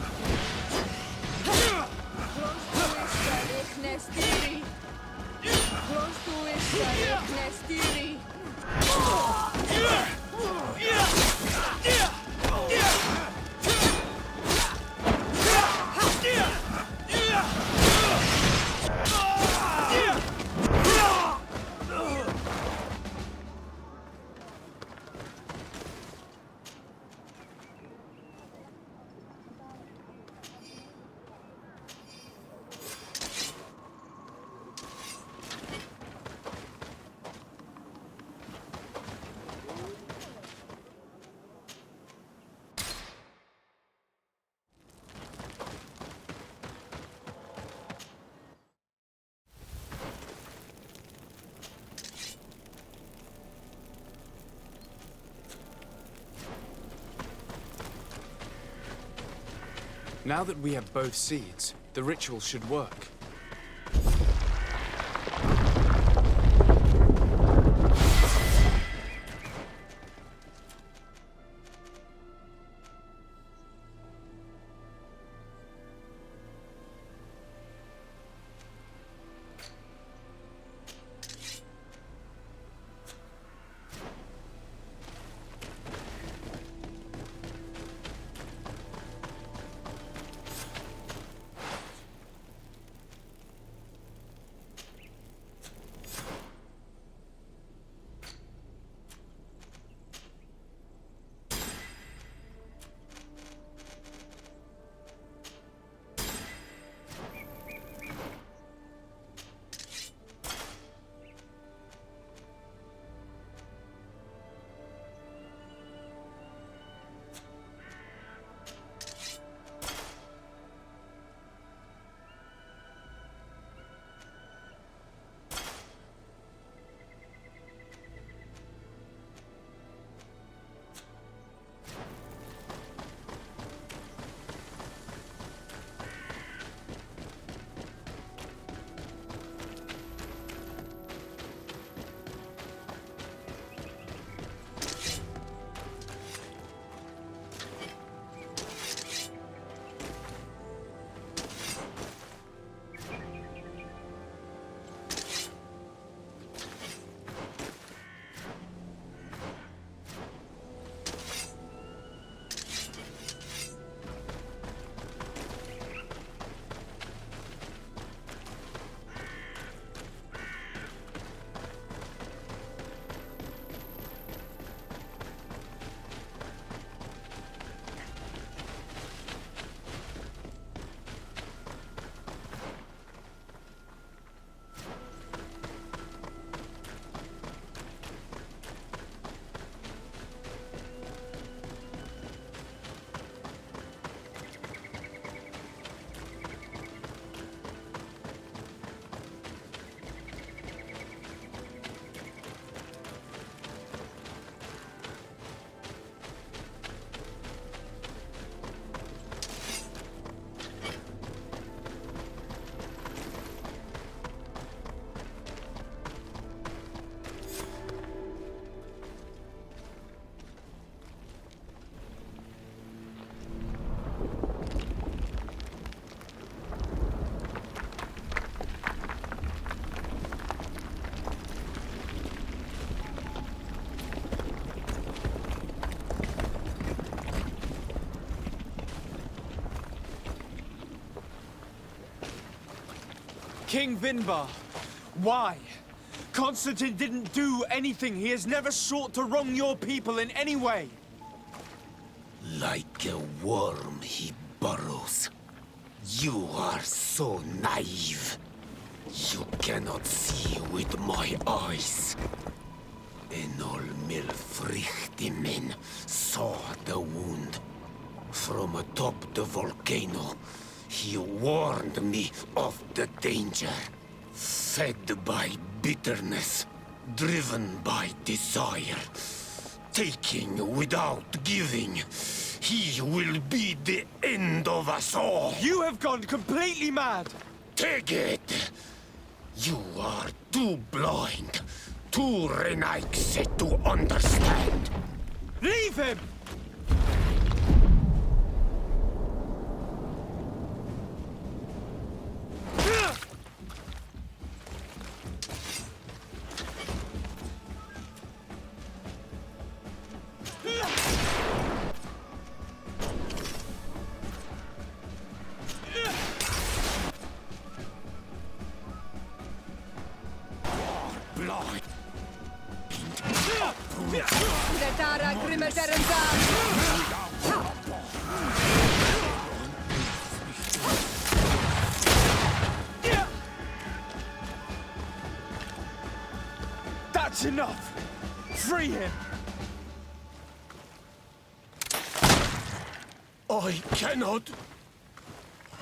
Now that we have both seeds, the ritual should work. King Vinbar. Why? Constantine didn't do anything. He has never sought to wrong your people in any way. Like a worm he burrows. You are so naive. You cannot see with my eyes. Enol Milfrichtimen saw the wound. From atop the volcano, he warned me of the danger. Fed by bitterness, driven by desire, taking without giving, he will be the end of us all. You have gone completely mad! Take it! You are too blind, too Renaigse to understand. Leave him! That's enough! Free him! I cannot.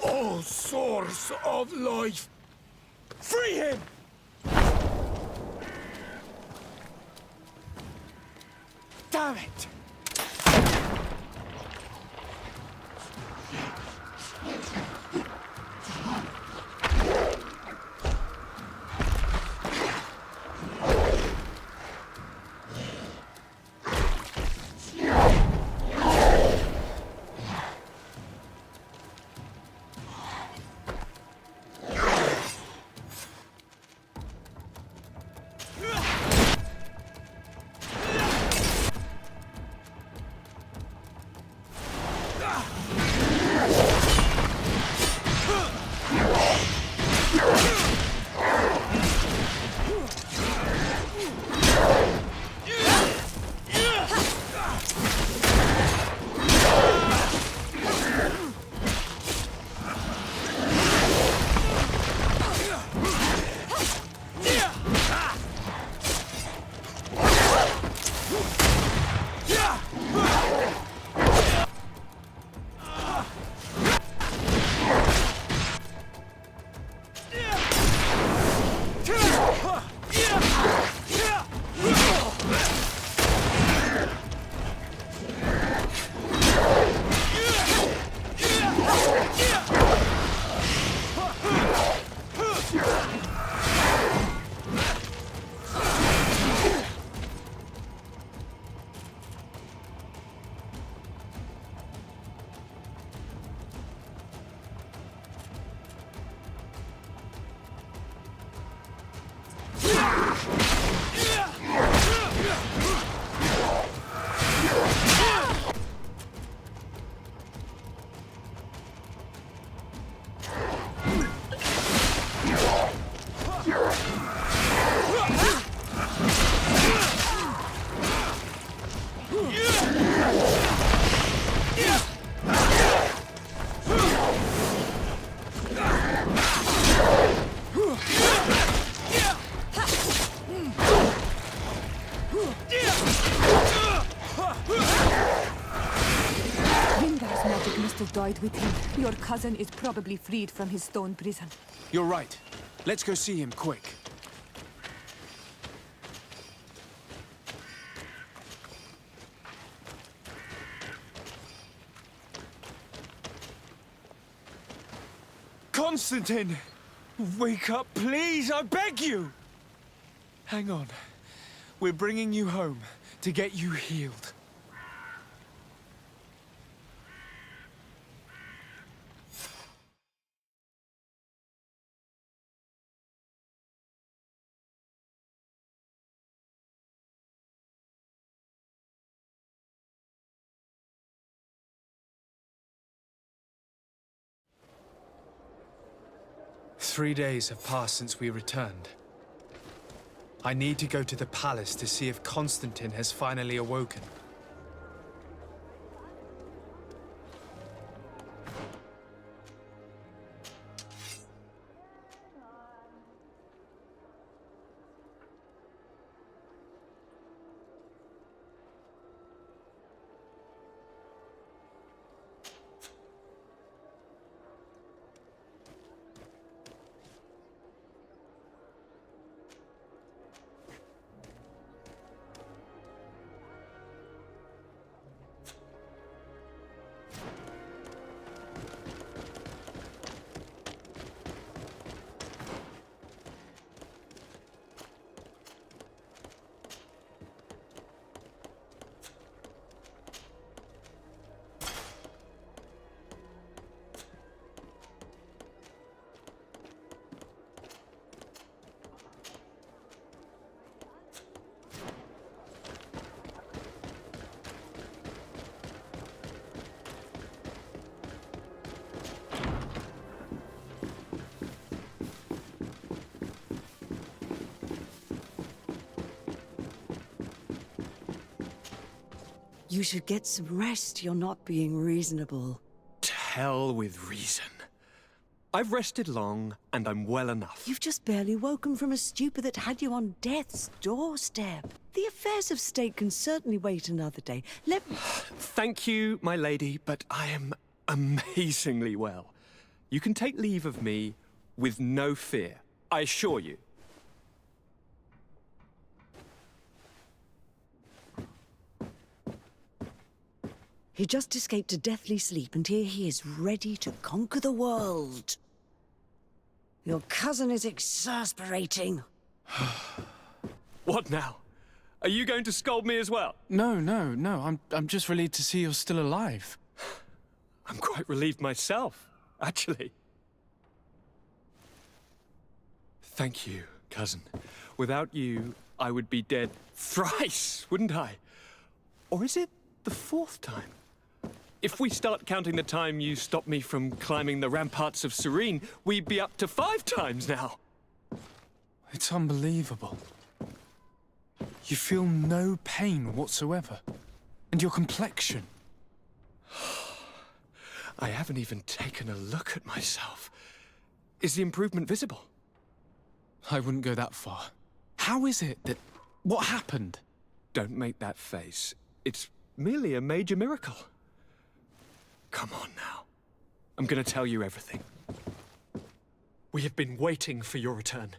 O source of life! Free him! Damn it! Died with him. Your cousin is probably freed from his stone prison. You're right. Let's go see him quick. Constantine! Wake up, please! I beg you! Hang on. We're bringing you home to get you healed. 3 days have passed since we returned. I need to go to the palace to see if Constantine has finally awoken. You should get some rest. You're not being reasonable. To hell with reason. I've rested long, and I'm well enough. You've just barely woken from a stupor that had you on death's doorstep. The affairs of state can certainly wait another day. Let me... Thank you, my lady, but I am amazingly well. You can take leave of me with no fear, I assure you. He just escaped a deathly sleep, and here he is, ready to conquer the world. Your cousin is exasperating. What now? Are you going to scold me as well? No. I'm just relieved to see you're still alive. I'm quite relieved myself, actually. Thank you, cousin. Without you, I would be dead thrice, wouldn't I? Or is it the 4th time? If we start counting the time you stopped me from climbing the ramparts of Serene, we'd be up to 5 times now. It's unbelievable. You feel no pain whatsoever. And your complexion. I haven't even taken a look at myself. Is the improvement visible? I wouldn't go that far. How is it that... What happened? Don't make that face. It's merely a major miracle. Come on now. I'm gonna tell you everything. We have been waiting for your return.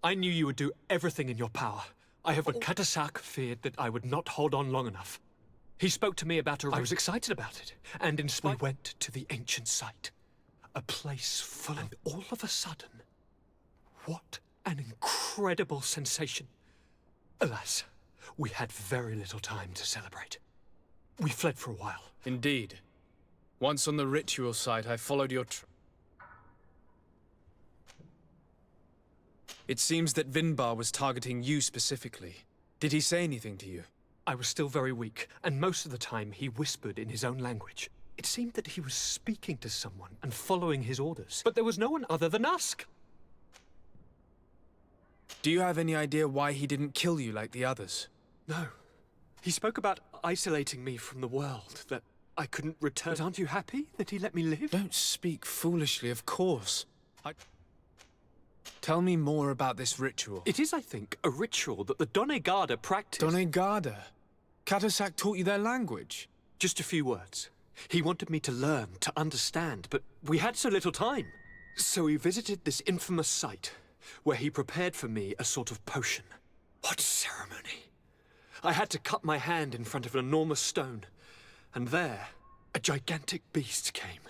I knew you would do everything in your power. But Katasak feared that I would not hold on long enough. He spoke to me about I was excited about it, and in spite we went to the ancient site. A place full and all of a sudden, what an incredible sensation. Alas, we had very little time to celebrate. We fled for a while. Indeed. Once on the ritual site, I followed your It seems that Vinbar was targeting you specifically. Did he say anything to you? I was still very weak, and most of the time he whispered in his own language. It seemed that he was speaking to someone and following his orders, but there was no one other than us. Do you have any idea why he didn't kill you like the others? No. He spoke about isolating me from the world, that I couldn't return. But aren't you happy that he let me live? Don't speak foolishly, of course. Tell me more about this ritual. It is, I think, a ritual that the Donegada practice. Donegada? Katasak taught you their language? Just a few words. He wanted me to learn, to understand, but we had so little time. So we visited this infamous site, where he prepared for me a sort of potion. What ceremony! I had to cut my hand in front of an enormous stone, and there, a gigantic beast came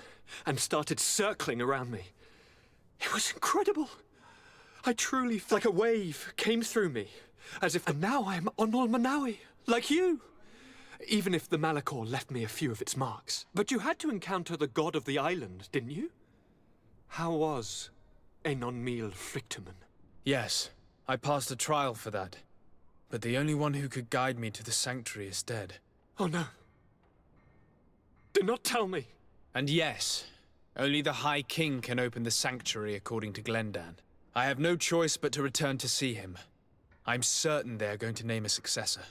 and started circling around me. It was incredible. I truly felt like a wave came through me, as if... And now I am Onol Manawi, like you. Even if the Malachor left me a few of its marks. But you had to encounter the god of the island, didn't you? How was Enon Mil Frictumen? Yes, I passed a trial for that. But the only one who could guide me to the sanctuary is dead. Oh no. Do not tell me. And yes, Only the High King can open the sanctuary according to Glendan. I have no choice but to return to see him. I'm certain they are going to name a successor.